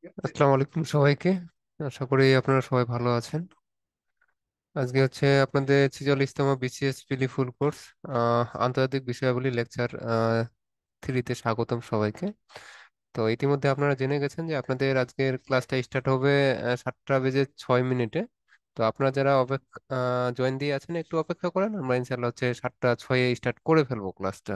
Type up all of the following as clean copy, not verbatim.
আসসালামু আলাইকুম সবাইকে। আশা করি আপনারা সবাই ভালো আছেন। আজকে হচ্ছে আপনাদের 46তম বিসিএস পিলি ফুল কোর্স আন্তর্জাতিক বিষয়াবলী লেকচার 3-তে স্বাগতম সবাইকে। তো ইতিমধ্যে আপনারা জেনে গেছেন যে আপনাদের আজকের ক্লাসটা স্টার্ট হবে 7টা বেজে 6 মিনিটে। তো আপনারা যারা অপেক্ষা জয়েন দিয়ে আছেন একটু অপেক্ষা করেন, আমরা ইনশাল্লাহ হচ্ছে 7টা 6-এ স্টার্ট করে ফেলবো ক্লাসটা।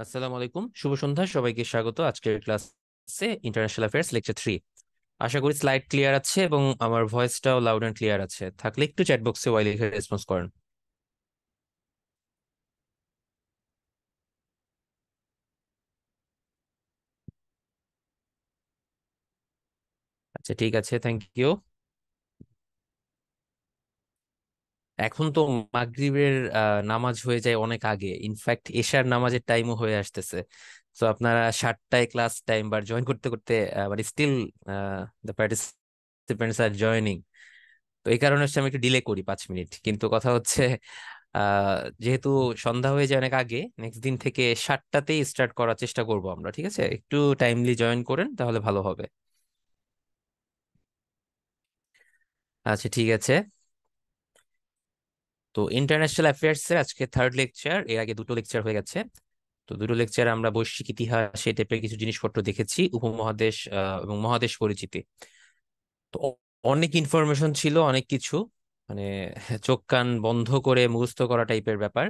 আসসালামু আলাইকুম, শুভ সন্ধ্যা, সবাইকে স্বাগত আজকের ক্লাসে ইন্টারন্যাশনাল অ্যাফেয়ার্স লেকচার 3। আশা করি স্লাইড ক্লিয়ার আছে এবং আমার ভয়েসটাও লাউড অ্যান্ড ক্লিয়ার আছে। থাকলে একটু চ্যাট বক্সে ওয়াই লিখে রেসপন্স করেন। আচ্ছা, ঠিক আছে, থ্যাংক ইউ। এখন তো মাগরিবের নামাজ হয়ে যায় অনেক আগে, ইনফ্যাক্ট এশার নামাজের টাইমও হয়ে আসতেছে। তো আপনারা 7টায় ক্লাস টাইম বার জয়েন করতে করতে মানে still the participants are joining. তো এই কারণে হচ্ছে আমি একটু ডিলে করি 5 মিনিট, কিন্তু কথা হচ্ছে যেহেতু সন্ধ্যা হয়ে যায় অনেক আগে, নেক্সট দিন থেকে 7টাতেই স্টার্ট করার চেষ্টা করব আমরা। ঠিক আছে, একটু টাইমলি জয়েন করেন তাহলে ভালো হবে। আচ্ছা, ঠিক আছে। তো ইন্টারন্যাশনাল অ্যাফেয়ার্স এর আজকে থার্ড লেকচার, এর আগে দুটো লেকচার হয়ে গেছে। তো দুটো লেকচার আমরা বৈশ্বিক ইতিহাস এই টাইপের কিছু জিনিসপত্র দেখেছি, উপমহাদেশ এবং মহাদেশ পরিচিতি। তো অনেক ইনফরমেশন ছিল, অনেক কিছু, মানে চোখ কান বন্ধ করে মুখস্থ করা টাইপের ব্যাপার।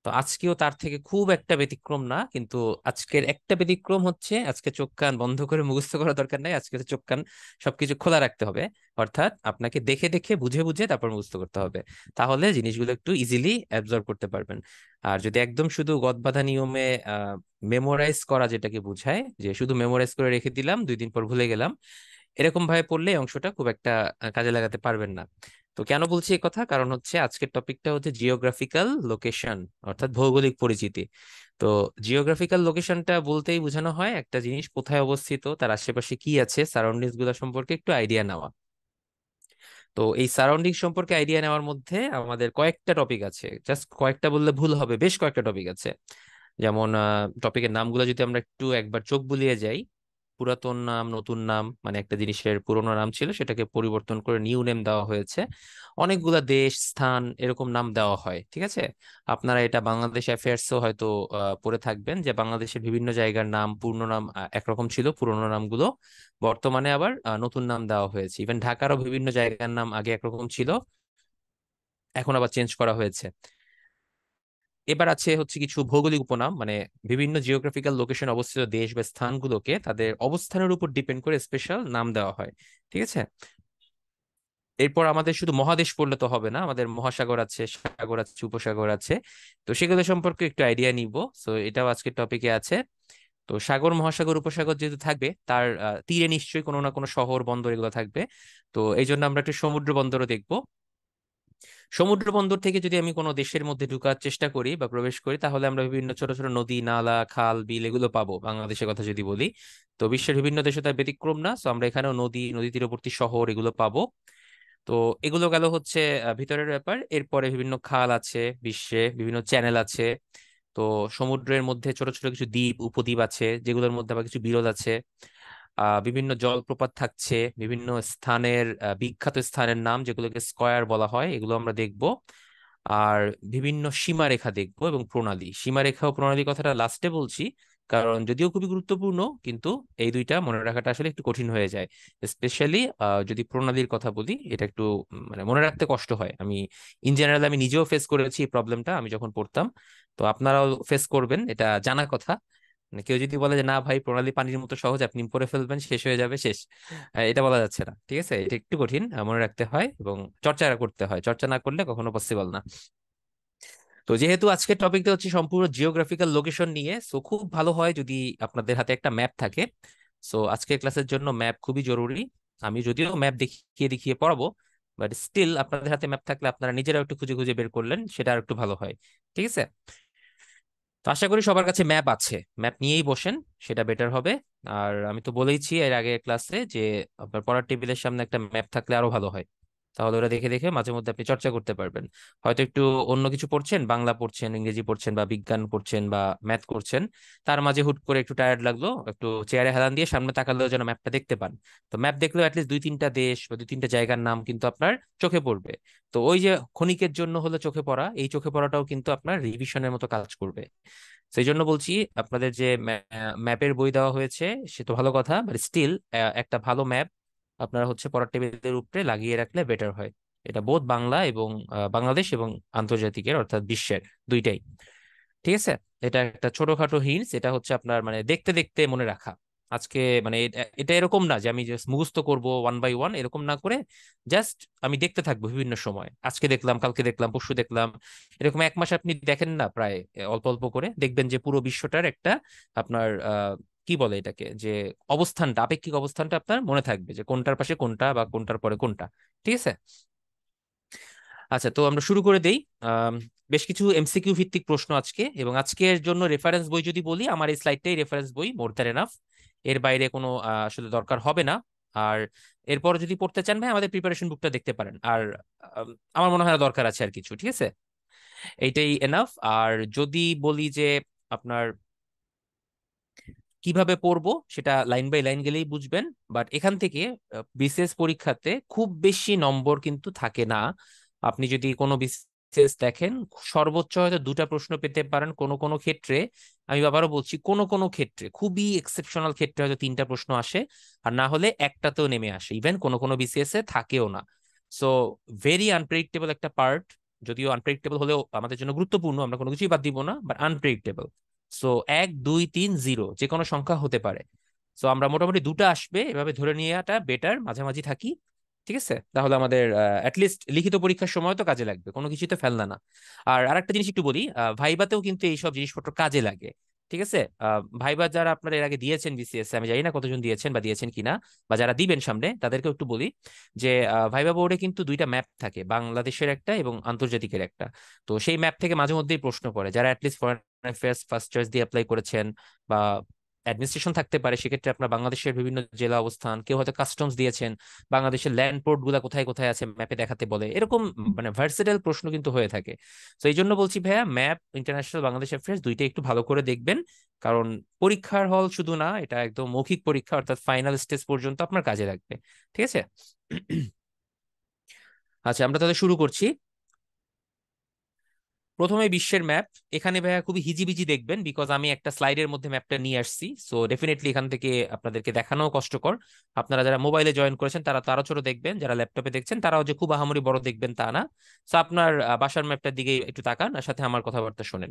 তো আজকেও তার থেকে খুব একটা ব্যতিক্রম না, কিন্তু আজকের একটা ব্যতিক্রম হচ্ছে আজকে চোখ কান বন্ধ করে মুখস্থ করা দরকার নাই, আজকে তো চোখ কান সবকিছু খোলা রাখতে হবে। অর্থাৎ আপনাকে দেখে দেখে বুঝে বুঝে তারপর মুখস্থ করতে হবে, তাহলে জিনিসগুলো একটু ইজিলি অ্যাবজর্ব করতে পারবেন। আর যদি একদম শুধু গদবাঁধা নিয়মে মেমোরাইজ করা, যেটাকে বোঝায় যে শুধু মেমোরাইজ করে রেখে দিলাম 2 দিন পর ভুলে গেলাম, এরকম ভাবে পড়লে এই অংশটা খুব একটা কাজে লাগাতে পারবেন না। তো কেন বলছি এই কথা, কারণ হচ্ছে আজকের টপিকটা হচ্ছে জিওগ্রাফিক্যাল লোকেশন, অর্থাৎ ভৌগোলিক পরিচিতি। তো জিওগ্রাফিক্যাল লোকেশনটা বলতেই বোঝানো হয় একটা জিনিস কোথায় অবস্থিত, তার আশেপাশে কি আছে, সারাউন্ডিংস গুলো সম্পর্কে একটু আইডিয়া নেওয়া। তো এই সারাউন্ডিং সম্পর্কে আইডিয়া নেওয়ার মধ্যে আমাদের কয়েকটা টপিক আছে, জাস্ট কয়েকটা বললে ভুল হবে, বেশ কয়েকটা টপিক আছে। যেমন টপিকের নামগুলো যদি আমরা একটু একবার চোখ বুলিয়ে যাই, পুরাতন নাম, নতুন নাম, মানে একটা জিনিসের পুরোনো নাম ছিল সেটাকে পরিবর্তন করে নিউ নেম দেওয়া হয়েছে। অনেকগুলা দেশ, স্থান, এরকম নাম দেওয়া হয়। ঠিক আছে, আপনারা এটা বাংলাদেশ অ্যাফেয়ার্সও হয়তো পড়ে থাকবেন যে বাংলাদেশের বিভিন্ন জায়গার নাম, পূর্ণ নাম একরকম ছিল পুরোনো নামগুলো, বর্তমানে আবার নতুন নাম দেওয়া হয়েছে। ইভেন ঢাকারও বিভিন্ন জায়গার নাম আগে একরকম ছিল, এখন আবার চেঞ্জ করা হয়েছে। এবার আছে হচ্ছে কিছু ভৌগোলিক উপনাম, মানে বিভিন্ন জিওগ্রাফিক্যাল লোকেশন অবস্থিত দেশ বা স্থানগুলোকে তাদের অবস্থানের উপর ডিপেন্ড করে স্পেশাল নাম দেওয়া হয়। ঠিক আছে, এরপর আমাদের শুধু মহাদেশ পড়লে তো হবে না, আমাদের মহাসাগর আছে, সাগর আছে, উপসাগর আছে। তো সেগুলো সম্পর্কে একটু আইডিয়া নিব। তো এটাও আজকের টপিকে আছে। তো সাগর, মহাসাগর, উপসাগর যেহেতু থাকবে, তার তীরে নিশ্চয়ই কোনো না কোনো শহর, বন্দর এগুলো থাকবে। তো এই জন্য আমরা একটু সমুদ্র বন্দরও দেখবো। সমুদ্র বন্দর থেকে যদি আমি কোনো দেশের মধ্যে ঢোকার চেষ্টা করি বা প্রবেশ করি, তাহলে আমরা বিভিন্ন ছোট ছোট নদী, নালা, খাল, বিল এগুলো পাবো। বাংলাদেশের কথা যদি বলি, তো বিশ্বের বিভিন্ন দেশে তার ব্যতিক্রম না। তো আমরা এখানেও নদী, নদী তীরবর্তী শহর এগুলো পাবো। তো এগুলো গেল হচ্ছে ভিতরের ব্যাপার। এরপরে বিভিন্ন খাল আছে, বিশ্বে বিভিন্ন চ্যানেল আছে। তো সমুদ্রের মধ্যে ছোট ছোট কিছু দ্বীপ, উপদ্বীপ আছে, যেগুলোর মধ্যে আবার কিছু বিরোধ আছে। বিভিন্ন জলপ্রপাত থাকছে, বিভিন্ন স্থানের বিখ্যাত স্থানের নাম যেগুলোকে স্কয়ার বলা হয়, এগুলো আমরা দেখব। আর বিভিন্ন সীমারেখা দেখব এবং প্রণালী। সীমারেখা ও প্রণালী কথাটা লাস্টে বলছি, কারণ যদিও খুবই গুরুত্বপূর্ণ, কিন্তু এই দুইটা মনে রাখাটা আসলে একটু কঠিন হয়ে যায়। স্পেশালি যদি প্রণালীর কথা বলি, এটা একটু মানে মনে রাখতে কষ্ট হয়। আমি ইন জেনারেল আমি নিজেও ফেস করেছি এই প্রবলেমটা আমি যখন পড়তাম। তো আপনারাও ফেস করবেন, এটা জানা কথা। মানে কেউ যদি বলে যে না ভাই প্রণালী পানির মতো সহজ, আপনি পড়ে ফেলবেন, শেষ হয়ে যাবে, শেষ, এটা বলা যাচ্ছে না। ঠিক আছে, এটা একটু কঠিন, মনে রাখতে হয় এবং চর্চা করতে হয়, চর্চা না করলে কখনো পসিবল না। তো যেহেতু আজকের টপিকটা হচ্ছে সম্পূর্ণ জিওগ্রাফিক্যাল লোকেশন নিয়ে, সো খুব ভালো হয় যদি আপনাদের হাতে একটা ম্যাপ থাকে। সো আজকের ক্লাসের জন্য ম্যাপ খুবই জরুরি। আমি যদিও ম্যাপ দেখিয়ে দেখিয়ে পড়াবো, বাট স্টিল আপনাদের হাতে ম্যাপ থাকলে আপনারা নিজেরাও একটু খুঁজে খুঁজে বের করলেন, সেটা আর একটু ভালো হয়। ঠিক আছে, তো আশা করি সবার কাছে ম্যাপ আছে, ম্যাপ নিয়েই বসেন, সেটা বেটার হবে। আর আমি তো বলেইছি এর আগে ক্লাসে যে আপনার পড়ার টেবিলের সামনে একটা ম্যাপ থাকলে আরো ভালো হয়, তাহলে ওরা দেখে দেখে মাঝে মধ্যে আপনি চর্চা করতে পারবেন। হয়তো একটু অন্য কিছু পড়ছেন, বাংলা পড়ছেন, ইংরেজি পড়ছেন, বা বিজ্ঞান পড়ছেন, বা ম্যাথ করছেন, তার মাঝে হুট করে একটু টায়ার্ড লাগলো, একটু চেয়ারে হেলান দিয়ে সামনে তাকালেও যেন ম্যাপটা দেখতে পান। তো ম্যাপ দেখলেও অ্যাটলিস্ট 2-3টা দেশ বা 2-3টা জায়গার নাম কিন্তু আপনার চোখে পড়বে। তো ওই যে ক্ষণিকের জন্য হলো চোখে পড়া, এই চোখে পড়াটাও কিন্তু আপনার রিভিশনের মতো কাজ করবে। সেই জন্য বলছি, আপনাদের যে ম্যাপের বই দেওয়া হয়েছে সে তো ভালো কথা, বাট স্টিল একটা ভালো ম্যাপ আপনারা হচ্ছে পড়ার টেবিলের উপরে লাগিয়ে রাখলে বেটার হয়। এটা বোধ বাংলা এবং বাংলাদেশ এবং আন্তর্জাতিকের, অর্থাৎ বিশ্বের দুইটাই। ঠিক আছে? এটা একটা ছোটখাটো হিন্টস, এটা হচ্ছে আপনার মানে দেখতে দেখতে মনে রাখা। আজকে মানে এটা এরকম না যে আমি জাস্ট মুখস্থ করব ওয়ান বাই ওয়ান, এরকম না করে জাস্ট আমি দেখতে থাকবো বিভিন্ন সময়, আজকে দেখলাম, কালকে দেখলাম, পরশু দেখলাম, এরকম 1 মাস আপনি দেখেন না প্রায় অল্প অল্প করে, দেখবেন যে পুরো বিশ্বটার একটা আপনার কি বলে এটাকে, যে অবস্থানটা, আপেক্ষিক অবস্থানটা আপনার মনে থাকবে, যে কোনটার পাশে কোনটা বা কোনটার পরে কোনটা। ঠিক আছে? আচ্ছা, তো আমরা শুরু করে দেই। আম, বেশ কিছু এমসিকিউ ভিত্তিক প্রশ্ন আজকে, এবং আজকের জন্য রেফারেন্স বই যদি বলি, আমার এই স্লাইডটাই রেফারেন্স বই, মোর দ্যান এনাফ। এর বাইরে কোনো আসলে দরকার হবে না। আর এরপর যদি পড়তে চান ভাই, আমাদের প্রিপারেশন বুকটা দেখতে পারেন। আর আম, আমার মনে হয় না দরকার আছে আর কিছু। ঠিক আছে, এইটাই এনাফ। আর যদি বলি যে আপনার কিভাবে পড়বো, সেটা লাইন বাই লাইন গেলেই বুঝবেন। বাট এখান থেকে বিসিএস পরীক্ষাতে খুব বেশি নম্বর কিন্তু থাকে না। আপনি যদি কোনো বিসিএস দেখেন, সর্বোচ্চ হয়তো 2টা প্রশ্ন পেতে পারেন কোনো কোনো ক্ষেত্রে। আমি আবারও বলছি, কোনো কোনো ক্ষেত্রে, খুবই এক্সেপশনাল ক্ষেত্রে হয়তো 3টা প্রশ্ন আসে, আর না হলে একটাতেও নেমে আসে, ইভেন কোনো কোনো বিসিএস এ থাকেও না। সো ভেরি আনপ্রেডিক্টেবল একটা পার্ট। যদিও আনপ্রেডিক্টেবল হলেও আমাদের জন্য গুরুত্বপূর্ণ, আমরা কোনো কিছুই বাদ দিব না, বাট আনপ্রেডিক্টেবল। সো 1 2 3 0 যে কোনো সংখ্যা হতে পারে। সো আমরা মোটামুটি 2টা আসবে এভাবে ধরে নেওয়াটা বেটার, মাঝামাঝি থাকি। ঠিক আছে, তাহলে আমাদের অ্যাটলিস্ট লিখিত পরীক্ষার সময় তো কাজে লাগবে, কোনো কিছুতে ফেলনা না। আর আরেকটা জিনিস একটু বলি, ভাইবাতেও কিন্তু এইসব জিনিসপত্র কাজে লাগে। ঠিক আছে? ভাইবা যারা আপনারা এর আগে দিয়েছেন বিসিএস, আমি জানি না কতজন দিয়েছেন বা দিয়েছেন কিনা, বা যারা দিবেন সামনে তাদেরকেও একটু বলি যে ভাইবা বোর্ডে কিন্তু 2টা ম্যাপ থাকে, বাংলাদেশের একটা এবং আন্তর্জাতিকের একটা। তো সেই ম্যাপ থেকে মাঝে মধ্যেই প্রশ্ন পড়ে, যারা অ্যাটলিস্ট অ্যাফেয়ার্স ফার্স্ট চয়েস দিয়ে অ্যাপ্লাই করেছেন, বা অ্যাডমিনিস্ট্রেশন থাকতে পারে, সেক্ষেত্রে আপনার বাংলাদেশের বিভিন্ন জেলা অবস্থান, কেউ হয়তো কাস্টমস দিয়েছেন, বাংলাদেশের ল্যান্ড পোর্ট গুলা কোথায় কোথায় আছে ম্যাপে দেখাতে বলে, এরকম মানে ভার্সেটাইল প্রশ্ন কিন্তু হয়ে থাকে। তো এই জন্য বলছি ভাইয়া, ম্যাপ, ইন্টারন্যাশনাল, বাংলাদেশ অ্যাফেয়ার্স, দুইটা একটু ভালো করে দেখবেন। কারণ পরীক্ষার হল শুধু না, এটা একদম মৌখিক পরীক্ষা, অর্থাৎ ফাইনাল স্টেজ পর্যন্ত আপনার কাজে লাগবে। ঠিক আছে? আচ্ছা, আমরা তাহলে শুরু করছি। প্রথমে বিশ্বের ম্যাপ। এখানে ভাইয়া খুবই হিজিবিজি দেখবেন, বিকজ আমি একটা স্লাইডের মধ্যে ম্যাপটা নিয়ে আসছি। সো ডেফিনেটলি এখান থেকে আপনাদেরকে দেখানো কষ্টকর। আপনারা যারা মোবাইলে জয়েন করেছেন তারা তো আরো ছোট দেখবেন, যারা ল্যাপটপে দেখছেন তারাও যে খুব আহামরি বড় দেখবেন তা না। সো আপনার বাসার ম্যাপটার দিকে একটু তাকান, আর সাথে আমার কথাবার্তা শোনেন।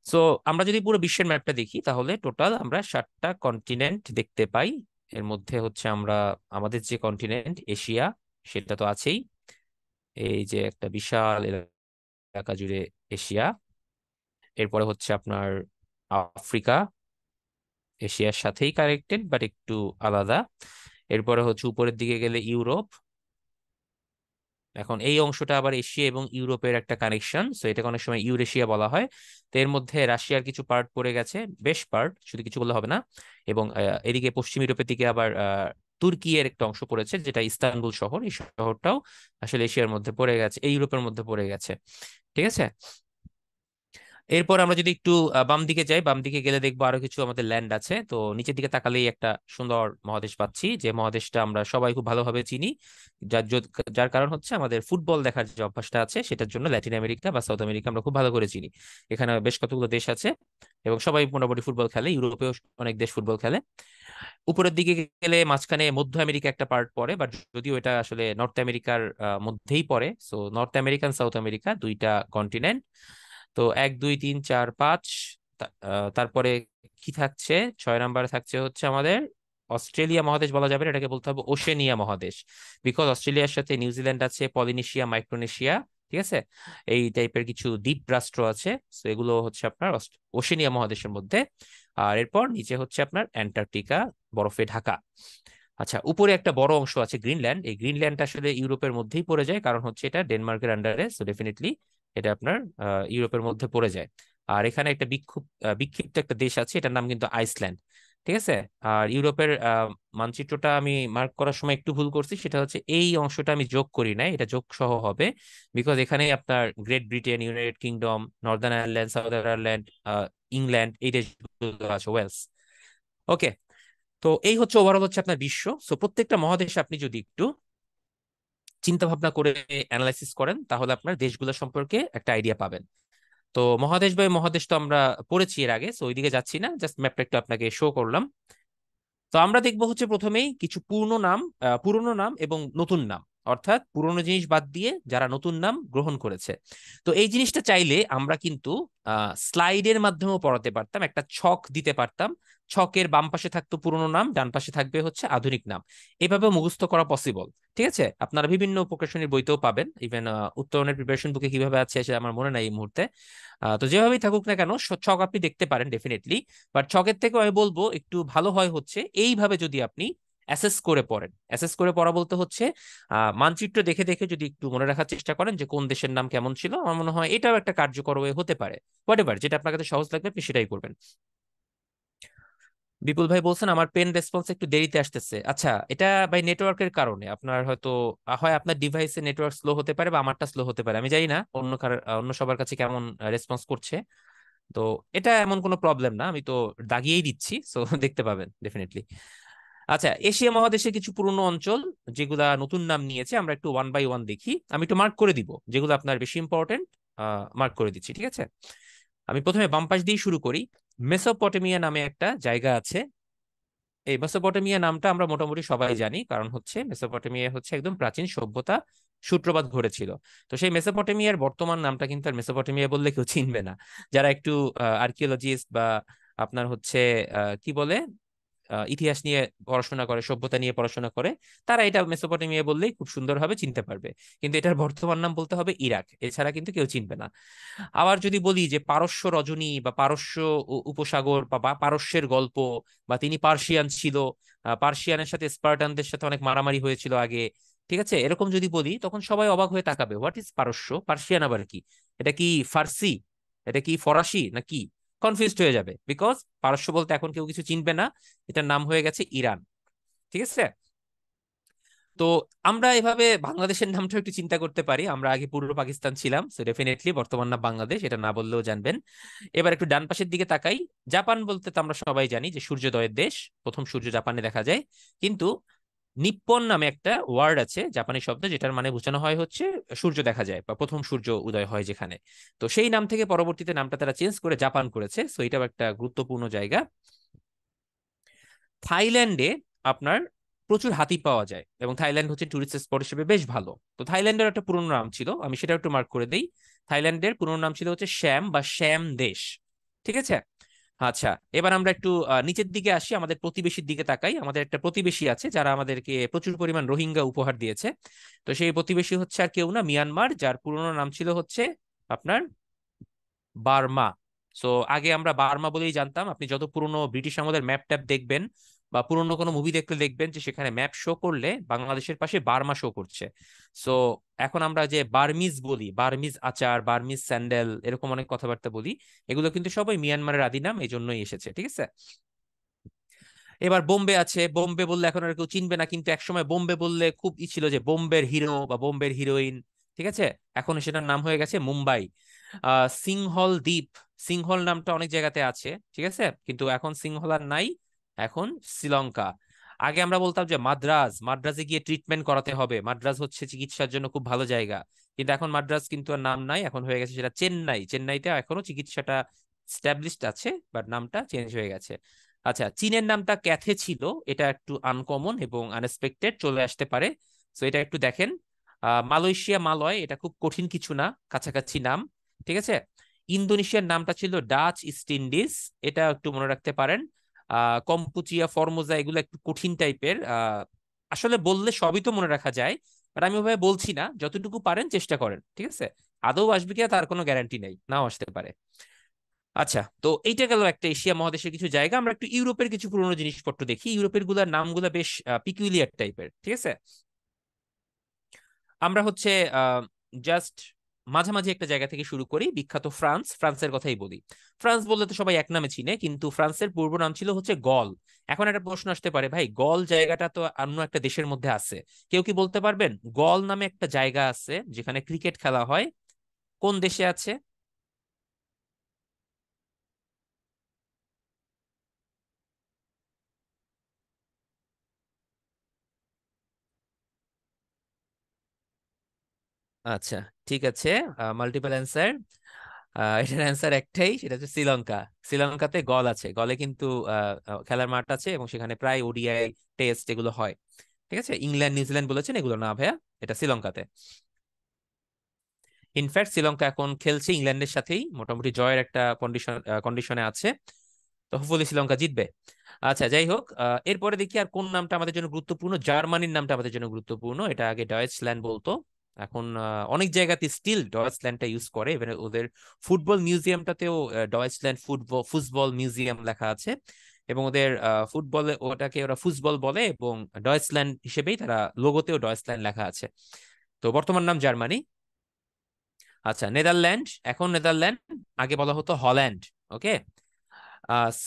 সো আমরা যদি পুরো বিশ্বের ম্যাপটা দেখি, তাহলে টোটাল আমরা 7টা কন্টিনেন্ট দেখতে পাই। এর মধ্যে হচ্ছে আমরা আমাদের যে কন্টিনেন্ট এশিয়া, সেটা তো আছেই। এই যে একটা বিশাল এলাকা জুড়ে এশিয়া। এরপরে হচ্ছে আপনার আফ্রিকা, এশিয়ার সাথেই কানেক্টেড বাট একটু আলাদা। এরপরে হচ্ছে উপরের দিকে গেলে ইউরোপ। এখন এই অংশটা আবার এশিয়া এবং ইউরোপের একটা কানেকশন, সো এটাকে অনেক সময় ইউরেশিয়া বলা হয়। তো এর মধ্যে রাশিয়ার কিছু পার্ট পড়ে গেছে, বেশ পার্ট, শুধু কিছু বললে হবে না। এবং এদিকে পশ্চিম ইউরোপের দিকে আবার তুর্কি এর একটা অংশ পড়েছে, যেটা ইস্তানবুল শহর, এই শহরটাও আসলে এশিয়ার মধ্যে পড়ে গেছে, এই ইউরোপের মধ্যে পড়ে গেছে। ঠিক আছে? এরপর আমরা যদি একটু বাম দিকে যাই, বাম দিকে গেলে দেখবো আরো কিছু আমাদের ল্যান্ড আছে। তো নিচের দিকে তাকালেই একটা সুন্দর মহাদেশ পাচ্ছি, যে মহাদেশটা আমরা সবাই খুব ভালোভাবে চিনি। যার কারণ হচ্ছে আমাদের ফুটবল দেখার যে অভ্যাসটা আছে, সেটার জন্য ল্যাটিন আমেরিকা বা সাউথ আমেরিকা আমরা খুব ভালো করে চিনি। এখানে বেশ কতগুলো দেশ আছে, এবং সবাই মোটামুটি ফুটবল খেলে, ইউরোপেও অনেক দেশ ফুটবল খেলে। উপরের দিকে গেলে মাঝখানে মধ্য আমেরিকা একটা পার্ট পড়ে, বাট যদিও এটা আসলে নর্থ আমেরিকার মধ্যেই পড়ে। So north American, south America, দুইটা কন্টিনেন্ট। তো 1 2 3 4 5, তারপরে কি থাকছে, 6 নম্বরে থাকছে হচ্ছে আমাদের অস্ট্রেলিয়া মহাদেশ। বলা যাবে না, এটাকে বলতে হবে ওশেনিয়া মহাদেশ, বিকজ অস্ট্রেলিয়ার সাথে নিউজিল্যান্ড আছে, পলিনেশিয়া, মাইক্রোনেশিয়া। ঠিক আছে? এই টাইপের কিছু দ্বীপ রাষ্ট্র আছে। তো এগুলো হচ্ছে আপনার ওশেনিয়া মহাদেশের মধ্যে। আর এরপর নিচে হচ্ছে আপনার অ্যান্টার্কটিকা, বরফে ঢাকা। আচ্ছা, উপরে একটা বড় অংশ আছে গ্রিনল্যান্ড। এই গ্রিনল্যান্ড আসলে ইউরোপের মধ্যেই পড়ে যায়, কারণ হচ্ছে এটা ডেনমার্কের আন্ডারে, সো ডেফিনেটলি এটা আপনার ইউরোপের মধ্যে পড়ে যায়। আর এখানে একটা বিক্ষিপ্ত একটা দেশ আছে, এটার নাম কিন্তু আইসল্যান্ড। ঠিক আছে? আর ইউরোপের মানচিত্রটা আমি মার্ক করার সময় একটু ভুল করছি, সেটা হচ্ছে এই অংশটা আমি যোগ করি নাই, এটা যোগ সহ হবে, বিকজ এখানে আপনার great Britain, United kingdom, Northern Ireland, south Ireland, England, এই দেশগুলো আছে, ওয়েলস। ওকে। তো এই হচ্ছে ওভারঅল হচ্ছে আপনার বিশ্ব। সো প্রত্যেকটা মহাদেশে আপনি যদি একটু চিন্তা ভাবনা করে অ্যানালাইসিস করেন, তাহলে আপনার দেশগুলো সম্পর্কে একটা আইডিয়া পাবেন। তো মহাদেশ বাই মহাদেশ তো আমরা পড়েছি এর আগে, সো ওইদিকে যাচ্ছি না, জাস্ট ম্যাপটা একটু আপনাকে শো করলাম। তো আমরা দেখবো হচ্ছে প্রথমেই কিছু পুরনো নাম এবং নতুন নাম। অর্থাৎ পুরনো জিনিস বাদ দিয়ে যারা নতুন নাম গ্রহণ করেছে। তো এই জিনিসটা চাইলে আমরা কিন্তু স্লাইডের মাধ্যমেও পড়াতে পারতাম, একটা ছক দিতে পারতাম। ছকের বাম পাশে থাকতো পুরনো নাম, ডান পাশে থাকবে হচ্ছে আধুনিক নাম। এভাবে মুখস্থ করা পসিবল। ঠিক আছে, আপনারা বিভিন্ন প্রকাশনীর বইতেও পাবেন, ইভেন উত্তরণের প্রিপারেশন বুকে কিভাবে আছে সেটা আমার মনে নাই এই মুহূর্তে। তো যেভাবেই থাকুক না কেন, ছক আপনি দেখতে পারেন ডেফিনেটলি। বাট ছকের থেকেও আমি বলবো একটু ভালো হয় হচ্ছে এইভাবে যদি আপনি অ্যাসেস করে পড়েন। অ্যাসেস করে পড়া বলতে হচ্ছে মানচিত্র দেখে দেখে যদি একটু মনে রাখার চেষ্টা করেন যে কোন দেশের নাম কেমন ছিল, আমার মনে হয় এটাও একটা কার্যকর ওয়ে হতে পারে। হোয়াট এভার, যেটা আপনার কাছে সহজ লাগবে আপনি সেটাই করবেন। বিপুল ভাই বলছেন আমার পেন রেসপন্স একটু দেরিতে আসতেছে। আচ্ছা, এটা ভাই নেটওয়ার্কের কারণে আপনার হয়তো, হয় আপনার ডিভাইসে নেটওয়ার্ক স্লো হতে পারে বা আমারটা স্লো হতে পারে, আমি জানি না অন্য সবার কাছে কেমন রেসপন্স করছে। তো এটা এমন কোনো প্রবলেম না, আমি তো দাগিয়েই দিচ্ছি, সো দেখতে পাবেন ডেফিনেটলি। আচ্ছা, এশিয়া মহাদেশের কিছু পুরনো অঞ্চল যেগুলা নতুন নাম নিয়েছে, আমরা একটু ওয়ান বাই ওয়ান দেখি। আমি একটু মার্ক করে দিব যেগুলো আপনার বেশি ইম্পর্টেন্ট, মার্ক করে দিচ্ছি, ঠিক আছে। আমি প্রথমে বাম পাশ দিয়ে শুরু করি। মেসোপটেমিয়া নামে একটা জায়গা আছে। এই মেসোপটেমিয়া নামটা আমরা মোটামুটি সবাই জানি, কারণ হচ্ছে মেসোপটেমিয়া হচ্ছে একদম প্রাচীন সভ্যতা সূত্রপাত ঘটেছিল। তো সেই মেসোপটেমিয়ার বর্তমান নামটা কিন্তু আর মেসোপটেমিয়া বললে কেউ চিনবে না। যারা একটু আর্কিওলজিস্ট বা আপনার হচ্ছে কি বলে ইতিহাস নিয়ে পড়াশোনা করে, সভ্যতা নিয়ে পড়াশোনা করে, তারা এটা মেসোপটেমিয়া বললেই খুব সুন্দরভাবে চিনতে পারবে। কিন্তু এটার বর্তমান নাম বলতে হবে ইরাক, এছাড়া কিন্তু কেউ চিনবে না। আবার যদি বলি যে পারস্য রজনী বা পারস্য উপসাগর বা বা পারস্যের গল্প, বা তিনি পার্সিয়ান ছিল, পার্সিয়ানের সাথে স্পার্টানদের সাথে অনেক মারামারি হয়েছিল আগে, ঠিক আছে, এরকম যদি বলি তখন সবাই অবাক হয়ে তাকাবে, হোয়াট ইজ পারস্য, পার্সিয়ান আবার কি, এটা কি ফার্সি, এটা কি ফরাসি না কি, কনফিউজড হয়ে যাবে। বিকজ পারস্য বলতে এখন কেউ কিছু চিনবে না, এটার নাম হয়ে গেছে ইরান। ঠিক আছে। তো আমরা এভাবে বাংলাদেশের নামটা একটু চিন্তা করতে পারি, আমরা আগে পূর্ব পাকিস্তান ছিলাম, সো ডেফিনেটলি বর্তমান নাম বাংলাদেশ, এটা না বললেও জানবেন। এবার একটু ডান পাশের দিকে তাকাই। জাপান বলতে তো আমরা সবাই জানি যে সূর্যোদয়ের দেশ, প্রথম সূর্য জাপানে দেখা যায়। কিন্তু নিপ্পন নামে একটা ওয়ার্ড আছে, জাপানি শব্দ, যেটার মানে বোঝানো হয় হচ্ছে সূর্য দেখা যায় বা প্রথম সূর্য উদয় হয় যেখানে। তো সেই নাম থেকে পরবর্তীতে নামটা তারা চেঞ্জ করে জাপান করেছে, সো এটাও একটা গুরুত্বপূর্ণ জায়গা। থাইল্যান্ডে আপনার প্রচুর হাতি পাওয়া যায় এবং থাইল্যান্ড হচ্ছে টুরিস্ট স্পট হিসেবে বেশ ভালো। তো থাইল্যান্ডের একটা পুরনো নাম ছিল, আমি সেটা একটু মার্ক করে দেই। থাইল্যান্ডের পুরনো নাম ছিল হচ্ছে শ্যাম বা শ্যাম দেশ। ঠিক আছে। আচ্ছা, এবার আমরা একটু নিচের দিকে আসি, আমাদের প্রতিবেশীর দিকে তাকাই। আমাদের একটা প্রতিবেশী আছে যারা আমাদেরকে প্রচুর পরিমাণ রোহিঙ্গা উপহার দিয়েছে। তো সেই প্রতিবেশী হচ্ছে আর কেউ না, মিয়ানমার, যার পুরনো নাম ছিল হচ্ছে আপনার বার্মা। সো আগে আমরা বার্মা বলেই জানতাম। আপনি যত পুরনো ব্রিটিশ আমলের ম্যাপ ট্যাপ দেখবেন বা পুরনো কোনো মুভি দেখলে দেখবেন যে সেখানে ম্যাপ শো করলে বাংলাদেশের পাশে বার্মা শো করছে। সো এখন আমরা যে বার্মিজ বলি, বার্মিজ আচার, বার্মিজ স্যান্ডেল, এরকম অনেক কথাবার্তা বলি, এগুলো কিন্তু সবাই মিয়ানমারের আদি নাম, এই জন্যই এসেছে। ঠিক আছে। এবার বোম্বে আছে। বোম্বে বললে এখন আর কেউ চিনবে না, কিন্তু একসময় বোম্বে বললে খুব ছিল যে বোম্বের হিরো বা বোম্বের হিরোইন। ঠিক আছে। এখন সেটার নাম হয়ে গেছে মুম্বাই। সিংহল দ্বীপ, সিংহল নামটা অনেক জায়গাতে আছে, ঠিক আছে, কিন্তু এখন সিংহল আর নাই, এখন শ্রীলঙ্কা। আগে আমরা বলতাম যে মাদ্রাজ, মাদ্রাজে গিয়ে ট্রিটমেন্ট করাতে হবে, মাদ্রাজ হচ্ছে চিকিৎসার জন্য খুব ভালো জায়গা। কিন্তু এখন মাদ্রাজ কিন্তু আর নাম নাই, এখন হয়ে গেছে সেটা চেন্নাই। চেন্নাইতে এখনো চিকিৎসাটা স্ট্যাবলিশড আছে, বাট নামটা চেঞ্জ হয়ে গেছে। আচ্ছা, চীনের নামটা ক্যাথে ছিল, এটা একটু আনকমন এবং আনএক্সপেক্টেড চলে আসতে পারে, তো এটা একটু দেখেন। মালয়েশিয়া, মালয়, এটা খুব কঠিন কিছু না, কাছাকাছি নাম। ঠিক আছে। ইন্দোনেশিয়ার নামটা ছিল ডাচ ইস্ট ইন্ডিজ, এটা একটু মনে রাখতে পারেন। কম্পুচিয়া, ফরমোজা, এগুলো একটু কঠিন টাইপের। আসলে বললে সবই তো মনে রাখা যায়, বাট আমি ওভাবে বলছি না, যতটুকু পারেন চেষ্টা করেন। ঠিক আছে। আদৌ আসবে কিনা তার কোনো গ্যারান্টি নেই, নাও আসতে পারে। আচ্ছা, তো এইটা গেল একটা এশিয়া মহাদেশের কিছু জায়গা। আমরা একটু ইউরোপের কিছু পুরনো জিনিসপত্র দেখি। ইউরোপের গুলার নামগুলা বেশ পিকুলিয়ার টাইপের। ঠিক আছে। আমরা হচ্ছে জাস্ট মাঝামাঝি একটা জায়গা থেকে শুরু করি। বিখ্যাত ফ্রান্স, ফ্রান্সের কথাই বলি। ফ্রান্স বললে তো সবাই এক নামে চিনে, কিন্তু ফ্রান্সের পূর্ব নাম ছিল হচ্ছে গল। এখন একটা প্রশ্ন আসতে পারে, ভাই গল জায়গাটা তো অন্য একটা দেশের মধ্যে আছে, কেউ কি বলতে পারবেন গল নামে একটা জায়গা আছে যেখানে ক্রিকেট খেলা হয়, কোন দেশে আছে? আচ্ছা, ঠিক আছে, মাল্টিপল অ্যান্সার। এটার অ্যান্সার একটাই, সেটা হচ্ছে শ্রীলঙ্কা। শ্রীলঙ্কাতে গল আছে, গলে কিন্তু খেলার মাঠ আছে এবং সেখানে প্রায় ওডিআই টেস্ট এগুলো হয়। ঠিক আছে, ইংল্যান্ড নিউজিল্যান্ড বলেছেন, এগুলো না ভাইয়া, এটা শ্রীলঙ্কাতে। ইনফ্যাক্ট শ্রীলঙ্কা এখন খেলছে ইংল্যান্ডের সাথেই, মোটামুটি জয়ের একটা কন্ডিশনে আছে। তো হোপফুলি শ্রীলঙ্কা জিতবে। আচ্ছা যাই হোক, এরপরে দেখি আর কোন নামটা আমাদের জন্য গুরুত্বপূর্ণ। জার্মানির নামটা আমাদের জন্য গুরুত্বপূর্ণ, এটা আগে ডয়েচল্যান্ড বলতো। এখন অনেক জায়গাতে স্টিল ডয়েচল্যান্ডটা ইউজ করে, এবার ওদের ফুটবল মিউজিয়ামটাতেও ডয়েচল্যান্ড ফুটবল ফুটবল মিউজিয়াম লেখা আছে, এবং ওদের ফুটবলে ওটাকে ওরা ফুটবল বলে, এবং ডয়েচল্যান্ড হিসেবেই তারা লোগোতেও ডয়েচল্যান্ড লেখা আছে। তো বর্তমান নাম জার্মানি। আচ্ছা, নেদারল্যান্ড, এখন নেদারল্যান্ড, আগে বলা হতো হল্যান্ড। ওকে।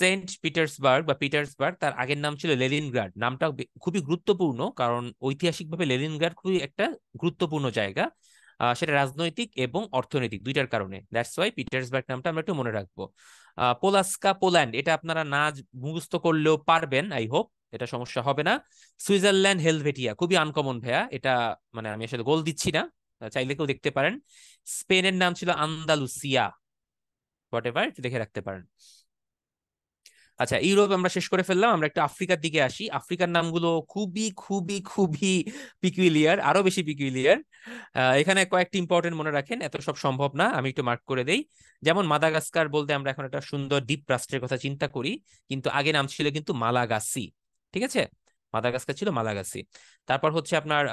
সেন্ট পিটার্সবার্গ বা পিটার্সবার্গ, তার আগের নাম ছিল লেনিনগ্রাড। নামটা খুবই গুরুত্বপূর্ণ, কারণ ঐতিহাসিকভাবে লেনিনগ্রাড খুবই একটা গুরুত্বপূর্ণ জায়গা। সেটা রাজনৈতিক এবং অর্থনৈতিক দুইটার কারণে, দ্যাটস ওয়াই পিটার্সবার্গ নামটা আমরা একটু মনে রাখবো। পোলাস্কা, পোল্যান্ড, এটা আপনারা না মুখস্থ করলেও পারবেন, আই হোপ এটা সমস্যা হবে না। সুইজারল্যান্ড, হেলভেটিয়া, খুবই আনকমন ভাইয়া এটা, মানে আমি আসলে গোল দিচ্ছি না, চাইলে কেউ দেখতে পারেন। স্পেনের নাম ছিল আন্দালুসিয়া, হোয়াট এভার, দেখে রাখতে পারেন। আচ্ছা, ইউরোপ আমরা শেষ করে ফেললাম, আমরা একটু আফ্রিকার দিকে আসি। আফ্রিকার নামগুলো খুবই খুবই খুবই পিকুইলিয়ার, আরো বেশি পিকুইলিয়ার। এখানে কয়েকটি ইম্পর্টেন্ট মনে রাখেন, এত সব সম্ভব না, আমি একটু মার্ক করে দেই। যেমন মাদাগাস্কার বলতে আমরা এখন একটা সুন্দর দ্বীপ রাষ্ট্রের কথা চিন্তা করি, কিন্তু আগে নাম ছিল কিন্তু মালাগাসি। ঠিক আছে, মাদাগাস্কার ছিল মালাগাসি। তারপর হচ্ছে আপনার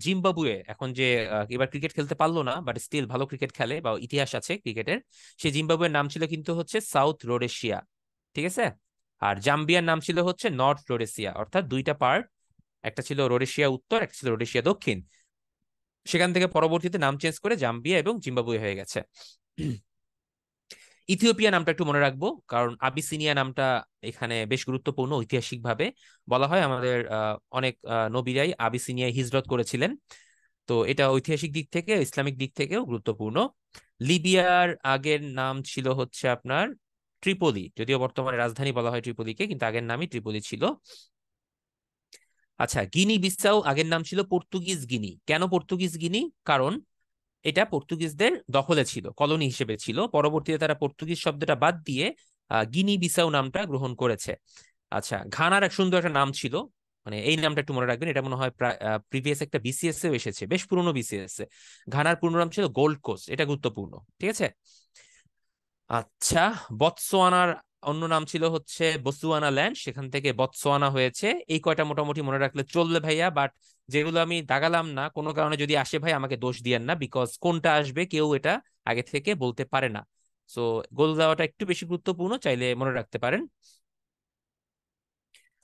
জিম্বাবুয়ে, এখন যে এবার ক্রিকেট খেলতে পারলো না, বাট স্টিল ভালো ক্রিকেট খেলে বা ইতিহাস আছে ক্রিকেটের, সেই জিম্বাবুয়ের নাম ছিল কিন্তু হচ্ছে সাউথ রোডেশিয়া। ঠিক আছে। আর জাম্বিয়ার নাম ছিল হচ্ছে নর্থ রোডেশিয়া, অর্থাৎ দুইটা পার্ট, একটা ছিল রোডেশিয়া উত্তর, একটা ছিল রোডেশিয়া দক্ষিণ। সেখান থেকে পরবর্তীতে নাম চেঞ্জ করে জাম্বিয়া এবং জিম্বাবুয়ে হয়ে গেছে। ইথিওপিয়া নামটা একটু মনে রাখবো, কারণ আবিসিনিয়া নামটা এখানে বেশ গুরুত্বপূর্ণ ঐতিহাসিকভাবে। বলা হয় আমাদের অনেক নবীরাই আবিসিনিয়ায় হিজরত করেছিলেন, তো এটা ঐতিহাসিক দিক থেকে ইসলামিক দিক থেকেও গুরুত্বপূর্ণ। লিবিয়ার আগের নাম ছিল হচ্ছে আপনার ট্রিপলি, যদিও বর্তমানে রাজধানী বলা হয় ট্রিপলিকে, কিন্তু আগের নামই ট্রিপলি ছিল। আচ্ছা, গিনি বিসাউ, আগের নাম ছিল পর্তুগিজ গিনি। কেন পর্তুগিজ গিনি? কারণ এটা পর্তুগিজদের দখলে ছিল, কলোনি হিসেবে ছিল, পরবর্তীতে তারা পর্তুগিজ শব্দটা বাদ দিয়ে গিনি বিসাউ নামটা গ্রহণ করেছে। আচ্ছা, ঘানার এক সুন্দর একটা নাম ছিল, মানে এই নামটা একটু মনে রাখবেন, এটা মনে হয় প্রিভিয়াস একটা বিসিএস এও এসেছে, বেশ পুরনো বিসিএস এ। ঘানার পূর্ণ নাম ছিল গোল্ড কোস্ট, এটা গুরুত্বপূর্ণ। ঠিক আছে। আচ্ছা, বতসোয়ানার অন্য নাম ছিল হচ্ছে বসুয়ানা ল্যান্ড, সেখান থেকে বতসোয়ানা হয়েছে। এই কয়টা মোটামুটি মনে রাখলে চলবে ভাইয়া, বাট যেগুলো আমি দাগালাম না, কোনো কারণে যদি আসে ভাই আমাকে দোষ দিয়েন না, বিকজ কোনটা আসবে কেউ এটা আগে থেকে বলতে পারে না। সো গোল দেওয়াটা একটু বেশি গুরুত্বপূর্ণ, চাইলে মনে রাখতে পারেন।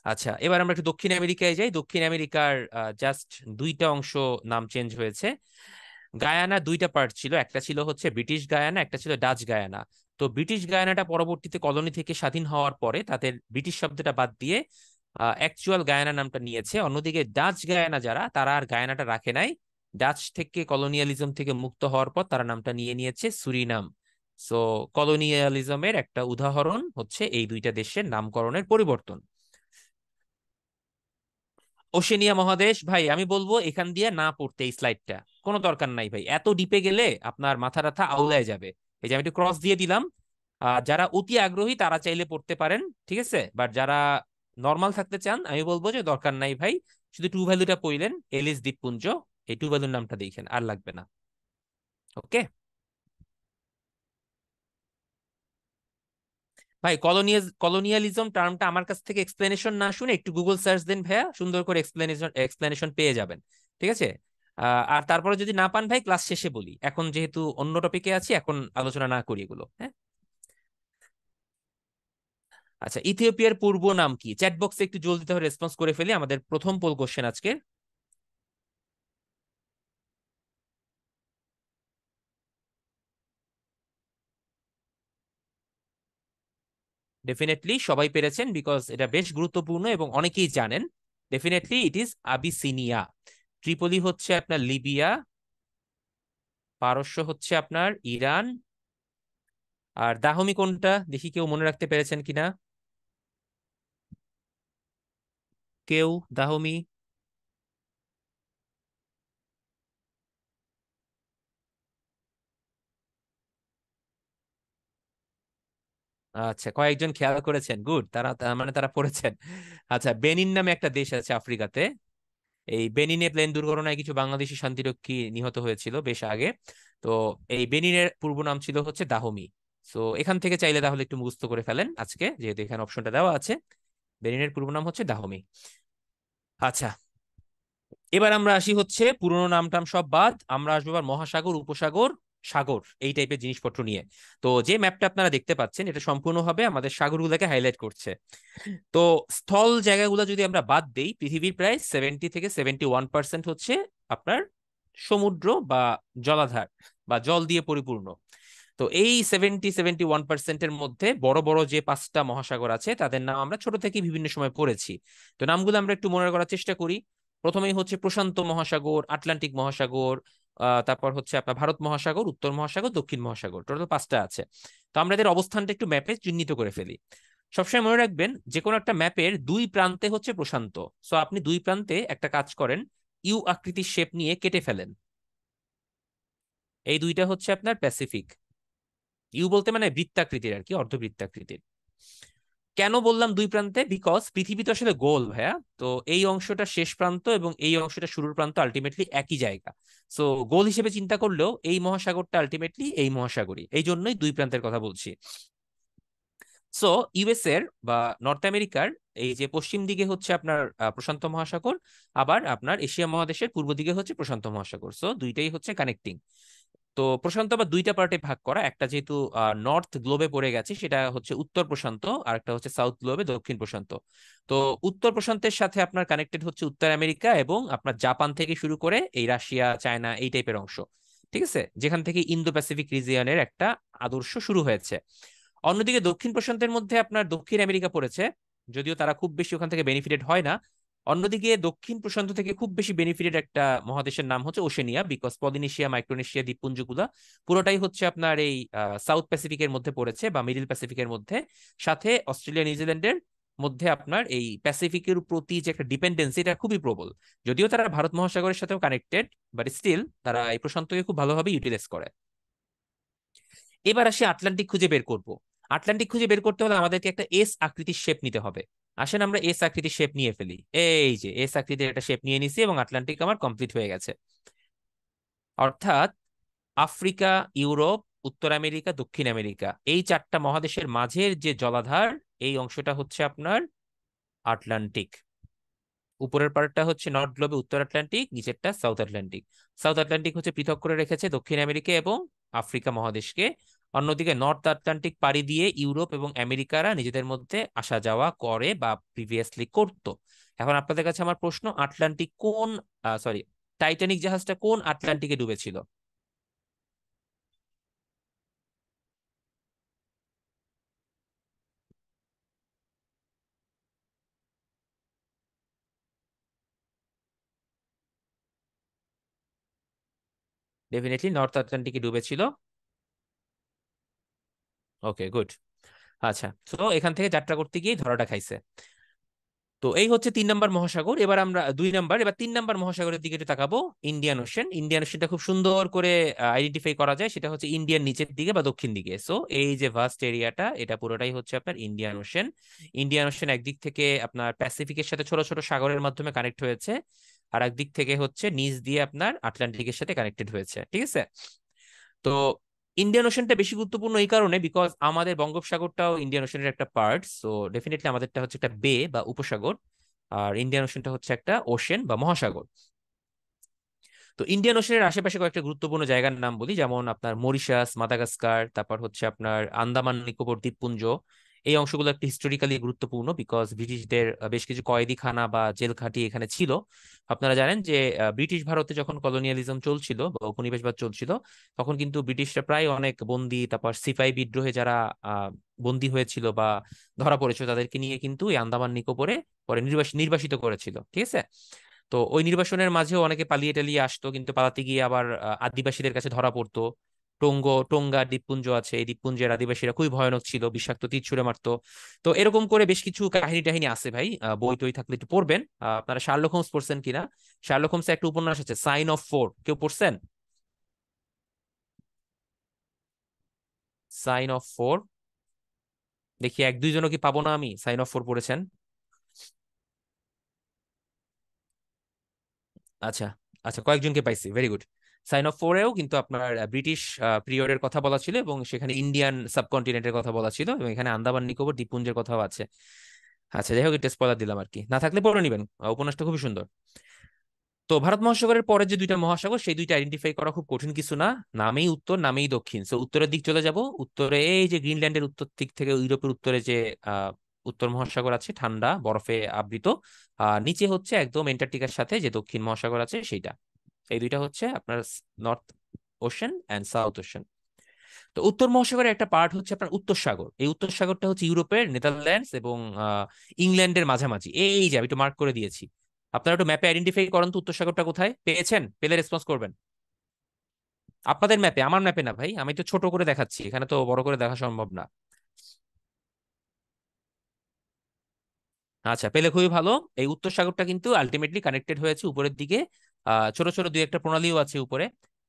আচ্ছা, এবার আমরা একটু দক্ষিণ আমেরিকায় যাই। দক্ষিণ আমেরিকার জাস্ট দুইটা অংশ নাম চেঞ্জ হয়েছে। গায়ানা দুইটা পার্ট ছিল, একটা ছিল হচ্ছে ব্রিটিশ গায়ানা, একটা ছিল ডাচ গায়ানা। তো ব্রিটিশ গায়ানাটা পরবর্তীতে কলোনি থেকে স্বাধীন হওয়ার পরে তাদের ব্রিটিশ শব্দটা বাদ দিয়ে অ্যাকচুয়াল গায়ানা নামটা নিয়েছে। অন্যদিকে ডাচ গায়ানা যারা, তারা আর গায়ানাটা রাখে নাই, ডাচ থেকে কলোনিয়ালিজম থেকে মুক্ত হওয়ার পর তারা নামটা নিয়ে নিয়েছে সুরিনাম। সো কলোনিয়ালিজমের একটা উদাহরণ হচ্ছে এই দুইটা দেশের নামকরণের পরিবর্তন। ওশেনিয়া মহাদেশ, ভাই আমি বলবো এখান দিয়ে না পড়তে, এই স্লাইডটা কোনো দরকার নাই ভাই, এত ডিপে গেলে আপনার মাথা ব্যথা আউলায় যাবে। এই যে আমি একটু ক্রস দিয়ে দিলাম, যারা অতি আগ্রহী তারা চাইলে পড়তে পারেন, ঠিক আছে, বাট যারা নর্মাল থাকতে চান আমি বলবো যে দরকার নাই ভাই, শুধু টু ভ্যালুটা পড়লেন, এলিস দ্বীপপুঞ্জ, এই টু ভ্যালুর নামটা দেখেন, আর লাগবে না। ভাই, কলোনিয়ালিজম টার্মটা আমার কাছ থেকে এক্সপ্লেনেশন না শুনে একটু গুগল সার্চ দেন ভাইয়া, সুন্দর করে এক্সপ্লেনেশন এক্সপ্লেনেশন পেয়ে যাবেন। ঠিক আছে। আর তারপরে যদি না পান ভাই ক্লাস শেষে বলি, এখন যেহেতু অন্য টপিকে আছি, এখন আলোচনা না করি এগুলো, হ্যাঁ। আচ্ছা, ইথিওপিয়ার পূর্ব নাম কি? চ্যাট বক্সে একটু জলদি তাহলে রেসপন্স করে ফেলি, আমাদের প্রথম পোল কোশ্চেন আজকে। ডেফিনেটলি সবাই পেরেছেন, বিকজ এটা বেশ গুরুত্বপূর্ণ এবং অনেকেই জানেন। Definitely it is Abyssinia. Tripoli হচ্ছে আপনার লিবিয়া, পারস্য হচ্ছে আপনার ইরান, আর দাহমি কোনটা দেখি কেউ মনে রাখতে পেরেছেন কিনা? কেউ? দাহমি? আচ্ছা, কয়েকজন খেয়াল করেছেন, গুড, তারা তার মানে তারা পড়েছেন। আচ্ছা, বেনিন নামে একটা দেশ আছে আফ্রিকাতে, এই বেনিনে প্লেন দুর্ঘটনায় কিছু বাংলাদেশি শান্তিরক্ষী নিহত হয়েছিল বেশ আগে। তো এই বেনিনের পূর্ব নাম ছিল হচ্ছে দাহমি। তো এখান থেকে চাইলে তাহলে একটু মুখস্থ করে ফেলেন আজকে, যেহেতু এখানে অপশনটা দেওয়া আছে। বেনিনের পূর্ব নাম হচ্ছে দাহমি। আচ্ছা, এবার আমরা আসি হচ্ছে পুরোনো নাম টাম সব বাদ, আমরা আসবো এবার মহাসাগর, উপসাগর, সাগর এই টাইপের জিনিসপত্র নিয়ে। তো যে ম্যাপটা আপনারা দেখতে পাচ্ছেন এটা সম্পূর্ণভাবে আমাদের সাগরগুলোকে হাইলাইট করছে। তো স্থল জায়গাগুলো যদি আমরা বাদ দেই, পৃথিবীর প্রায় 70 থেকে 71% হচ্ছে আপনার সমুদ্র বা জলাধার বা জল দিয়ে পরিপূর্ণ। তো এই 70-71%-এর মধ্যে বড় বড় যে 5টা মহাসাগর আছে তাদের নাম আমরা ছোট থেকে বিভিন্ন সময় পড়েছি। তো নামগুলো আমরা একটু মনে করার চেষ্টা করি। প্রথমেই হচ্ছে প্রশান্ত মহাসাগর, আটলান্টিক মহাসাগর, তারপর হচ্ছে আপনার ভারত মহাসাগর, উত্তর মহাসাগর, দক্ষিণ মহাসাগর, টোটাল 5টা আছে। তো আমরা এদের অবস্থানটা একটু ম্যাপে চিহ্নিত করে ফেলি। সবসময় মনে রাখবেন যে কোনো একটা ম্যাপের দুই প্রান্তে হচ্ছে প্রশান্ত। সো আপনি দুই প্রান্তে একটা কাজ করেন, ইউ আকৃতির শেপ নিয়ে কেটে ফেলেন। এই দুইটা হচ্ছে আপনার প্যাসিফিক। ইউ বলতে মানে বৃত্তাকৃতির আর কি, অর্ধবৃত্তাকৃতির। কেন বললাম দুই প্রান্তে? বিকজ পৃথিবী তো আসলে গোল ভাইয়া। তো এই অংশটা শেষ প্রান্ত এবং এই অংশটা শুরুর প্রান্ত আলটিমেটলি একই জায়গা। সো গোল হিসেবে চিন্তা করলেও এই মহাসাগরটা আলটিমেটলি এই মহাসাগরই, এই জন্যই দুই প্রান্তের কথা বলছি। সো ইউএস এর বা নর্থ আমেরিকার এই যে পশ্চিম দিকে হচ্ছে আপনার প্রশান্ত মহাসাগর, আবার আপনার এশিয়া মহাদেশের পূর্ব দিকে হচ্ছে প্রশান্ত মহাসাগর। সো দুইটাই হচ্ছে কানেক্টিং। তো প্রশান্ত আবার দুইটা পার্টে ভাগ করা, একটা যেহেতু নর্থ গ্লোবে পড়ে গেছে সেটা হচ্ছে উত্তর প্রশান্ত, আর একটা হচ্ছে সাউথ গ্লোবে দক্ষিণ প্রশান্ত। তো উত্তর প্রশান্তের সাথে আপনার কানেক্টেড হচ্ছে উত্তর আমেরিকা এবং আপনার জাপান থেকে শুরু করে এই রাশিয়া, চায়না এই টাইপের অংশ। ঠিক আছে, যেখান থেকে ইন্দো প্যাসিফিক রিজিয়নের একটা আদর্শ শুরু হয়েছে। অন্যদিকে দক্ষিণ প্রশান্তের মধ্যে আপনার দক্ষিণ আমেরিকা পড়েছে, যদিও তারা খুব বেশি ওখান থেকে বেনিফিটেড হয় না। অন্যদিকে দক্ষিণ প্রশান্ত থেকে খুব বেশি বেনিফিটেড একটা মহাদেশের নাম হচ্ছে ওশেনিয়া, বিকজ পলিনেশিয়া, মাইক্রোনেশিয়া দ্বীপপুঞ্জগুলা পুরোটাই হচ্ছে আপনার এই সাউথ প্যাসিফিকের মধ্যে পড়েছে বা মিডিল প্যাসিফিকের মধ্যে। সাথে অস্ট্রেলিয়া, নিউজিল্যান্ডের মধ্যে আপনার এই প্যাসিফিকের প্রতি যে একটা ডিপেন্ডেন্সি এটা খুবই প্রবল। যদিও তারা ভারত মহাসাগরের সাথেও কানেক্টেড, বাট স্টিল তারা এই প্রশান্তকে খুব ভালোভাবে ইউটিলাইজ করে। এবার আসি আটলান্টিক খুঁজে বের করব। আটলান্টিক খুঁজে বের করতে হলে আমাদেরকে একটা এস আকৃতির শেপ নিতে হবে। আসেন আমরা এস আকৃতির শেপ নিয়ে ফেলি। এই যে এস আকৃতির একটা শেপ নিয়ে নিছি এবং আটলান্টিক আমার কমপ্লিট হয়ে গেছে। অর্থাৎ আফ্রিকা, ইউরোপ, উত্তর আমেরিকা, দক্ষিণ আমেরিকা এই 4টা মহাদেশের মাঝের যে জলাধার, এই অংশটা হচ্ছে আপনার আটলান্টিক। উপরের পার্টটা হচ্ছে নর্থ গ্লোবে উত্তর আটলান্টিক, নিচেরটা সাউথ আটলান্টিক। সাউথ আটলান্টিক হচ্ছে পৃথক করে রেখেছে দক্ষিণ আমেরিকা এবং আফ্রিকা মহাদেশকে। অন্যদিকে নর্থ আটলান্টিক পাড়ি দিয়ে ইউরোপ এবং আমেরিকারা নিজেদের মধ্যে আসা যাওয়া করে বা প্রিভিয়াসলি করতো। এখন আপনাদের কাছে আমার প্রশ্ন, আটলান্টিক কোন, সরি, টাইটানিক জাহাজটা কোন আটলান্টিকে ডুবেছিল? ডেফিনেটলি নর্থ আটলান্টিকে ডুবেছিল। Okay, good. আচ্ছা, তো এখান থেকে যাত্রা করতে গিয়ে ধরাটা খাইছে। তো এই হচ্ছে 3 নম্বর মহাসাগর। এবার আমরা 2 নম্বর, এবার 3 নম্বর মহাসাগরের দিকে একটু তাকাবো। Indian ocean. ইন্ডিয়ান ওশেনটা খুব সুন্দর করে আইডেন্টিফাই করা যায়, সেটা হচ্ছে ইন্ডিয়ান নিচের দিকে বা দক্ষিণ দিকে। সো এই যে ভাস্ট এরিয়াটা এটা পুরোটাই হচ্ছে আপনার ইন্ডিয়ান ওশেন। ইন্ডিয়ান ওশেন একদিক থেকে আপনার প্যাসিফিকের সাথে ছোট ছোট সাগরের মাধ্যমে কানেক্ট হয়েছে, আর একদিক থেকে হচ্ছে নিচ দিয়ে আপনার আটলান্টিকের সাথে কানেক্টেড হয়েছে। ঠিক আছে। তো ইন্ডিয়ান ওশনটা বেশি গুরুত্বপূর্ণ এই কারণে বিকজ আমাদের বঙ্গোপসাগরটাও ইন্ডিয়ান ওশনের একটা পার্ট। সো ডেফিনেটলি আমাদেরটা হচ্ছে একটা বে বা উপসাগর, আর ইন্ডিয়ান ওশনটা হচ্ছে একটা ওশেন বা মহাসাগর। তো ইন্ডিয়ান ওশনের আশেপাশে কয়েকটা গুরুত্বপূর্ণ জায়গার নাম বলি, যেমন আপনার মরিশাস, মাদাগাস্কার, তারপর হচ্ছে আপনার আন্দামান নিকোবর দ্বীপপুঞ্জ। এই অংশগুলো একটু হিস্টোরিক্যালি গুরুত্বপূর্ণ বিকজ ব্রিটিশদের বেশ কিছু কয়েদিখানা বা জেলখাটি এখানে ছিল। আপনারা জানেন যে ব্রিটিশ ভারতে যখন কলোনিয়ালিজম চলছিল বা উপনিবেশবাদ চলছিল, তখন কিন্তু ব্রিটিশরা প্রায় অনেক বন্দী, তারপর সিপাহি বিদ্রোহে যারা বন্দী হয়েছিল বা ধরা পড়েছিল তাদেরকে নিয়ে কিন্তু এই আন্দামান নিকোবরে পরে নির্বাসিত করেছিল। ঠিক আছে। তো ওই নির্বাসনের মাঝেও অনেকে পালিয়ে টালিয়ে আসতো, কিন্তু পালাতে গিয়ে আবার আদিবাসীদের কাছে ধরা পড়তো। টোঙ্গা দ্বীপপুঞ্জ আছে, এই দ্বীপপুঞ্জের আদিবাসীরা খুবই ভয়ানক ছিল, বিষাক্ত তীর ছুঁড়ে মারতো। তো এরকম করে বেশ কিছু কাহিনী টাহিনী আছে ভাই, বই টই থাকলে একটু পড়বেন। আপনারা শার্লক হোমস পড়ছেন কিনা? শার্লক হোমসের একটা উপন্যাস আছে সাইন অফ ফোর, কেউ পড়ছেন? সাইন অফ ফোর, দেখি এক দুইজনও কি, পাবো না, আমি, সাইন অফ ফোর পড়েছেন? আচ্ছা, আচ্ছা, কয়েকজনকে পাইছি, ভেরি গুড। সাইন অফ ফোরেও কিন্তু আপনার ব্রিটিশ পিরিয়ডের কথা বলা ছিল, এবং সেখানে ইন্ডিয়ান সাবকন্টিনেন্টের কথা বলা ছিল, এবং এখানে আন্দামান নিকোবর দ্বীপপুঞ্জের কথাও আছে। আচ্ছা, যাই হোক, এটা স্পয়লার দিলাম আর কি, না থাকলে পড়ে নিবেন, উপন্যাসটা খুবই সুন্দর। তো ভারত মহাসাগরের পরে যে দুইটা মহাসাগর, সেই দুইটা আইডেন্টিফাই করা খুব কঠিন কিছু না। নামেই উত্তর, নামেই দক্ষিণ। সো উত্তরের দিক চলে যাব, উত্তরে এই যে গ্রিনল্যান্ডের উত্তর দিক থেকে ইউরোপের উত্তরে যে আহ উত্তর মহাসাগর আছে, ঠান্ডা বরফে আবৃত। নিচে হচ্ছে একদম এন্টার্কটিকার সাথে যে দক্ষিণ মহাসাগর আছে সেইটা। এই দুইটা হচ্ছে আপনার north ocean and south ocean. তো উত্তর মহাসাগরের একটা পার্ট হচ্ছে আপনার উত্তর সাগর। এই উত্তর সাগরটা হচ্ছে ইউরোপের নেদারল্যান্ডস এবং ইংল্যান্ডের মাঝামাঝি। এই যে আমি একটু মার্ক করে দিয়েছি, আপনারা একটু ম্যাপে আইডেন্টিফাই করেন তো উত্তর সাগরটা কোথায়। পেয়েছেন? পেলে রেসপন্স করবেন। আপনাদের ম্যাপে, আমার ম্যাপে না ভাই, আমি তো ছোট করে দেখাচ্ছি, এখানে তো বড় করে দেখা সম্ভব না। আচ্ছা, পেলে খুবই ভালো। এই উত্তর সাগরটা কিন্তু আলটিমেটলি কানেক্টেড হয়েছে উপরের দিকে, ছোট ছোট দুই একটা প্রণালীও আছে উপরে।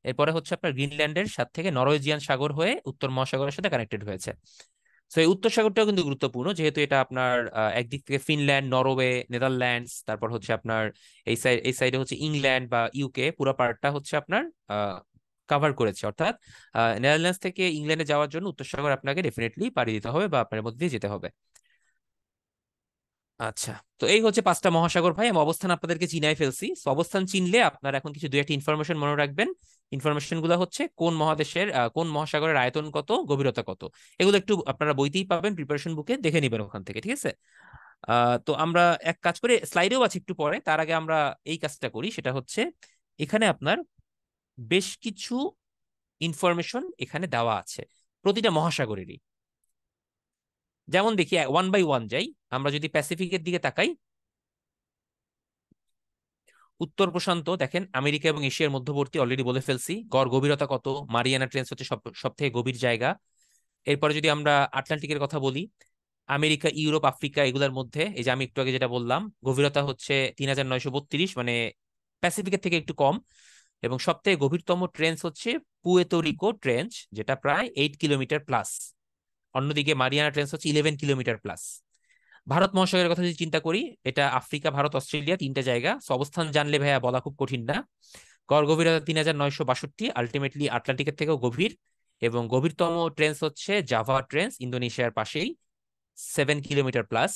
এরপরে হচ্ছে আপনার গ্রিনল্যান্ডের সাথে থেকে নরওয়েজিয়ান সাগর হয়ে উত্তর মহাসাগরের সাথে কানেক্টেড হয়েছে। তো এই উত্তর সাগরটাও কিন্তু গুরুত্বপূর্ণ, যেহেতু এটা আপনার একদিক থেকে ফিনল্যান্ড, নরওয়ে, নেদারল্যান্ডস, তারপর হচ্ছে আপনার এই সাইডে হচ্ছে ইংল্যান্ড বা ইউকে, পুরো পার্টটা হচ্ছে আপনার কাভার করেছে। অর্থাৎ নেদারল্যান্ডস থেকে ইংল্যান্ডে যাওয়ার জন্য উত্তর সাগর আপনাকে ডেফিনেটলি পাড়ি দিতে হবে বা আপনার মধ্যে দিয়ে যেতে হবে। আচ্ছা, তো এই হচ্ছে পাঁচটা মহাসাগর ভাই, আমি অবস্থান আপনাদেরকে চিনাই ফেলছি। So, অবস্থান চিনলে আপনার এখন কিছু দুই একটা ইনফরমেশন মনে রাখবেন। ইনফরমেশন গুলো হচ্ছে কোন মহাদেশের কোন মহাসাগরের আয়তন কত, গভীরতা কত। এগুলো একটু আপনারা বইতেই পাবেন, প্রিপারেশন বুকে দেখে নিবেন ওখান থেকে, ঠিক আছে? তো আমরা এক কাজ করে, স্লাইডেও আছে একটু পরে, তার আগে আমরা এই কাজটা করি, সেটা হচ্ছে এখানে আপনার বেশ কিছু ইনফরমেশন এখানে দেওয়া আছে প্রতিটা মহাসাগরেরই। যেমন দেখি, ওয়ান বাই ওয়ান যাই। আমরা যদি প্যাসিফিকের দিকে তাকাই, উত্তর প্রশান্ত দেখেন, আমেরিকা এবং এশিয়ার মধ্যবর্তী, অলরেডি বলে ফেলছি। গড় গভীরতা কত? মারিয়ানা ট্রেঞ্চ হচ্ছে সব সব থেকে গভীর জায়গা। এরপরে যদি আমরা আটলান্টিকের কথা বলি, আমেরিকা, ইউরোপ, আফ্রিকা, এগুলোর মধ্যে এই যে আমি একটু আগে যেটা বললাম, গভীরতা হচ্ছে ৩৯৩২, মানে প্যাসিফিকের থেকে একটু কম। এবং সব থেকে গভীরতম ট্রেঞ্চ হচ্ছে পুয়ের্তো রিকো ট্রেঞ্চ, যেটা প্রায় 8 কিলোমিটার প্লাস। অন্যদিকে মারিয়ানা ট্রেঞ্চ হচ্ছে 11 কিলোমিটার প্লাস। ভারত মহাসাগরের কথা যদি চিন্তা করি, এটা আফ্রিকা, ভারত, অস্ট্রেলিয়া, তিনটা জায়গা। So, অবস্থান জানলে ভাইয়া বলা খুব কঠিন না। গড় গভীরতা ৩৯৬২, আলটিমেটলি আটলান্টিকের থেকেও গভীর। এবং গভীরতম ট্রেন্স হচ্ছে জাভা ট্রেন্স, ইন্দোনেশিয়ার পাশেই, 7 কিলোমিটার প্লাস।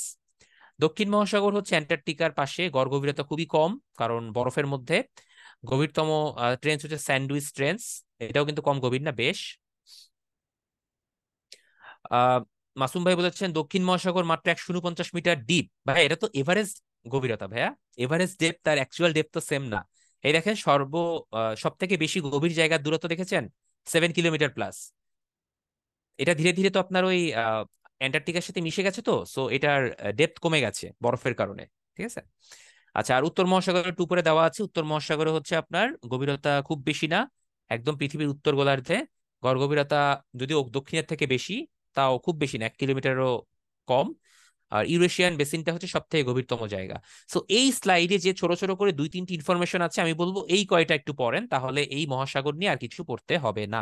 দক্ষিণ মহাসাগর হচ্ছে অ্যান্টার্কটিকার পাশে, গড় গভীরতা খুবই কম, কারণ বরফের মধ্যে। গভীরতম ট্রেন্স হচ্ছে স্যান্ডউইচ ট্রেন্স, এটাও কিন্তু কম গভীর না, বেশ। আহ মাসুম ভাই বলেছেন দক্ষিণ মহাসাগর মাত্র ১৪৯ মিটার ডিপ। ভাই, এটা তো এভারেস্ট গভীরতা ভাইয়া। এভারেস্ট ডেপথ তার অ্যাকচুয়াল ডেপথ তো সেম না। এই দেখেন, সব থেকে বেশি গভীর জায়গার দূরত্ব দেখেছেন, 7 কিলোমিটার প্লাস। এটা ধীরে ধীরে তো আপনার ওই অ্যান্টার্কটিকার সাথে মিশে গেছে, তো সো এটার ডেপথ কমে গেছে বরফের কারণে, ঠিক আছে? আচ্ছা, আর উত্তর মহাসাগরের একটু উপরে দেওয়া আছে। উত্তর মহাসাগরে হচ্ছে আপনার গভীরতা খুব বেশি না, একদম পৃথিবীর উত্তর গোলার্ধে। গড় গভীরতা যদিও দক্ষিণের থেকে বেশি, তাও খুব বেশি না, 1 কিলোমিটারও কম। আর ইউরেশিয়ান বেসিনটা হচ্ছে সব থেকে গভীরতম জায়গা। সো এই স্লাইডে যে ছোট ছোট করে দুই তিনটি ইনফরমেশন আছে, আমি বলবো এই কয়টা একটু পড়েন, তাহলে এই মহাসাগর নিয়ে আর কিছু পড়তে হবে না।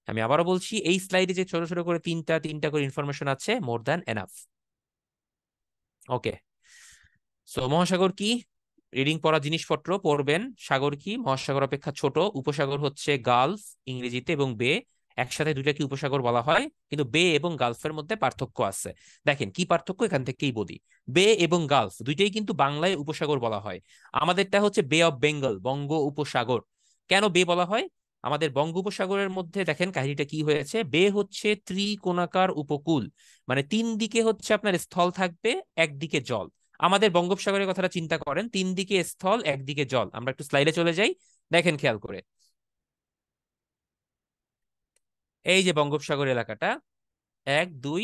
আমি আবারও বলছি, এই স্লাইডে যে ছোট ছোট করে তিনটা তিনটা করে ইনফরমেশন আছে, মোর দ্যান এনাফ। ওকে। সো মহাসাগর কি, রিডিং পড়া জিনিসপত্র পড়বেন। সাগর কি, মহাসাগর অপেক্ষা ছোট। উপসাগর হচ্ছে গালফ ইংরেজিতে, এবং বে, একসাথে দুইটা কি উপসাগর বলা হয়, কিন্তু বে এবং গালফের মধ্যে পার্থক্য আছে। দেখেন কি পার্থক্য, এখান থেকেই বলি। বে এবং গালফ দুইটাই কিন্তু বাংলায় উপসাগর বলা হয়। আমাদেরটা হচ্ছে বে অফ বেঙ্গল, বঙ্গ উপসাগর। কেন বে বলা হয়? আমাদের বঙ্গোপসাগরের মধ্যে দেখেন কাহিনীটা কি হয়েছে। বে হচ্ছে ত্রিকোণাকার উপকূল, মানে তিন দিকে হচ্ছে আপনার স্থল থাকবে, একদিকে জল। আমাদের বঙ্গোপসাগরের কথাটা চিন্তা করেন, তিন দিকে স্থল, একদিকে জল। আমরা একটু স্লাইডে চলে যাই, দেখেন খেয়াল করে। এই যে বঙ্গোপসাগর এলাকাটা, এক দুই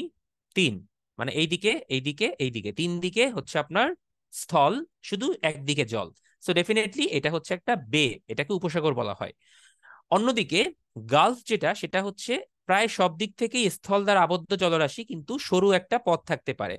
তিন, মানে এইদিকে এইদিকে এইদিকে তিন দিকে হচ্ছে আপনার স্থল, শুধু একদিকে জল। সো ডেফিনেটলি এটা হচ্ছে একটা বে, এটাকে উপসাগর বলা হয়। অন্যদিকে গালফ যেটা, সেটা হচ্ছে প্রায় সব দিক থেকেই স্থল দ্বারা আবদ্ধ জলরাশি, কিন্তু সরু একটা পথ থাকতে পারে।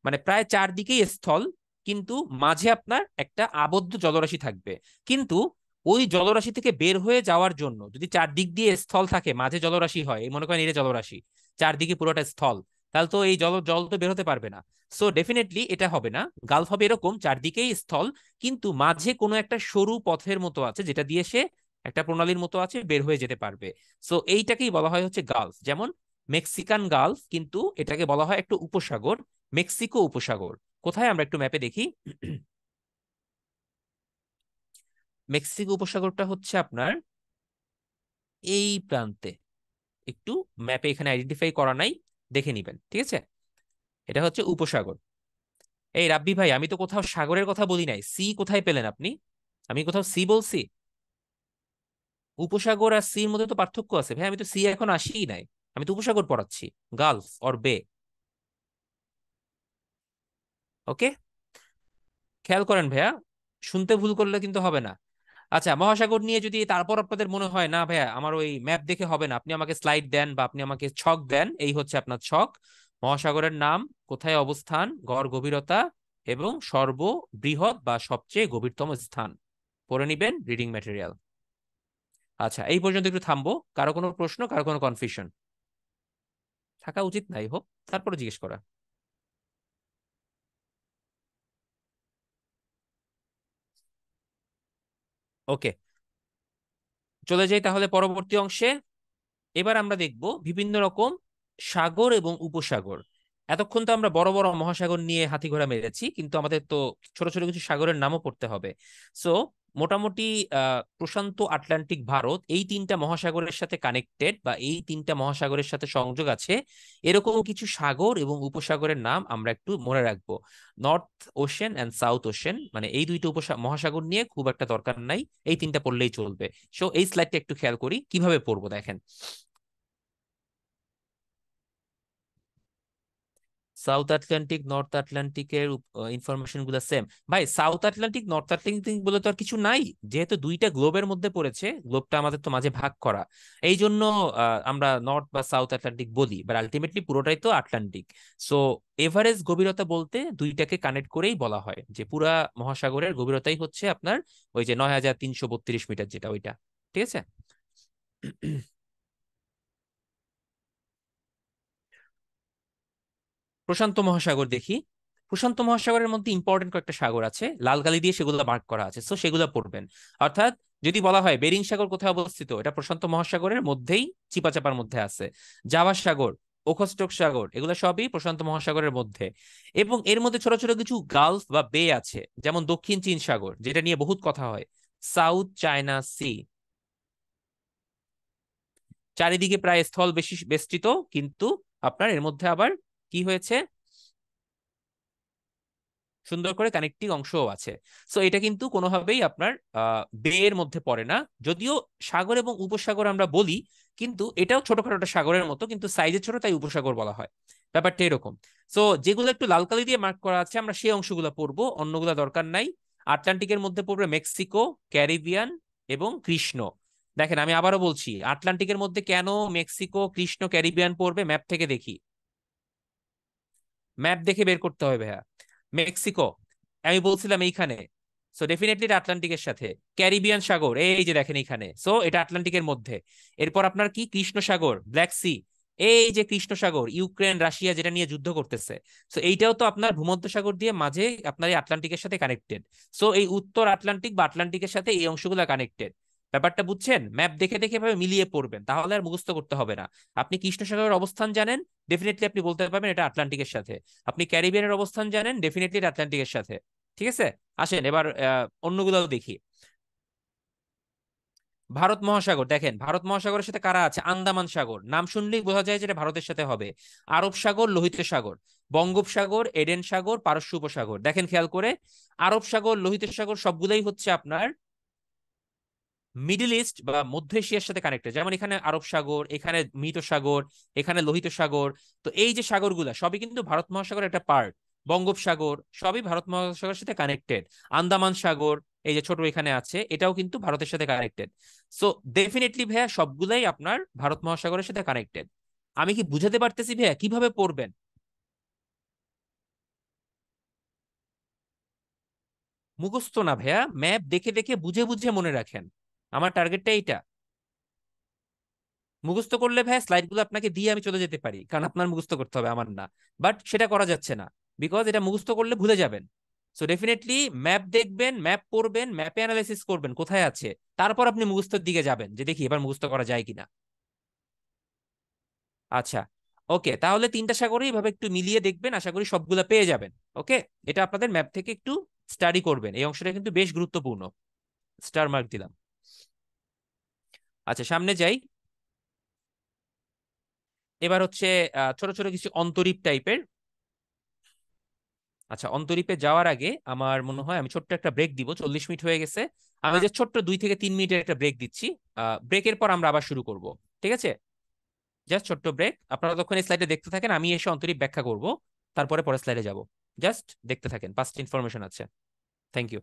মানে প্রায় চারদিকেই স্থল, কিন্তু মাঝে আপনার একটা আবদ্ধ জলরাশি থাকবে। কিন্তু ওই জলরাশি থেকে বের হয়ে যাওয়ার জন্য যদি চারদিক দিয়ে স্থল থাকে, মাঝে জলরাশি হয়, এই মনে করেন এটা জলরাশি, চারদিকে পুরোটা স্থল, তাহলে তো এই জল জল তো বের হতে পারবে না। সো ডেফিনেটলি এটা হবে না। গালফ হবে এরকম চারদিকেই স্থল, কিন্তু মাঝে কোনো একটা সরু পথের মতো আছে যেটা দিয়ে সে, একটা প্রণালীর মতো আছে, বের হয়ে যেতে পারবে। সো এইটাকেই বলা হয় হচ্ছে গালফ। যেমন মেক্সিকান গালফ, কিন্তু এটাকে বলা হয় একটা উপসাগর, মেক্সিকো উপসাগর। কোথায় আমরা একটু ম্যাপে দেখি। মেক্সিকো উপসাগরটা হচ্ছে আপনার এই প্রান্তে, একটু ম্যাপে এখানে আইডেন্টিফাই করা নাই, দেখে নিবেন, ঠিক আছে? এটা হচ্ছে উপসাগর। এই রাব্বি ভাই, আমি তো কোথাও সাগরের কথা বলি নাই, সি কোথায় পেলেন আপনি? আমি কোথাও সি বলছি? উপসাগর আর সির মধ্যে তো পার্থক্য আছে ভাই, আমি তো সি এখন আসিই নাই, আমি তো উপসাগর পড়াচ্ছি। গালফ অর বে। ওকে, খেয়াল করেন ভাইয়া, শুনতে ভুল করলে কিন্তু হবে না। আচ্ছা, মহাসাগর নিয়ে যদি তারপর আপনাদের মনে হয় না ভাইয়া আমার ওই ম্যাপ দেখে হবে না, আপনি আমাকে স্লাইড দেন বা আপনি আমাকে ছক দেন, এই হচ্ছে আপনার ছক। মহাসাগরের নাম, কোথায় অবস্থান, গড় গভীরতা, এবং সর্ববৃহৎ বা সবচেয়ে গভীরতম স্থান পড়ে নিবেন রিডিং ম্যাটেরিয়াল। আচ্ছা, এই পর্যন্ত একটু থামবো। কারো কোনো প্রশ্ন, কারো কোনো কনফিউশন থাকা উচিত নাই হোক, তারপরে জিজ্ঞেস করা। ওকে, চলে যাই তাহলে পরবর্তী অংশে। এবার আমরা দেখব বিভিন্ন রকম সাগর এবং উপসাগর। এতক্ষণ তো আমরা বড় বড় মহাসাগর নিয়ে হাতি ঘোড়া মেরেছি, কিন্তু আমাদের তো ছোট ছোট কিছু সাগরের নামও পড়তে হবে। সো মোটামুটি প্রশান্ত, আটলান্টিক, ভারত, এই তিনটা মহাসাগরের সাথে কানেক্টেড বা এই তিনটা মহাসাগরের সাথে সংযোগ আছে এরকম কিছু সাগর এবং উপসাগরের নাম আমরা একটু মনে রাখবো। North ocean and south ocean, মানে এই দুইটা মহাসাগর নিয়ে খুব একটা দরকার নাই, এই তিনটা পড়লেই চলবে। সো এই স্লাইডটা একটু খেয়াল করি কিভাবে পড়বো, দেখেন। সাউথ আটলান্টিক, নর্থ আটলান্টিকের ইনফরমেশন গুলো সেম। ভাই, সাউথ আটলান্টিক, নর্থ আটলান্টিক বলে তো আর কিছু নাই, যেহেতু দুইটা গ্লোবের মধ্যে পড়েছে, গ্লোবটা আমাদের তো মাঝে ভাগ করা, এই জন্য আমরা নর্থ বা সাউথ আটলান্টিক বলি, বাট আলটিমেটলি পুরোটাই তো আটলান্টিক। সো এভারেজ গভীরতা বলতে দুইটাকে কানেক্ট করেই বলা হয় যে পুরা মহাসাগরের গভীরতাই হচ্ছে আপনার ওই যে 9,332 মিটার, যেটা ওইটা, ঠিক আছে? প্রশান্ত মহাসাগর দেখি। প্রশান্ত মহাসাগরের মধ্যে ইম্পর্টেন্ট কয়েকটা সাগর আছে, লাল কালি দিয়ে সেগুলো মার্ক করা আছে, সো সেগুলো পড়বেন। অর্থাৎ যদি বলা হয় বেরিং সাগর কোথায় অবস্থিত, এটা প্রশান্ত মহাসাগরের মধ্যেই, চিপাচাপার মধ্যে আছে। জাভা সাগর, ওখস্টক সাগর, এগুলো সবই প্রশান্ত মহাসাগরের মধ্যে। এবং এর মধ্যে ছোট ছোট কিছু গালফ বা বে আছে, যেমন দক্ষিণ চীন সাগর, যেটা নিয়ে বহুত কথা হয়, সাউথ চায়না সি। চারিদিকে প্রায় স্থল বেশি বেষ্টিত, কিন্তু আপনার এর মধ্যে আবার কি হয়েছে, সুন্দর করে কানেক্টিং অংশও আছে। সো এটা কিন্তু কোনোভাবেই আপনার বে এর মধ্যে পড়ে না, যদিও সাগর এবং উপসাগর আমরা বলি, কিন্তু এটাও ছোটখাটো একটা সাগরের মতো, কিন্তু সাইজে ছোট, তাই উপসাগর বলা হয়। ব্যাপারটা এরকম। সো যেগুলো একটু লাল কালি দিয়ে মার্ক করা আছে আমরা সেই অংশগুলো পড়বো, অন্যগুলো দরকার নাই। আটলান্টিকের মধ্যে পড়বে মেক্সিকো, ক্যারিবিয়ান এবং কৃষ্ণ। দেখেন, আমি আবারও বলছি, আটলান্টিকের মধ্যে কেন মেক্সিকো, কৃষ্ণ, ক্যারিবিয়ান পড়বে, ম্যাপ থেকে দেখি, ম্যাপ দেখে বের করতে হবে ভাইয়া। মেক্সিকো, আমি বলছিলাম এইখানে, সো ডেফিনেটলি এটা আটলান্টিকের সাথে। ক্যারিবিয়ান সাগর, এই যে দেখেন এইখানে, সো এটা আটলান্টিকের মধ্যে। এরপর আপনার কি, কৃষ্ণ সাগর, ব্ল্যাক সি, এই যে কৃষ্ণ সাগর, ইউক্রেন রাশিয়া যেটা নিয়ে যুদ্ধ করতেছে, সো এইটাও তো আপনার ভূমধ্যসাগর দিয়ে মাঝে আপনার এই আটলান্টিকের সাথে কানেক্টেড। সো এই উত্তর আটলান্টিক বা আটলান্টিকের সাথে এই অংশগুলো কানেক্টেড। ব্যাপারটা বুঝছেন? ম্যাপ দেখে দেখে এভাবে মিলিয়ে পড়বেন, তাহলে আর মুখস্থ করতে হবে না। আপনি কৃষ্ণ সাগরের অবস্থান জানেন, ডেফিনেটলি আপনি বলতে পারবেন এটা আটলান্টিকের সাথে। আপনি ক্যারিবিয়ানের অবস্থান জানেন, ডেফিনেটলি এটা আটলান্টিকের সাথে। ঠিক আছে, আসেন এবার অন্যগুলোও দেখি। ভারত মহাসাগর দেখেন, ভারত মহাসাগরের সাথে কারা আছে, আন্দামান সাগর, নাম শুনলেই বোঝা যায় যেটা ভারতের সাথে হবে। আরব সাগর, লোহিত সাগর, বঙ্গোপসাগর, এডেন সাগর, পারস্য উপসাগর। দেখেন খেয়াল করে, আরব সাগর, লোহিত সাগর সবগুলোই হচ্ছে আপনার মিডল ইস্ট বা মধ্য এশিয়ার সাথে কানেক্টেড। যেমন এখানে আরব সাগর, এখানে মৃত সাগর, এখানে লোহিত সাগর। তো এই যে সাগরগুলা সবই কিন্তু ভারত মহাসাগরের একটা পার্ট। বঙ্গোপসাগর সবই ভারত মহাসাগরের সাথে কানেক্টেড। আন্দামান সাগর, এই যে ছোট এখানে আছে, এটাও কিন্তু ভারতের সাথে কানেক্টেড। সো ডেফিনেটলি ভাইয়া সবগুলাই আপনার ভারত মহাসাগরের সাথে কানেক্টেড। আমি কি বুঝাতে পারতেছি ভাইয়া কিভাবে পড়বেন? মুখস্থ না ভাইয়া, ম্যাপ দেখে দেখে বুঝে বুঝে মনে রাখেন, আমার টার্গেটটা এইটা। মুখস্থ করলে ভাই স্লাইডগুলো আপনাকে দিয়ে আমি চলে যেতে পারি, কারণ আপনার মুখস্থ করতে হবে, আমার না। বাট সেটা করা যাচ্ছে না, বিকজ এটা মুখস্থ করলে ভুলে যাবেন। সো ডেফিনেটলি ম্যাপ দেখবেন, ম্যাপ পড়বেন, ম্যাপে অ্যানালাইসিস করবেন কোথায় আছে, তারপর আপনি মুখস্থের দিকে যাবেন যে দেখি এবার মুখস্থ করা যায় কিনা। আচ্ছা, ওকে, তাহলে তিনটা সাগরে এইভাবে একটু মিলিয়ে দেখবেন, আশা করি সবগুলা পেয়ে যাবেন। ওকে, এটা আপনাদের ম্যাপ থেকে একটু স্টাডি করবেন, এই অংশটা কিন্তু বেশ গুরুত্বপূর্ণ। স্টার মার্ক দিলাম। আচ্ছা, সামনে যাই। এবার হচ্ছে ছোট ছোট কিছু অন্তরীপ টাইপের। আচ্ছা, অন্তরীপে যাওয়ার আগে আমার মনে হয় আমি ছোট্ট একটা ব্রেক দিব, 40 মিনিট হয়ে গেছে। আমি যে ছোট্ট 2 থেকে 3 মিনিটের একটা ব্রেক দিচ্ছি। ব্রেকের পর আমরা আবার শুরু করব। ঠিক আছে? জাস্ট ছোট্ট ব্রেক, আপনারা তখন এই স্লাইডে দেখতে থাকেন, আমি এসে অন্তরীপ ব্যাখ্যা করব, তারপরে পরের স্লাইডে যাব। জাস্ট দেখতে থাকেন, 5টা ইনফরমেশন আছে। Thank you.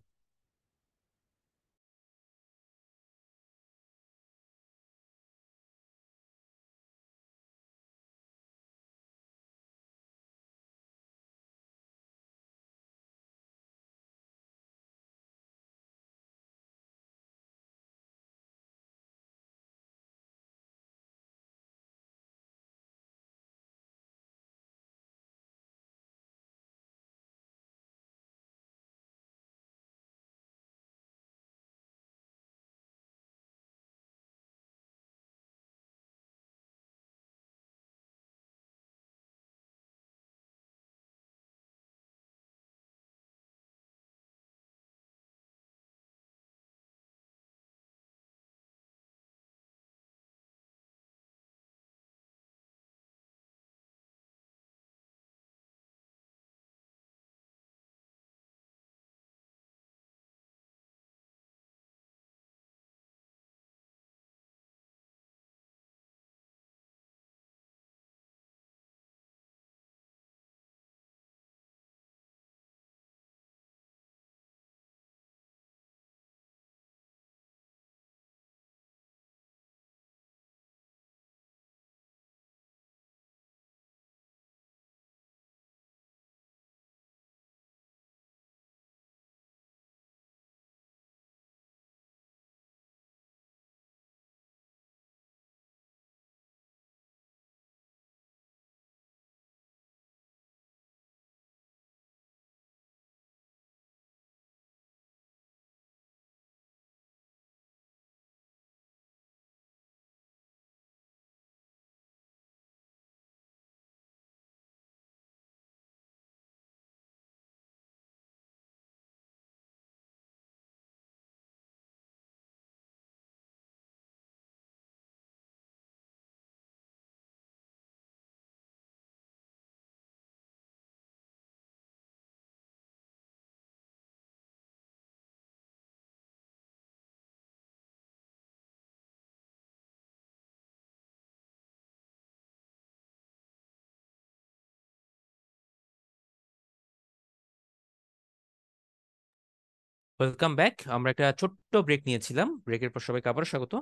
Welcome back. আমরা একটা ছোট্ট ব্রেক নিয়েছিলাম, ব্রেকের পর সবাইকে আবারও স্বাগত।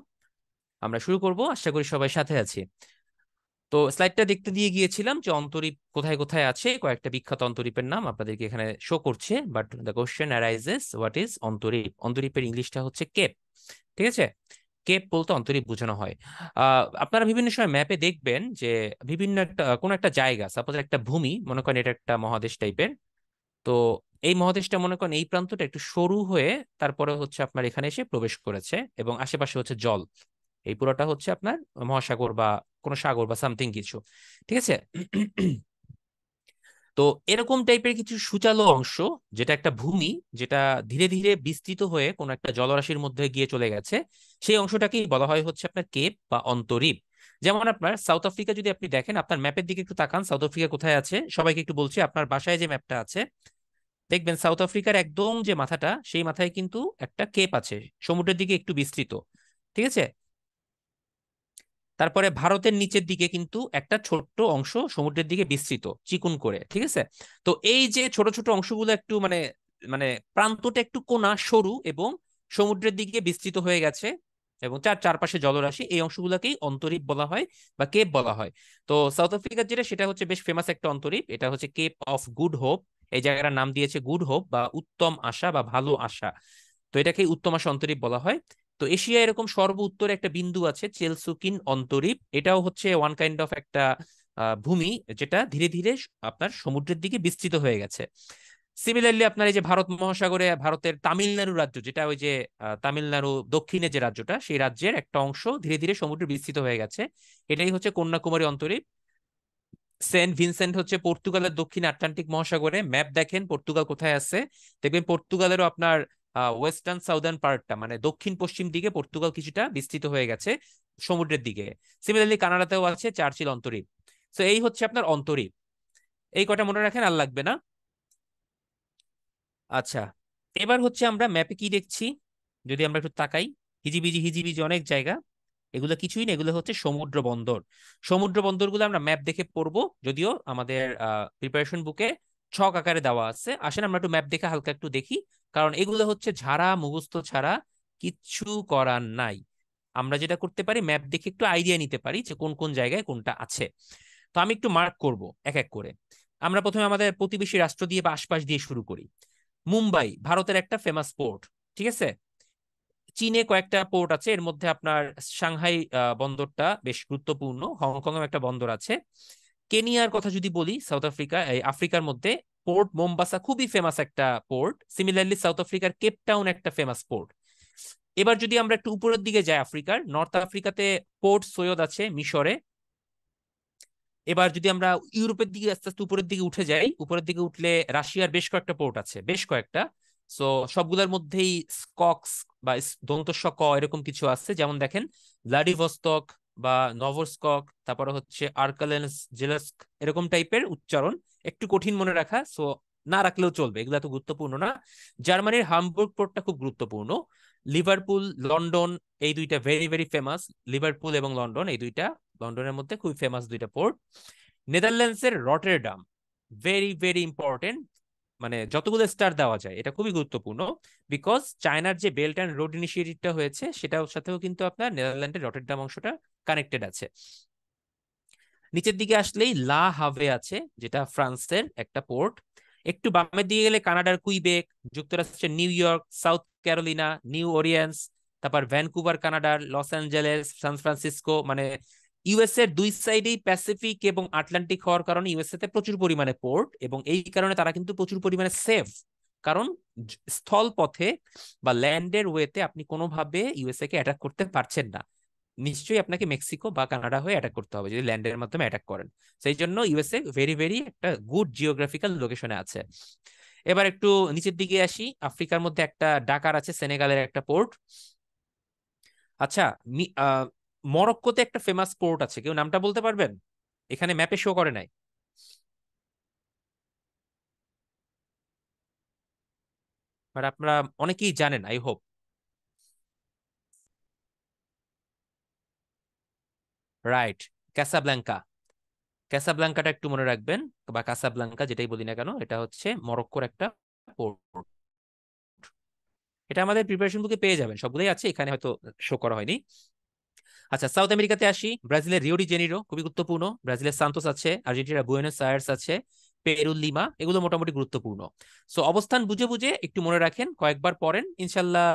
আমরা শুরু করব, আশা করি সবাই সাথে আছি। তো স্লাইডটা দেখতে দিয়ে গিয়েছিলাম যে অন্তরীপ কোথায় কোথায় আছে, কয়েকটা বিখ্যাত অন্তরীপের নাম আপনাদেরকে এখানে শো করছে, but the question arises, what is অন্তরীপ? অন্তরীপের ইংলিশটা হচ্ছে কেপ। ঠিক আছে? কেপ বলতে অন্তরীপ বোঝানো হয়। আপনারা বিভিন্ন সময় ম্যাপে দেখবেন যে বিভিন্ন একটা কোনো একটা জায়গা, সাপোজ একটা ভূমি, মনে করেন এটা একটা মহাদেশ টাইপের। তো এই মহাদেশটা মনে করেন এই প্রান্তটা একটু সরু হয়ে তারপরে হচ্ছে আপনার এখানে এসে প্রবেশ করেছে, এবং আশেপাশে হচ্ছে জল। এই পুরোটা হচ্ছে আপনার মহাসাগর বা কোনো সাগর বা সামথিং কিছু। ঠিক আছে? তো এরকম টাইপের কিছু সূচালো অংশ, যেটা একটা ভূমি, যেটা ধীরে ধীরে বিস্তৃত হয়ে কোনো একটা জলরাশির মধ্যে গিয়ে চলে গেছে, সেই অংশটাকেই বলা হয় হচ্ছে আপনার কেপ বা অন্তরীপ। যেমন আপনার সাউথ আফ্রিকা যদি আপনি দেখেন, আপনার ম্যাপের দিকে একটু তাকান, সাউথ আফ্রিকা কোথায় আছে সবাইকে একটু বলছি, আপনার বাসায় যে ম্যাপটা আছে দেখবেন সাউথ আফ্রিকার একদম যে মাথাটা, সেই মাথায় কিন্তু একটা কেপ আছে, সমুদ্রের দিকে একটু বিস্তৃত। ঠিক আছে? তারপরে ভারতের নিচের দিকে কিন্তু একটা ছোট্ট অংশ সমুদ্রের দিকে বিস্তৃত চিকুন করে। ঠিক আছে? তো এই যে ছোট ছোট অংশগুলো একটু মানে মানে প্রান্তটা একটু কোনা সরু এবং সমুদ্রের দিকে বিস্তৃত হয়ে গেছে, এবং চারপাশে জলরাশি, এই অংশগুলোকেই অন্তরীপ বলা হয় বা কেপ বলা হয়। তো সাউথ আফ্রিকার যেটা, সেটা হচ্ছে বেশ ফেমাস একটা অন্তরীপ, এটা হচ্ছে কেপ অফ গুড হোপ। এই জায়গাটার নাম দিয়েছে গুড হোপ বা উত্তম আশা বা ভালো আশা। তো এটাকে উত্তম আশা অন্তরীপ বলা হয়। তো এশিয়া এরকম সর্ব উত্তরে একটা বিন্দু আছে চেলসুকিন অন্তরীপ, এটাও হচ্ছে ওয়ান কাইন্ড অফ একটা ভূমি যেটা ধীরে ধীরে আপনার সমুদ্রের দিকে বিস্তৃত হয়ে গেছে। সিমিলারলি আপনার এই যে ভারত মহাসাগরে ভারতের তামিলনাড়ু রাজ্য, যেটা ওই যে তামিলনাড়ু দক্ষিণে যে রাজ্যটা, সেই রাজ্যের একটা অংশ ধীরে ধীরে সমুদ্রে বিস্তৃত হয়ে গেছে, এটাই হচ্ছে কন্যাকুমারী অন্তরীপ। সেন্ট ভিনসেন্ট হচ্ছে পর্তুগালের দক্ষিণ আটলান্টিক মহাসাগরে। ম্যাপ দেখেন পর্তুগাল কোথায় আছে, দেখবেন পর্তুগালেরও আপনার ওয়েস্টার্ন সাউদার্ন পার্টটা মানে দক্ষিণ পশ্চিম দিকে পর্তুগাল কিছুটা বিস্তৃত হয়ে গেছে সমুদ্রের দিকে। সিমিলারলি কানাডাতেও আছে চার্চিল অন্তরীপ। তো এই হচ্ছে আপনার অন্তরীপ। এই কটা মনে রাখেন, আর লাগবে না। আচ্ছা, এবার হচ্ছে আমরা ম্যাপে কি দেখছি, যদি আমরা একটু তাকাই, হিজিবিজি হিজিবিজি অনেক জায়গা, এগুলো কিছুই না, এগুলো হচ্ছে সমুদ্র বন্দর। সমুদ্র বন্দরগুলো আমরা ম্যাপ দেখে পড়বো, যদিও আমাদের প্রিপারেশন বুকে ছক আকারে দেওয়া আছে। আসেন আমরা একটু ম্যাপ দেখে হালকা একটু দেখি, কারণ এগুলো হচ্ছে ঝাড়া মুখস্থ ছাড়া কিচ্ছু করার নাই। আমরা যেটা করতে পারি ম্যাপ দেখে একটু আইডিয়া নিতে পারি যে কোন কোন জায়গায় কোনটা আছে। তো আমি একটু মার্ক করব এক এক করে। আমরা প্রথমে আমাদের প্রতিবেশী রাষ্ট্র দিয়ে বা আশপাশ দিয়ে শুরু করি। মুম্বাই ভারতের একটা ফেমাস পোর্ট, ঠিক আছে। চীনে কয়েকটা পোর্ট আছে, এর মধ্যে আপনার সাংহাই বন্দরটা বেশ গুরুত্বপূর্ণ, হংকং এর একটা বন্দর আছে। কেনিয়ার কথা যদি বলি, সাউথ আফ্রিকা এই আফ্রিকার মধ্যে পোর্ট মোম্বাসা খুবই ফেমাস একটা পোর্ট। সিমিলারলি সাউথ আফ্রিকার কেপ টাউন একটা ফেমাস পোর্ট। এবার যদি আমরা একটু উপরের দিকে যাই, আফ্রিকার নর্থ আফ্রিকাতে পোর্ট সৈয়দ আছে মিশরে। এবার যদি আমরা ইউরোপের দিকে আস্তে আস্তে উপরের দিকে উঠে যাই, উপরের দিকে উঠলে রাশিয়ার বেশ কয়েকটা পোর্ট আছে, বেশ কয়েকটা। সো সবগুলোর মধ্যেই স্কক্স বা দন্তস্ব ক এরকম কিছু আছে, যেমন দেখেন ভ্লাদিভস্টক বা নভস্কক, তারপরে হচ্ছে আর্কালেন্স জেলস্ক, এরকম টাইপের উচ্চারণ, একটু কঠিন মনে রাখা। সো না রাখলেও চলবে, এগুলো তো গুরুত্বপূর্ণ না। জার্মানির হামবুর্গ পোর্টটা খুব গুরুত্বপূর্ণ। লিভারপুল, লন্ডন, এই দুইটা ভেরি ভেরি ফেমাস। লিভারপুল এবং লন্ডন এই দুইটা লন্ডনের মধ্যে খুবই ফেমাস দুইটা পোর্ট। নেদারল্যান্ডসের রটারডাম, ভেরি ভেরি ইম্পর্টেন্ট, মানে যতগুলো স্টার দেওয়া যায়, এটা খুবই গুরুত্বপূর্ণ। বিকজ চায়নার যে বেল্ট অ্যান্ড রোড ইনিশিয়েটিভটা হয়েছে সেটার সাথেও কিন্তু আপনার নেদারল্যান্ডের রটারডাম অংশটা কানেক্টেড আছে। নিচের দিকে আসলেই লা হাভে আছে, যেটা ফ্রান্সের একটা পোর্ট। একটু বামের দিকে গেলে কানাডার কুইবেক, যুক্তরাষ্ট্রের New York, South Carolina, New Orleans, তারপর ভ্যানকুভার কানাডার, লস অ্যাঞ্জেলেস, সান ফ্রান্সিসকো, মানে ইউএস এর দুই সাইডেই প্যাসিফিক এবং আটলান্টিক হওয়ার কারণে ইউএসএ তে প্রচুর পরিমাণে পোর্ট, এবং এই কারণে তারা কিন্তু প্রচুর পরিমাণে সেফ। কারণ স্থল পথে বা ল্যান্ডের ওয়েতে আপনি কোনোভাবে ইউএসএ কে অ্যাটাক করতে পারছেন না। নিশ্চয়ই আপনাকে মেক্সিকো বা কানাডা হয়ে অ্যাটাক করতে হবে যদি ল্যান্ডের মাধ্যমে অ্যাটাক করেন। সেই জন্য ইউএসএ ভেরি ভেরি একটা গুড জিওগ্রাফিক্যাল লোকেশনে আছে। এবার একটু নিচের দিকে আসি, আফ্রিকার মধ্যে একটা ডাকার আছে, সেনেগালের একটা পোর্ট। আচ্ছা, মরক্কোতে একটা ফেমাস পোর্ট আছে, কেউ নামটা বলতে পারবেন? এখানে ম্যাপে শো করে নাই, বাট আপনারা অনেকেই জানেন আই হোপ। Right, Casablanca. ক্যাসাব্ল্যাঙ্কাটা একটু মনে রাখবেন, বা কাসাব্ল্যাঙ্কা যেটাই বলি না কেন, এটা হচ্ছে মরক্কোর একটা পোর্ট। এটা আমাদের প্রিপারেশন বুকে পেয়ে যাবেন, সবগুলোই আছে, এখানে হয়তো শো করা হয়নি। আচ্ছা, সাউথ আমেরিকাতে আসি। ব্রাজিলের রিও ডি জেনিরো খুবই গুরুত্বপূর্ণ, ব্রাজিলের সান্তোস আছে, আর্জেন্টিনার বুয়েনোস আয়ার্স আছে, পেরু লিমা, এগুলো মোটামুটি গুরুত্বপূর্ণ। সো অবস্থান বুঝে বুঝে একটু মনে রাখেন, কয়েকবার পড়েন, ইনশাল্লাহ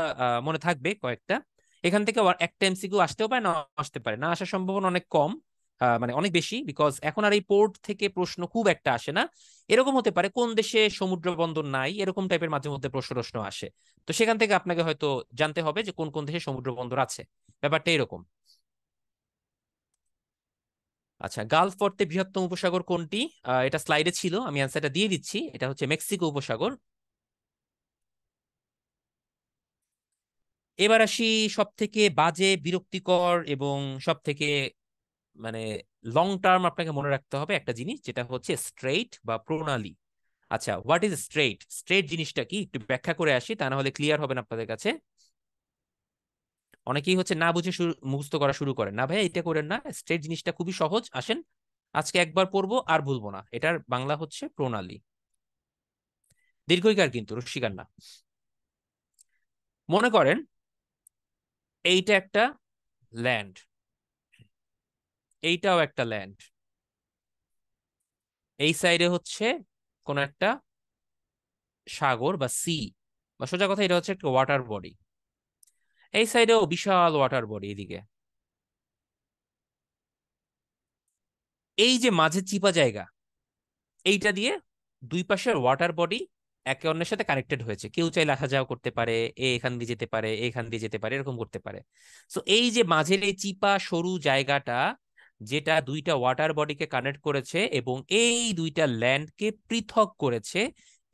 মনে থাকবে কয়েকটা। এখান থেকে একটা এমসিকিউ আসতেও পারে, না আসতে পারে, না আসার সম্ভাবনা অনেক কম, মানে অনেক বেশি, বিকজ এখন আর এই পোর্ট থেকে প্রশ্ন খুব একটা আসে না। এরকম হতে পারে কোন দেশে সমুদ্র বন্দর নাই, এরকম টাইপের মাঝে মধ্যে প্রশ্ন আসে। তো সেখান থেকে আপনাকে হয়তো জানতে হবে যে কোন কোন দেশে সমুদ্র বন্দর আছে, ব্যাপারটা এরকম। আচ্ছা, গালফ অর্থে বৃহত্তম উপসাগর কোনটি? এটা স্লাইডে ছিল, আমি অ্যান্সারটা দিয়ে দিচ্ছি, এটা হচ্ছে মেক্সিকো উপসাগর। এবার আসি সব থেকে বাজে, বিরক্তিকর এবং সব থেকে মানে লং টার্ম আপনাকে মনে রাখতে হবে একটা জিনিস, যেটা হচ্ছে স্ট্রেইট বা প্রণালী। আচ্ছা, হোয়াট ইজ স্ট্রেইট? স্ট্রেইট জিনিসটা কি একটু ব্যাখ্যা করে আসি, তা না হলে ক্লিয়ার হবে না আপনাদের কাছে। অনেকেই হচ্ছে না বুঝে মুখস্থ করা শুরু করেন, না ভাই এটা করেন না, স্ট্রেইট জিনিসটা খুবই সহজ। আসেন আজকে একবার পড়বো আর ভুলবো না, এটার বাংলা হচ্ছে প্রণালী। দীর্ঘইকার কিন্তু, রস্বীকার না। মনে করেন এইটা একটা ল্যান্ড, এইটাও একটা ল্যান্ড, এই সাইডে হচ্ছে কোন একটা সাগর বা সি, বা সোজা কথা এটা হচ্ছে একটা ওয়াটার বডি। এই সাইডেও বিশাল ওয়াটার বডি এদিকে। এই যে মাঝে চিপা জায়গা, এইটা দিয়ে দুই পাশের ওয়াটার বডি একে অন্যের সাথে কানেক্টেড হয়েছে, কেউ চাইলে আসা যাওয়া করতে পারে, এ এখান দিয়ে যেতে পারে, এ এখান দিয়ে যেতে পারে, এরকম করতে পারে। সো এই যে মাঝের এই চিপা সরু জায়গাটা, যেটা দুইটা ওয়াটার বডিকে কানেক্ট করেছে এবং এই দুইটা ল্যান্ডকে পৃথক করেছে,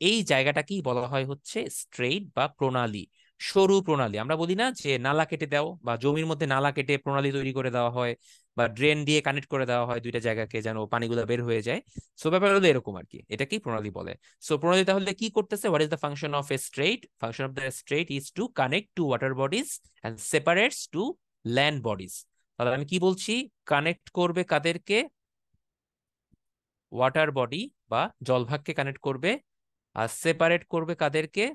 এই জায়গাটাকেই বলা হয় হচ্ছে স্ট্রেইট বা প্রণালী, সরু প্রণালী। আমরা বলি না যে নালা কেটে দাও, বা জমির মধ্যে নালা কেটে প্রণালী তৈরি করে দেওয়া হয়, বা ড্রেন দিয়ে কানেক্ট করে দেওয়া হয় দুইটা জায়গাকে, যেন পানিগুলো বের হয়ে যায়। সো ব্যাপার হলো এরকম আর কি, এটাকেই প্রণালী বলে। সো প্রণালী তাহলে কি করতেছে? What is the function of a strait? Function of the strait is to connect two water bodies and separates two land bodies. তাহলে আমি কি বলছি? কানেক্ট করবে কাদেরকে? ওয়াটার বডি বা জলভাগকে কানেক্ট করবে। আর সেপারেট করবে কাদেরকে?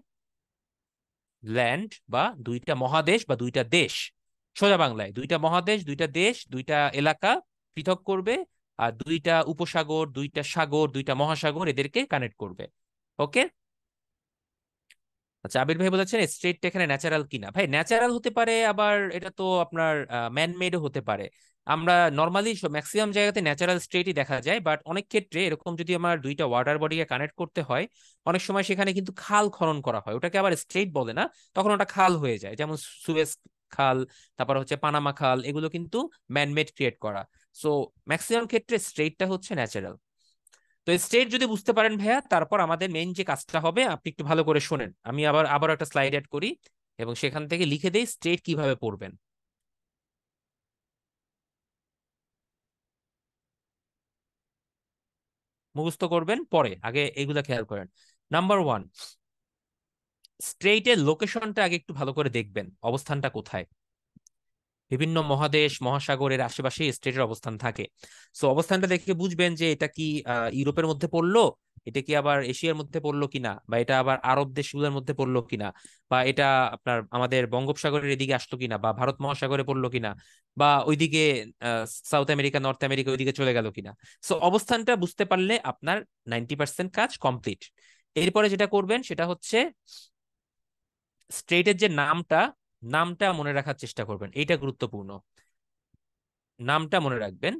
ল্যান্ড বা দুইটা মহাদেশ বা দুইটা দেশ। সোজা বাংলায় দুইটা মহাদেশ, দুইটা দেশ, দুইটা এলাকা পৃথক করবে। আর দুইটা উপসাগর, দুইটা সাগর, দুইটা মহাসাগর, এদেরকে কানেক্ট করবে। ওকে। আচ্ছা, আবির ভাই বলেছেন স্ট্রেটটা এখানে ন্যাচারাল কিনা। ভাই ন্যাচারাল হতে পারে, আবার এটা তো আপনার ম্যান মেডও হতে পারে। আমরা নর্মালি ম্যাক্সিমাম জায়গাতে ন্যাচারাল স্ট্রেটই দেখা যায়, বাট অনেক ক্ষেত্রে এরকম যদি আমার দুইটা ওয়াটার বডিকে কানেক্ট করতে হয়, অনেক সময় সেখানে কিন্তু খাল খনন করা হয়, ওটাকে আবার স্ট্রেট বলে না, তখন ওটা খাল হয়ে যায়। যেমন সুয়েজ খাল, তারপর হচ্ছে পানামা খাল, এগুলো কিন্তু ম্যানমেড ক্রিয়েট করা। সো ম্যাক্সিমাম ক্ষেত্রে স্ট্রেটটা হচ্ছে ন্যাচারাল। তো স্টেট যদি বুঝতে পারেন ভাইয়া, তারপর আমাদের মেইন যে কাজটা হবে, আপনি একটু ভালো করে শোনেন, আমি আবার একটা স্লাইড অ্যাড করি এবং সেখান থেকে লিখে দেই স্টেট কিভাবে পড়বেন, মুখস্থ করবেন পরে, আগে এগুলা খেয়াল করেন। নাম্বার ওয়ান, স্ট্রেইটের লোকেশনটা আগে একটু ভালো করে দেখবেন, অবস্থানটা কোথায়। বিভিন্ন মহাদেশ মহাসাগরের আশেপাশে স্টেটের অবস্থান থাকে। সো অবস্থানটা দেখে বুঝবেন যে এটা কি ইউরোপের মধ্যে পড়লো, এটা কি আবার এশিয়ার মধ্যে পড়লো কিনা, বা এটা আবার আরব দেশগুলোর মধ্যে পড়লো কিনা, বা এটা আপনার আমাদের বঙ্গোপসাগরের এদিকে আসলো কিনা, বা ভারত মহাসাগরে পড়লো কিনা, বা ওইদিকে সাউথ আমেরিকা নর্থ আমেরিকা ওইদিকে চলে গেল কিনা। সো অবস্থানটা বুঝতে পারলে আপনার 90% কাজ কমপ্লিট। এরপরে যেটা করবেন সেটা হচ্ছে স্ট্রেটের যে নামটা, নামটা মনে রাখার চেষ্টা করবেন, এইটা গুরুত্বপূর্ণ। নামটা মনে রাখবেন।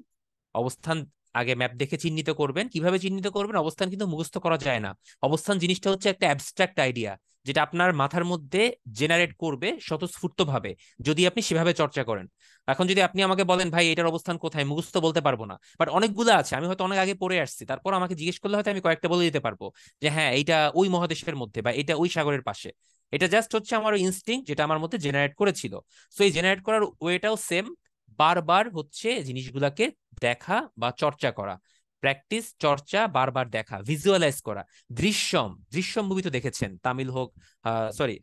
অবস্থান আগে ম্যাপ দেখে চিহ্নিত করবেন। কিভাবে চিহ্নিত করবেন? অবস্থান কিন্তু মুখস্থ করা যায় না। অবস্থান জিনিসটা হচ্ছে একটা অ্যাবস্ট্রাক্ট আইডিয়া, যেটা আপনার মাথার মধ্যে জেনারেট করবে স্বতঃস্ফূর্ত ভাবে, যদি আপনি সেভাবে চর্চা করেন। এখন যদি আপনি আমাকে বলেন ভাই এটার অবস্থান কোথায়, মুখস্থ বলতে পারবো না, বাট অনেকগুলো আছে, আমি হয়তো অনেক আগে পড়ে আসছি, তারপর আমাকে জিজ্ঞেস করলে হয়তো আমি কয়েকটা বলে দিতে পারবো যে হ্যাঁ এইটা ওই মহাদেশের মধ্যে, বা এটা ওই সাগরের পাশে। এটা জাস্ট হচ্ছে আমার ইনস্টিংক্ট, যেটা আমার মধ্যে জেনারেট করেছিল। সো এই জেনারেট করার ওয়েটাও সেম, বারবার হচ্ছে জিনিসগুলাকে দেখা বা চর্চা করা। প্র্যাকটিস, চর্চা, বারবার দেখা, ভিজুয়ালাইজ করা। দৃশ্যম, দৃশ্যম মুভি তো দেখেছেন, তামিল হোক, সরি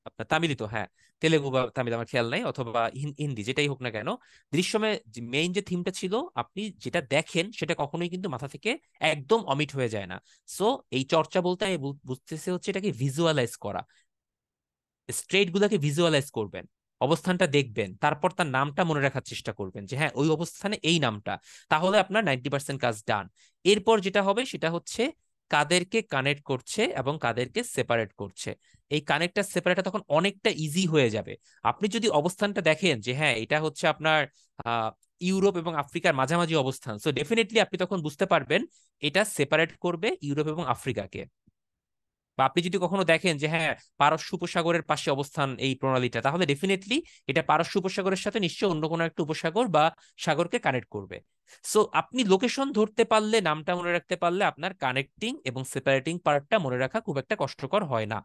আপনার তামিলই তো, হ্যাঁ, তেলেগু বা তামিল আমার খেয়াল নাই, অথবা হিন্দি, যেটাই হোক না কেন, দৃশ্যমে মেইন যে থিমটা ছিল, আপনি যেটা দেখেন সেটা কখনোই কিন্তু মাথা থেকে একদম অমিট হয়ে যায় না। সো এই চর্চা বলতে আমি বুঝতেছি হচ্ছে এটাকে ভিজুয়ালাইজ করা। স্ট্রেট গুলাকে ভিজুয়ালাইজ করবেন, অবস্থানটা দেখবেন, তারপর তার নামটা মনে রাখার চেষ্টা করবেন যে হ্যাঁ ওই অবস্থানে এই নামটা। তাহলে আপনার 90% কাজ ডান। এরপর যেটা হবে সেটা হচ্ছে কাদেরকে কানেক্ট করছে এবং কাদেরকে সেপারেট করছে। এই কানেক্টটা সেপারেটটা তখন অনেকটা ইজি হয়ে যাবে। আপনি যদি অবস্থানটা দেখেন যে হ্যাঁ এটা হচ্ছে আপনার আহ ইউরোপ এবং আফ্রিকার মাঝামাঝি অবস্থান, সো ডেফিনেটলি আপনি তখন বুঝতে পারবেন এটা সেপারেট করবে ইউরোপ এবং আফ্রিকাকে। বা আপনি যদি কখনো দেখেন যে হ্যাঁ পারস্য উপসাগরের পাশে অবস্থান এই প্রণালীটা, তাহলে ডেফিনেটলি এটা পারস্য উপসাগরের সাথে নিশ্চয়ই অন্য কোনো একটা উপসাগর বা সাগরকে কানেক্ট করবে। সো আপনি লোকেশন ধরতে পারলে, নামটা মনে রাখতে পারলে, আপনার কানেক্টিং এবং সেপারেটিং পার্টটা মনে রাখা খুব একটা কষ্টকর হয় না।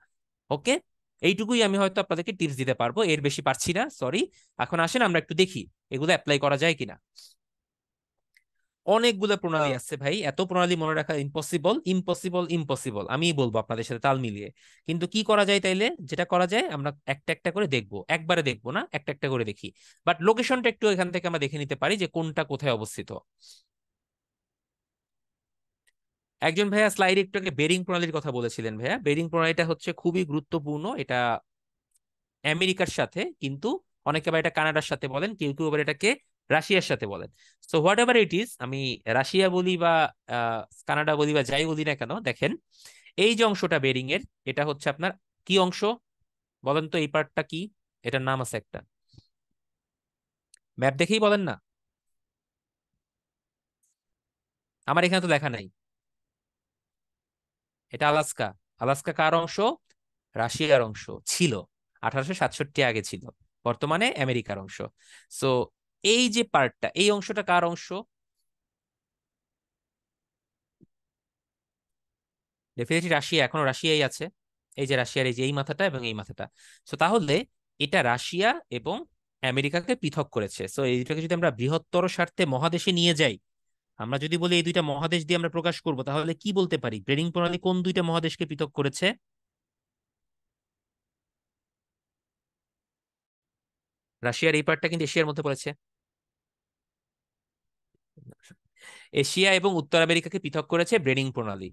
ওকে, এইটুকুই আমি হয়তো আপনাদেরকে টিপস দিতে পারবো, এর বেশি পারছি না, সরি। এখন আসেন আমরা একটু দেখি এগুলো অ্যাপ্লাই করা যায় কিনা। অনেকগুলো প্রণালী আছে ভাই, এত প্রণালী মনে রাখা ইম্পসিবল, ইম্পসিবল, ইম্পসিবল, আমি বলবো আপনাদের সাথে তাল মিলিয়ে। কিন্তু কি করা যায় তাইলে? যেটা করা যায় আমরা একটা একটা করে দেখবো, একবারে দেখবো না, একটা একটা করে দেখি। বাট লোকেশনটা একটু এখান থেকে আমরা দেখে নিতে পারি যে কোনটা কোথায় অবস্থিত। একজন ভাইয়া স্লাইডে একটু আগে বেরিং প্রণালীর কথা বলেছিলেন, ভাইয়া বেরিং প্রণালীটা হচ্ছে খুবই গুরুত্বপূর্ণ। এটা আমেরিকার সাথে, কিন্তু অনেকে আবার এটা কানাডার সাথে বলেন, কেউ কেউ আবার এটাকে রাশিয়ার সাথে বলেন। So what ever it is, আমি রাশিয়া বলি বা কানাডা বলি বা যাই বলি না কেন, দেখেন এই যে অংশটা বেরিং এর, এটা হচ্ছে আপনার কি অংশ বলেন তো, এই পার্টটা কি? এটার নাম আছে একটা, ম্যাপ দেখেই বলেন না। আমার এখানে তো লেখা নাই। এটা আলাস্কা। আলাস্কা কার অংশ? রাশিয়ার অংশ ছিল, 1867 আগে ছিল, বর্তমানে আমেরিকার অংশ। সো এই যে পার্টটা, এই অংশটা কার অংশ? ডেফিনেটলি রাশিয়া, এখনো রাশিয়াই আছে। এই যে রাশিয়ার এই যে এই মাথাটা এবং এই মাথাটা। সো তাহলে এটা রাশিয়া এবং আমেরিকাকে পৃথক করেছে। সো এই দুটাকে যদি আমরা বৃহত্তর স্বার্থে মহাদেশে নিয়ে যাই, আমরা যদি বলি এই দুইটা মহাদেশ দিয়ে আমরা প্রকাশ করব, তাহলে কি বলতে পারি গ্রেডিং প্রণালী কোন দুইটা মহাদেশকে পৃথক করেছে? রাশিয়ার এই পার্টটা কিন্তু এশিয়ার মধ্যে পড়েছে। এশিয়া এবং উত্তর আমেরিকাকে পৃথক করেছে ব্রেডিং প্রণালী।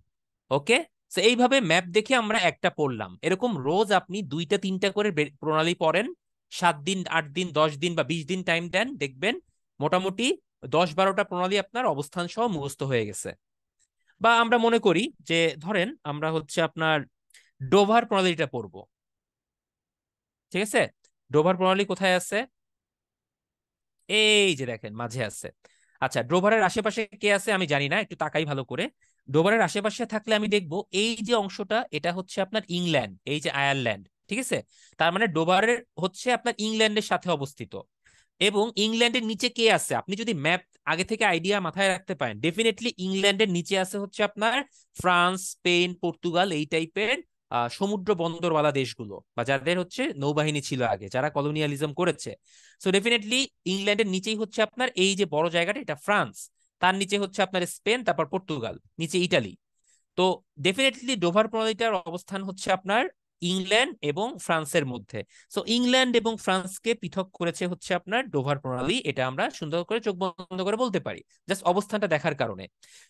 ওকে। তো এইভাবে ম্যাপ দেখে আমরা একটা পড়লাম, এরকম রোজ আপনি দুইটা তিনটা করে প্রণালী পড়েন, 7 দিন 8 দিন 10 দিন বা 20 দিন টাইম দেন, দেখবেন মোটামুটি 10-12টা প্রণালী আপনার অবস্থান সহ মুখস্থ হয়ে গেছে। বা আমরা মনে করি যে ধরেন আমরা হচ্ছে আপনার ডোভার প্রণালীটা পড়বো। ঠিক আছে, ডোভার প্রণালী কোথায় আছে? এই যে দেখেন মাঝে আছে। আচ্ছা, ডোভারের আশেপাশে কে আছে আমি জানি না, একটু তাকাই ভালো করে। ডোভারের আশেপাশে থাকলে আমি দেখবো এই যে অংশটা, এটা হচ্ছে আপনার ইংল্যান্ড, এই যে আয়ারল্যান্ড। ঠিক আছে, তার মানে ডোভারের হচ্ছে আপনার ইংল্যান্ডের সাথে অবস্থিত। এবং ইংল্যান্ডের নিচে কে আছে, আপনি যদি ম্যাপ আগে থেকে আইডিয়া মাথায় রাখতে পারেন, ডেফিনেটলি ইংল্যান্ডের নিচে আছে হচ্ছে আপনার ফ্রান্স, স্পেন, পর্তুগাল, এই টাইপের সমুদ্র বন্দরওয়ালা দেশগুলো, বা যাদের হচ্ছে নৌবাহিনী ছিল আগে, যারা কলোনিয়ালিজম করেছে। সো ডেফিনেটলি ইংল্যান্ডের নিচেই হচ্ছে আপনার এই যে বড় জায়গাটা, এটা ফ্রান্স। তার নিচে হচ্ছে আপনার স্পেন, তারপর পর্তুগাল, নিচে ইটালি। তো ডেফিনেটলি ডোভার প্রণালীটার অবস্থান হচ্ছে আপনার ইংল্যান্ড এবং ফ্রান্সের মধ্যে। সো ইংল্যান্ড এবং ফ্রান্সকে পৃথক করেছে হচ্ছে আপনার ডোভার প্রণালী, এটা আমরা সুন্দর করে চোখ বন্ধ করে বলতে পারি, জাস্ট অবস্থানটা দেখার কারণে।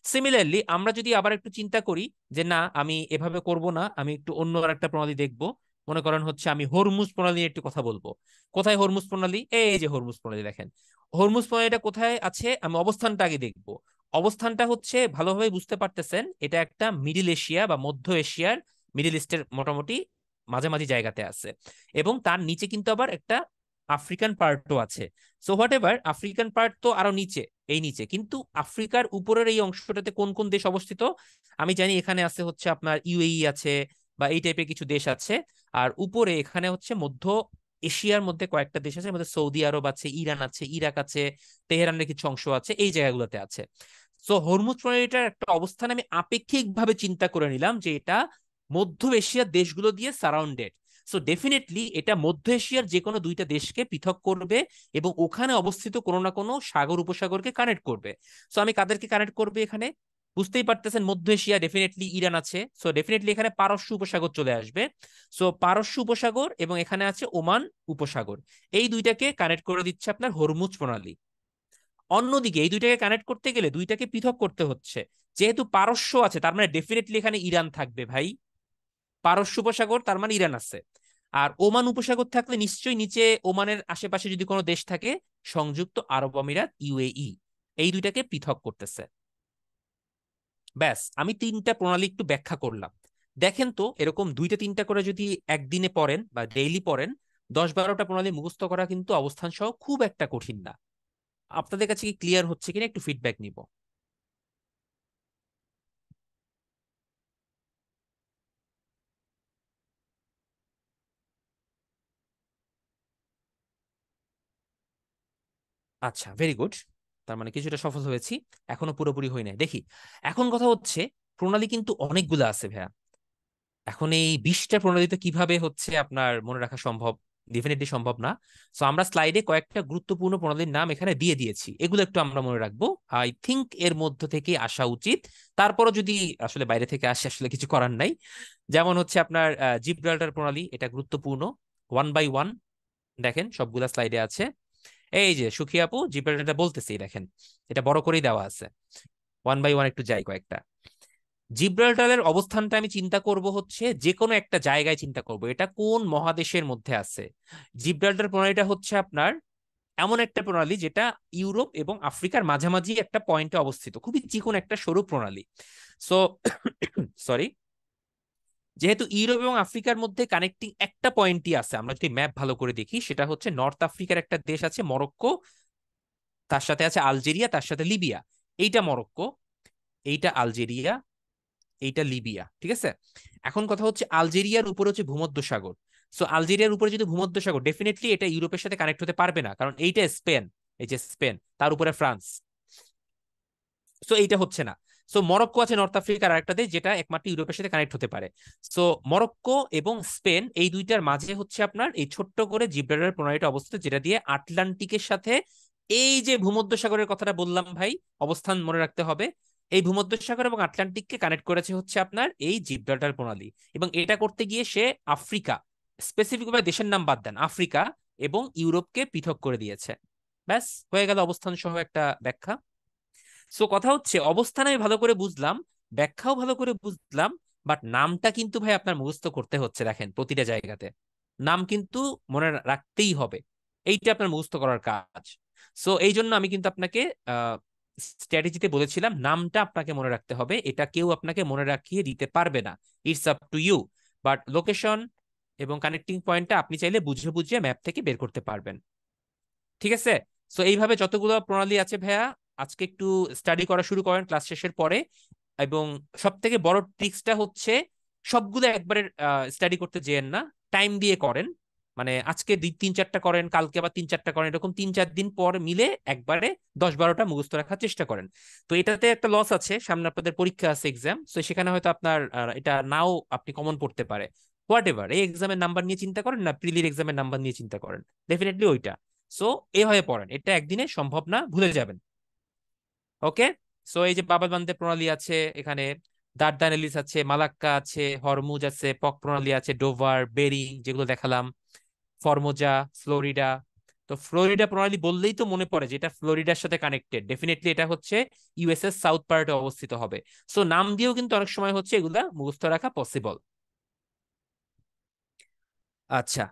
সিমিলারলি আমরা যদি আবার একটু চিন্তা করি যে না, আমি এভাবে করব না, আমি একটু অন্য আর একটা প্রণালী দেখব। মনে করেন হচ্ছে আমি হরমুজ প্রণালী নিয়ে একটু কথা বলবো। কোথায় হরমুজ প্রণালী? এই যে হরমুজ প্রণালী দেখেন। হরমুজ প্রণালীটা কোথায় আছে, আমি অবস্থানটা আগে দেখবো। অবস্থানটা হচ্ছে ভালোভাবে বুঝতে পারতেছেন, এটা একটা মিডিল এশিয়া বা মধ্য এশিয়ার, মিডিল ইস্টের মোটামুটি মাঝামাঝি জায়গাতে আছে। এবং তার নিচে কিন্তু আবার একটা আফ্রিকান পার্টও আছে। So what ever, African part তো আরো নিচে, এই নিচে কিন্তু আফ্রিকার উপরের এই অংশটাতে কোন কোন দেশ অবস্থিত? আমি জানি এখানে আছে হচ্ছে আপনার ইউএই আছে, বা এই টাইপের কিছু দেশ আছে। আর উপরে এখানে হচ্ছে মধ্য এশিয়ার মধ্যে কয়েকটা দেশ আছে, মধ্যে সৌদি আরব আছে, ইরান আছে, ইরাক আছে, তেহরানের কিছু অংশ আছে, এই জায়গাগুলোতে আছে। সো হরমুজ প্রণালীটার একটা অবস্থান আমি আপেক্ষিকভাবে চিন্তা করে নিলাম যে এটা মধ্য এশিয়ার দেশগুলো দিয়ে সারাউন্ডেড। সো ডেফিনেটলি এটা মধ্য এশিয়ার যে কোনো দুইটা দেশকে পৃথক করবে এবং ওখানে অবস্থিত কোনো না কোনো সাগর উপসাগরকে কানেক্ট করবে। সো আমি কাদেরকে কানেক্ট করবে এখানে? বুঝতেই পারতেছেন, মধ্য এশিয়া ডেফিনেটলি ইরান আছে, সো ডেফিনেটলি এখানে পারস্য উপসাগর চলে আসবে। সো পারস্য উপসাগর এবং এখানে আছে ওমান উপসাগর, এই দুইটাকে কানেক্ট করে দিচ্ছে আপনার হরমুজ প্রণালী। অন্যদিকে এই দুইটাকে কানেক্ট করতে গেলে দুইটাকে পৃথক করতে হচ্ছে। যেহেতু পারস্য আছে, তার মানে ডেফিনেটলি এখানে ইরান থাকবে ভাই। পারস্য উপসাগর তার মানে ইরান আছে। আর ওমান উপসাগর থাকলে নিশ্চয়ই নিচে ওমানের আশেপাশে যদি কোনো দেশ থাকে, সংযুক্ত আরব আমিরাত, ইউএই, এই দুইটাকে পৃথক করতেছে। ব্যাস, আমি তিনটা প্রণালী একটু ব্যাখ্যা করলাম। দেখেন তো, এরকম দুইটা তিনটা করে যদি একদিনে পড়েন বা ডেইলি পড়েন, 10-12টা প্রণালী মুখস্থ করা কিন্তু অবস্থান সহ খুব একটা কঠিন না। আপনাদের কাছে কি ক্লিয়ার হচ্ছে কিনা একটু ফিডব্যাক নিব। আচ্ছা, ভেরি গুড। তার মানে কিছুটা সফল হয়েছি, এখনো পুরোপুরি হই নাই দেখি। এখন কথা হচ্ছে, প্রণালী কিন্তু অনেকগুলো আছে ভাইয়া। এখন এই 20টা প্রণালীতে কিভাবে হচ্ছে আপনার মনে রাখা সম্ভব? ডেফিনেটলি সম্ভব না। সো আমরা স্লাইডে কয়েকটা গুরুত্বপূর্ণ প্রণালীর নাম এখানে দিয়ে দিয়েছি, এগুলো একটু আমরা মনে রাখবো। আই থিংক এর মধ্য থেকে আসা উচিত। তারপরও যদি আসলে বাইরে থেকে আসে, আসলে কিছু করার নাই। যেমন হচ্ছে আপনার জিব্রাল্টার প্রণালী, এটা গুরুত্বপূর্ণ। 1 বাই 1 দেখেন সবগুলা স্লাইডে আছে। এই যে সুখী আপু জিব্রাল্টারটা বলতেছি, দেখেন এটা বড় করেই দেওয়া আছে। 1 বাই 1 একটু যাই কয়েকটা। জিব্রাল্টারের অবস্থানটা আমি চিন্তা করব হচ্ছে যে কোনো একটা জায়গায় চিন্তা করব, এটা কোন মহাদেশের মধ্যে আছে। জিব্রাল্টার প্রণালীটা হচ্ছে আপনার এমন একটা প্রণালী যেটা ইউরোপ এবং আফ্রিকার মাঝামাঝি একটা পয়েন্টে অবস্থিত, খুবই চিকন একটা সরু প্রণালী। সো সরি, যেহেতু ইউরোপ এবং আফ্রিকার মধ্যে কানেক্টিং একটা পয়েন্টই আছে, আমরা যদি ম্যাপ ভালো করে দেখি, সেটা হচ্ছে নর্থ আফ্রিকার একটা দেশ আছে মরক্কো, তার সাথে আছে আলজেরিয়া, তার সাথে লিবিয়া। এইটা মরক্কো, এইটা আলজেরিয়া, এইটা লিবিয়া, ঠিক আছে। এখন কথা হচ্ছে আলজেরিয়ার উপরে হচ্ছে ভূমধ্যসাগর। সো আলজেরিয়ার উপরে যদি ভূমধ্যসাগর, ডেফিনেটলি এটা ইউরোপের সাথে কানেক্ট হতে পারবে না, কারণ এইটা স্পেন, এই যে স্পেন, তার উপরে ফ্রান্স। সো এইটা হচ্ছে না। সো মরক্কো আছে নর্থ আফ্রিকার আরেকটা দেশ, যেটা একমাত্র ইউরোপের সাথে কানেক্ট হতে পারে। সো মরক্কো এবং স্পেন এই দুইটার মাঝে হচ্ছে আপনার এই ছোট্ট করে জিব্রাল্টার প্রণালীটা অবস্থিত, যেটা দিয়ে আটলান্টিকের সাথে এই যে ভূমধ্যসাগরের কথাটা বললাম ভাই, অবস্থান মনে রাখতে হবে। এই ভূমধ্যসাগর এবং আটলান্টিককে কানেক্ট করেছে হচ্ছে আপনার এই জিব্রাল্টার প্রণালী। এবং এটা করতে গিয়ে সে আফ্রিকা, স্পেসিফিক ভাবে দেশের নাম বাদ দেন, আফ্রিকা এবং ইউরোপকে পৃথক করে দিয়েছে। ব্যাস হয়ে গেল অবস্থান সহ একটা ব্যাখ্যা। সো কথা হচ্ছে অবস্থান আমি ভালো করে বুঝলাম, ব্যাখ্যাও ভালো করে বুঝলাম, বাট নামটা কিন্তু ভাই আপনার মুখস্থ করতে হচ্ছে। দেখেন প্রতিটা জায়গাতে নাম কিন্তু মনে রাখতেই হবে, এইটা আপনার মুখস্থ করার কাজ। সো এই জন্য আমি কিন্তু আপনাকে স্ট্র্যাটেজিতে বলেছিলাম নামটা আপনাকে মনে রাখতে হবে, এটা কেউ আপনাকে মনে রাখিয়ে দিতে পারবে না, it's up to you. But location এবং কানেক্টিং পয়েন্টটা আপনি চাইলে বুঝে বুঝে ম্যাপ থেকে বের করতে পারবেন, ঠিক আছে। সো এইভাবে যতগুলো প্রণালী আছে ভাইয়া, আজকে একটু স্টাডি করা শুরু করেন ক্লাস শেষের পরে। এবং সব থেকে বড় ট্রিক্সটা হচ্ছে সবগুলো একবারে স্টাডি করতে যেয়েন না, টাইম দিয়ে করেন। মানে আজকে দুই তিন চারটা করেন, কালকে আবার তিন চারটা করেন, এরকম 3-4 দিন পর মিলে একবারে 10-12টা মুখস্থ রাখার চেষ্টা করেন। তো এটাতে একটা লস আছে, সামনে আপনাদের পরীক্ষা আছে, এক্সাম, তো সেখানে হয়তো আপনার এটা নাও আপনি কমন পড়তে পারে। হোয়াট এভার, এই এক্সামের নাম্বার নিয়ে চিন্তা করেন না প্রিলির এক্সামের নাম্বার নিয়ে চিন্তা করেন, ডেফিনেটলি ওইটা। সো এভাবে পড়েন, এটা একদিনে সম্ভব না, ভুলে যাবেন। ওকে। সো এই যে বাবল বান্দে প্রণালী আছে এখানে, দার্দানেলিস আছে, মালাক্কা আছে, হরমুজ আছে, পক প্রণালী আছে, ডোভার, বেরিং যেগুলো দেখালাম, ফরমোজা, ফ্লোরিডা। তো ফ্লোরিডা প্রণালী বললেই তো মনে পড়ে যে এটা ফ্লোরিডার সাথে কানেক্টেড, ডেফিনেটলি এটা হচ্ছে ইউএস এর সাউথ পার্টে অবস্থিত হবে। সো নাম দিয়েও কিন্তু অনেক সময় হচ্ছে এগুলা মুখস্থ রাখা পসিবল। আচ্ছা।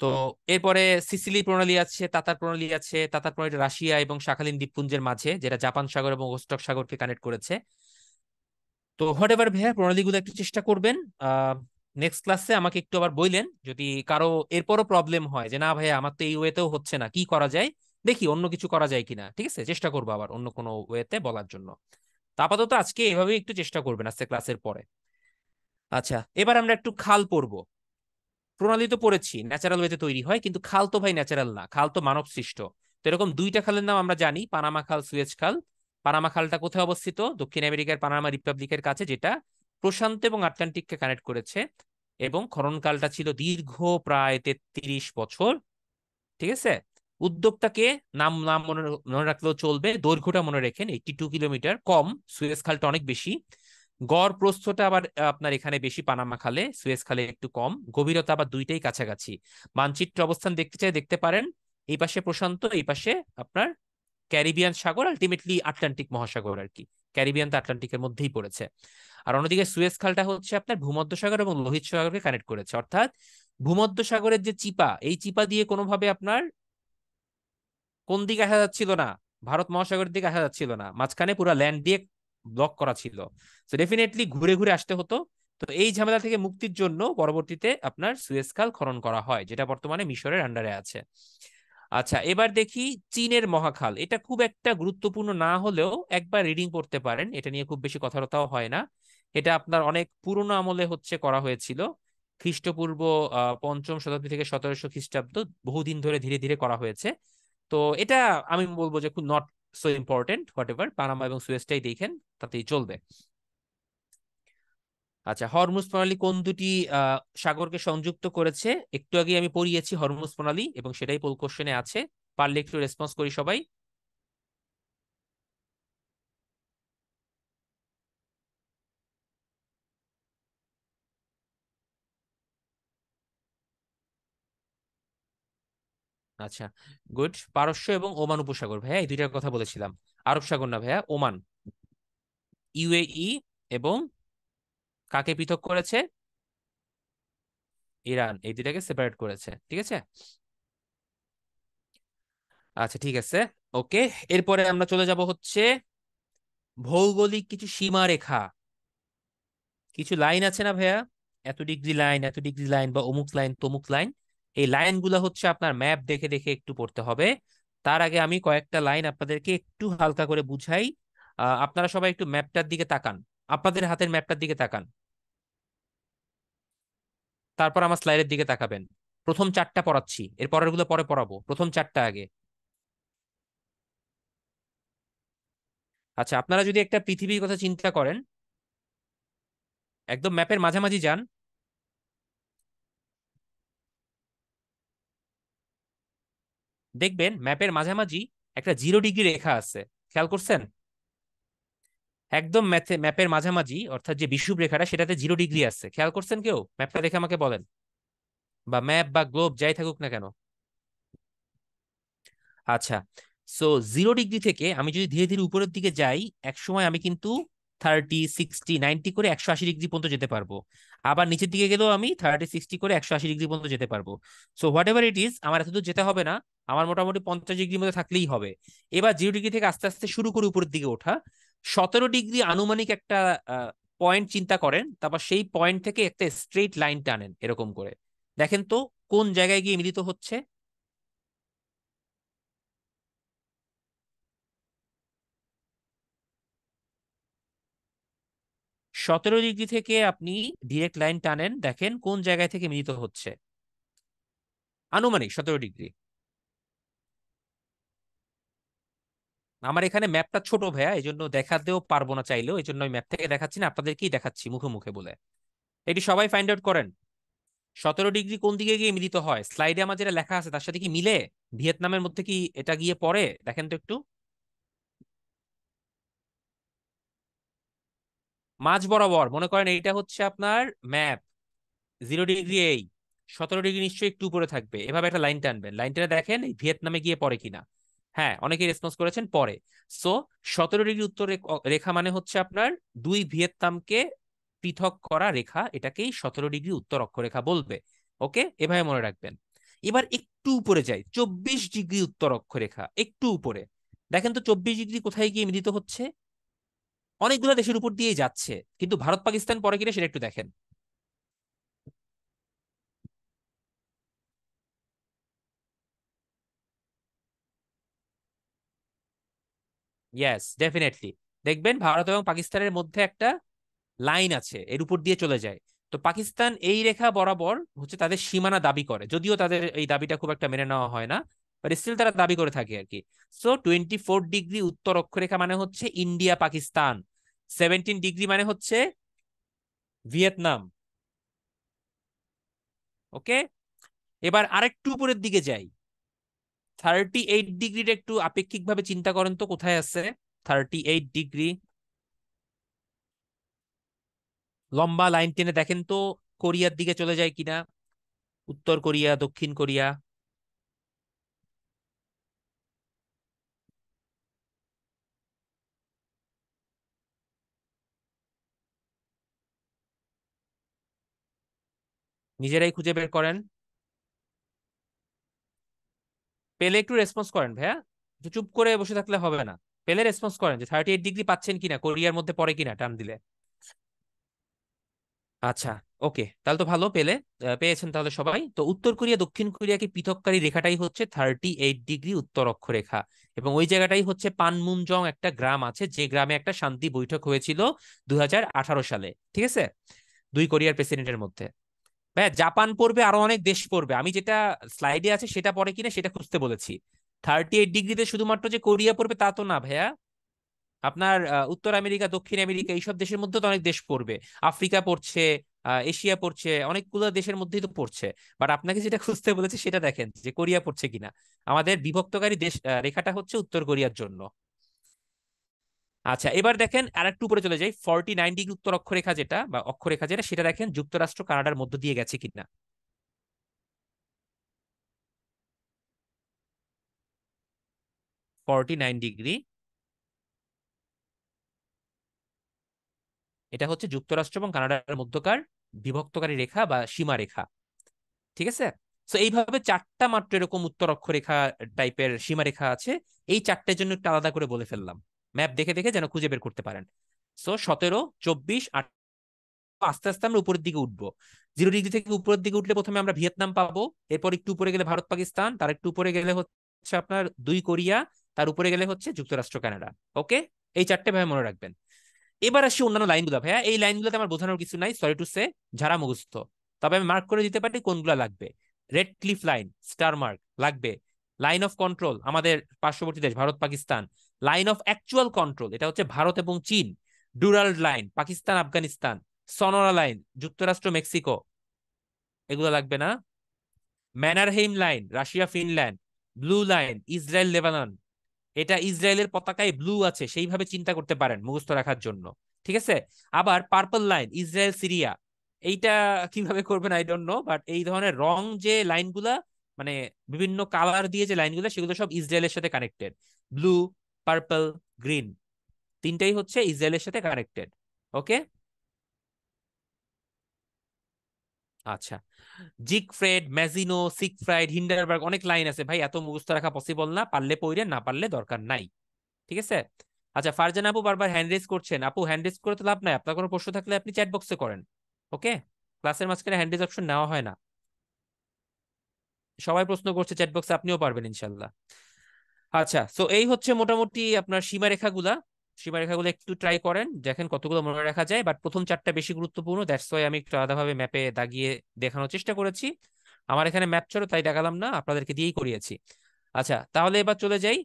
তো এরপরে সিসিলি প্রণালী আছে, তাতার প্রণালী আছে। তাতার প্রণালী রাশিয়া এবং শাখালিন দ্বীপপুঞ্জের মাঝে, যেটা জাপান সাগর এবং ওস্টক সাগরকে কানেক্ট করেছে। তো হোয়াট এভার ভাইয়া, প্রণালীগুলো একটু চেষ্টা করবেন। নেক্সট ক্লাসে আমাকে একটু আবার বললেন যদি কারো এরপরও প্রবলেম হয় যে না ভাইয়া আমার তো এই ওয়েতেও হচ্ছে না, কি করা যায়, দেখি অন্য কিছু করা যায় কিনা, ঠিক আছে, চেষ্টা করবো আবার অন্য কোনো ওয়েতে বলার জন্য। তা আপাতত আজকে এভাবে একটু চেষ্টা করবেন আজকে ক্লাসের পরে। আচ্ছা, এবার আমরা একটু খাল পড়বো। প্রণালী তো পড়েছি ন্যাচারাল ওয়েতে তৈরি হয়, কিন্তু খাল তো ভাই ন্যাচারাল না, খাল তো মানব সৃষ্ট। তো এরকম দুইটা খালের নাম আমরা জানি, পানামা খাল, সুয়েজ খাল। পানামা খালটা কোথায় অবস্থিত? দক্ষিণ আমেরিকার পানামা রিপাবলিকের কাছে, যেটা প্রশান্ত এবং আটলান্টিককে কানেক্ট করেছে। এবং খননকালটা ছিল দীর্ঘ প্রায় 33 বছর, ঠিক আছে। উদ্যোক্তাকে, নাম নাম মনে মনে রাখলেও চলবে, দৈর্ঘ্যটা মনে রেখেন 82 কিলোমিটার, কম, সুয়েজ খালটা অনেক বেশি। গড় প্রস্থটা আবার আপনার এখানে বেশি পানামা খালে, সুয়েজ খালে একটু কম, গভীরতা আবার দুইটাই কাছাকাছি। মানচিত্র অবস্থান দেখতে চাই দেখতে পারেন, এই পাশে প্রশান্ত, এই পাশে আপনার ক্যারিবিয়ান সাগর, আলটিমেটলি আটলান্টিক মহাসাগর আর কি। ক্যারিবিয়ান তো আটলান্টিকের মধ্যেই পড়েছে। আর অন্যদিকে সুয়েজ খালটা হচ্ছে আপনার ভূমধ্যসাগর এবং লোহিত সাগরকে কানেক্ট করেছে, অর্থাৎ ভূমধ্যসাগরের যে চিপা, এই চিপা দিয়ে কোনোভাবে আপনার কোন দিকে আসা যাচ্ছিল না, ভারত মহাসাগরের দিকে আসা যাচ্ছিল না, মাঝখানে পুরো ল্যান্ড দিয়ে ব্লক করা ছিল। তো ডেফিনেটলি ঘুরে ঘুরে আসতে হতো। তো এই ঝামেলা থেকে মুক্তির জন্য পরবর্তীতে আপনার সুয়েজ খাল খনন করা হয়, যেটা বর্তমানে মিশরের আন্ডারে আছে। আচ্ছা, এবার দেখি চীনের মহাখাল। এটা খুব একটা গুরুত্বপূর্ণ না হলেও একবার রিডিং করতে পারেন, এটা নিয়ে খুব বেশি কথাবার্তাও হয় না। এটা আপনার অনেক পুরনো আমলে হচ্ছে করা হয়েছিল, খ্রিস্টপূর্ব 5ম শতাব্দী থেকে 1700 খ্রিস্টাব্দ, বহুদিন ধরে ধীরে ধীরে করা হয়েছে। তো এটা আমি বলবো যে খুব not so important, what ever, Panama এবং সুয়েজটাই দেখেন, তাতেই চলবে। আচ্ছা, হরমুজ প্রণালী কোন দুটি সাগরকে সংযুক্ত করেছে? একটু আগে আমি পড়িয়েছি হরমুজ প্রণালী, এবং সেটাই পোল কোশ্চেনে আছে, পারলে একটু রেসপন্স করি সবাই। আচ্ছা, গুড। পারস্য এবং ওমান উপসাগর ভাইয়া, এই দুইটার কথা বলেছিলাম। আরব সাগর না ভাইয়া, ওমান। ইউএই এবং কাকে পৃথক করেছে? ইরান, এই দুইটাকে সেপারেট করেছে, ঠিক আছে। আচ্ছা ঠিক আছে, ওকে। এরপরে আমরা চলে যাব হচ্ছে ভৌগোলিক কিছু সীমারেখা, কিছু লাইন আছে না ভাইয়া, এত ডিগ্রি লাইন, এত ডিগ্রি লাইন, বা অমুক লাইন তমুক লাইন, এই লাইনগুলো হচ্ছে আপনার ম্যাপ দেখে দেখে একটু পড়তে হবে। তার আগে আমি কয়েকটা লাইন আপনাদেরকে একটু হালকা করে বুঝাই। আপনারা সবাই একটু ম্যাপটার দিকে তাকান, আপনাদের হাতের ম্যাপটার দিকে তাকান, তারপর আমার স্লাইডের দিকে তাকাবেন। প্রথম চারটা পড়াচ্ছি, এর পরের গুলো পরে পড়াবো, প্রথম চারটা আগে। আচ্ছা, আপনারা যদি একটা পৃথিবীর কথা চিন্তা করেন, একদম ম্যাপের মাঝামাঝি যান, দেখবেন ম্যাপের মাঝামাঝি একটা 0 ডিগ্রি রেখা আছে। খেয়াল করছেন? একদম ম্যাপের মাঝামাঝি, অর্থাৎ যে বিষুব রেখাটা, সেটাতে 0 ডিগ্রি আছে। খেয়াল করছেন কেউ? ম্যাপটা দেখে আমাকে বলেন। বা ম্যাপ বা গ্লোব যাই থাকুক না কেন। আচ্ছা, সো 0 ডিগ্রি থেকে আমি যদি ধীরে ধীরে উপরের দিকে যাই, এক সময় আমি কিন্তু 30, 60, 90 করে 180 ডিগ্রি পর্যন্ত যেতে পারবো। আবার নিচের দিকে গেলেও আমি 30, 60 করে 180 ডিগ্রি পর্যন্ত যেতে পারবো। So what ever it is, আমার এতদূর যেতে হবে না, আমার মোটামুটি 50 ডিগ্রির মধ্যে থাকলেই হবে। এবার 0 ডিগ্রি থেকে আস্তে আস্তে শুরু করে উপরের দিকে ওঠা। 17 ডিগ্রি আনুমানিক একটা পয়েন্ট চিন্তা করেন, তারপর সেই পয়েন্ট থেকে একটা স্ট্রেট লাইন টানেন এরকম করে। দেখেন তো কোন জায়গায় গিয়ে মিলিত হচ্ছে। 17 ডিগ্রি থেকে আপনি ডিরেক্ট লাইন টানেন, দেখেন কোন জায়গায় থেকে মিলিত হচ্ছে। আনুমানিক 17 ডিগ্রি। আমার এখানে ম্যাপটা ছোট ভাইয়া, এই জন্য দেখাতেও পারবো না চাইলেও, এই জন্য আমি ম্যাপ থেকে দেখাচ্ছি না, আপনাদেরকেই দেখাচ্ছি মুখে মুখে বলে। এটি সবাই ফাইন্ড আউট করেন, 17 ডিগ্রি কোন দিকে গিয়ে মিলিত হয়। স্লাইডে আমার যেটা লেখা আছে তার সাথে কি মিলে? ভিয়েতনামের মধ্যে কি এটা গিয়ে পড়ে? দেখেন তো একটু। মাঝ বরাবর মনে করেন এইটা হচ্ছে আপনার ম্যাপ। 0 ডিগ্রি এই, 17 ডিগ্রি নিশ্চয়ই একটু উপরে থাকবে, এভাবে একটা লাইন টানবেন, লাইন টেনে দেখেন এই ভিয়েতনামে গিয়ে পড়ে কিনা। হ্যাঁ, অনেকেই রেসপন্স করেছেন পরে। সো 17 ডিগ্রি উত্তর রেখা মানে হচ্ছে আপনার দুই ভিয়েতনামকে পৃথক করা রেখা, এটাকেই 17 ডিগ্রি উত্তর অক্ষরেখা বলবে। ওকে, এভাবে মনে রাখবেন। এবার একটু উপরে যাই, 24 ডিগ্রি উত্তর অক্ষরেখা, একটু উপরে। দেখেন তো 24 ডিগ্রি কোথায় গিয়ে মিলিত হচ্ছে। অনেকগুলো দেশের উপর দিয়েই যাচ্ছে, কিন্তু ভারত পাকিস্তান পরে কিনা সেটা একটু দেখেন। Yes, definitely. দেখবেন ভারত এবং পাকিস্তানের মধ্যে একটা লাইন আছে, এর উপর দিয়ে চলে যায়। তো পাকিস্তান এই রেখা বরাবর হচ্ছে তাদের সীমানা দাবি করে, যদিও তাদের এই দাবিটা খুব একটা মেনে নেওয়া হয় না, বাট স্টিল তারা দাবি করে থাকে আর কি। সো 24 ডিগ্রি উত্তর অক্ষরেখা মানে হচ্ছে ইন্ডিয়া পাকিস্তান। 17 ডিগ্রি মানে হচ্ছে ভিয়েতনাম। ওকে, এবার আরেকটু উপরের দিকে যাই। 38 ডিগ্রিটা একটু আপেক্ষিকভাবে চিন্তা করেন তো কোথায় আছে। 38 ডিগ্রি, লম্বা লাইন টেনে দেখেন তো কোরিয়ার দিকে চলে যায় কিনা। উত্তর কোরিয়া, দক্ষিণ কোরিয়া। নিজেরাই খুঁজে বের করেন। পেলে একটু রেসপন্স করেন ভাইয়া, একটু চুপ করে বসে থাকলে হবে না। পেলে রেসপন্স করেন যে 38 ডিগ্রি পাচ্ছেন কিনা, কোরিয়ার মধ্যে পড়ে কিনা টান দিলে। আচ্ছা, ওকে, তাহলে তো ভালো পেলে। পেয়েছেন তাহলে সবাই। তো উত্তর কোরিয়া দক্ষিণ কোরিয়াকে পৃথককারী রেখাটাই হচ্ছে 38 ডিগ্রি উত্তর অক্ষরেখা। এবং ওই জায়গাটাই হচ্ছে পানমুনজং একটা গ্রাম আছে, যে গ্রামে একটা শান্তি বৈঠক হয়েছিল 2018 সালে। ঠিক আছে, দুই কোরিয়ার প্রেসিডেন্টের মধ্যে। ভাইয়া জাপান পড়বে, আরো অনেক দেশ পড়বে, আমি যেটা স্লাইডে আছে সেটা পড়ে কিনা সেটা খুঁজতে বলেছি। 38 ডিগ্রিতে শুধুমাত্র যে কোরিয়া পড়বে তা তো না ভাইয়া। আপনার উত্তর আমেরিকা, দক্ষিণ আমেরিকা, এইসব দেশের মধ্যে তো অনেক দেশ পড়বে। আফ্রিকা পড়ছে, এশিয়া পড়ছে, অনেকগুলো দেশের মধ্যেই তো পড়ছে। বাট আপনাকে যেটা খুঁজতে বলেছে সেটা দেখেন যে কোরিয়া পড়ছে কিনা। আমাদের বিভক্তকারী দেশ রেখাটা হচ্ছে উত্তর কোরিয়ার জন্য। আচ্ছা, এবার দেখেন আরেকটু উপরে চলে যাই। 49 ডিগ্রি উত্তর অক্ষরেখা যেটা, বা অক্ষরেখা যেটা, সেটা দেখেন যুক্তরাষ্ট্র কানাডার মধ্য দিয়ে গেছে কিনা। 49 ডিগ্রি, এটা হচ্ছে যুক্তরাষ্ট্র এবং কানাডার মধ্যকার বিভক্তকারী রেখা বা সীমা রেখা। ঠিক আছে। তো এইভাবে চারটা মাত্র এরকম উত্তর অক্ষরেখা টাইপের সীমারেখা আছে। এই চারটের জন্য একটু আলাদা করে বলে ফেললাম, ম্যাপ দেখে দেখে যেন খুঁজে বের করতে পারেন। সো 17, 24, আস্তে আস্তে আমরা উপরের দিকে উঠবো। 0 ডিগ্রি থেকে উপরের দিকে উঠলে প্রথমে আমরা ভিয়েতনাম পাবো, এরপর একটু উপরে গেলে ভারত পাকিস্তান, তার একটু উপরে গেলে হচ্ছে আপনার 2 কোরিয়া, তার উপরে গেলে হচ্ছে যুক্তরাষ্ট্র কানাডা। ওকে, এই 4টে ভাই মনে রাখবেন। এবার আসি অন্যান্য লাইনগুলো ভাইয়া, এই লাইনগুলোতে আমার বোঝানোর কিছু নাই, সরি টু সে, ঝাড়া মুখস্থ। তবে আমি মার্ক করে দিতে পারি কোনগুলো লাগবে। Radcliffe line, star mark লাগবে। লাইন অফ কন্ট্রোল আমাদের পার্শ্ববর্তী দেশ Bharat Pakistan. Line of actual control এটা হচ্ছে ভারত এবং চীন। Durand line Pakistan Afghanistan. Sonora line যুক্তরাষ্ট্র মেক্সিকো, এগুলো লাগবে না। Mannerheim line Russia Finland. Blue line Israel Lebanon, এটা ইসরায়েলের পতাকায় ব্লু আছে সেইভাবে চিন্তা করতে পারেন মুখস্থ রাখার জন্য। ঠিক আছে। আবার পার্পল লাইন ইসরায়েল সিরিয়া, এইটা কিভাবে করবেন আই ডোন্ট নো, বাট এই ধরনের রং যে লাইনগুলা, মানে বিভিন্ন কালার দিয়ে যে লাইনগুলো, সেগুলো সব ইসরায়েলের সাথে কানেক্টেড। ব্লু, পার্পল, গ্রিন, তিনটাই হচ্ছে ইসরায়েলের সাথে কানেক্টেড। ওকে। আচ্ছা, জিগফ্রেড, ম্যাজিনো, সিগফ্রাইড, হিন্ডারবার্গ, অনেক লাইন আছে ভাই, এত মুখস্থ রাখা পসিবল না, পারলে পড়েন, না পারলে দরকার নাই। ঠিক আছে। আচ্ছা, ফারজান আপু বারবার হ্যান্ড রেজ করছেন, আপু হ্যান্ড রেজ করে তো লাভ নাই, আপনার কোনো প্রশ্ন থাকলে আপনি চ্যাট বক্সে করেন। ওকে, ক্লাসের মাঝখানে হ্যান্ড রেজ অপশন নেওয়া হয় না। সবাই প্রশ্ন করছে চ্যাট বক্সে, আপনিও পারবেন ইনশাল্লাহ। আচ্ছা, সো এই হচ্ছে মোটামুটি আপনার সীমারেখাগুলা। সীমারেখাগুলো একটু ট্রাই করেন, দেখেন কতগুলো মনে রাখা যায়, বাট প্রথম 4টা বেশি গুরুত্বপূর্ণ, দ্যাটস ওয়াই আমি একটু আলাদাভাবে ম্যাপে দাগিয়ে দেখানোর চেষ্টা করেছি। আমার এখানে ম্যাপ ছিল তাই দেখালাম না, আপনাদেরকে দিয়েই করিয়েছি। আচ্ছা, তাহলে এবার চলে যাই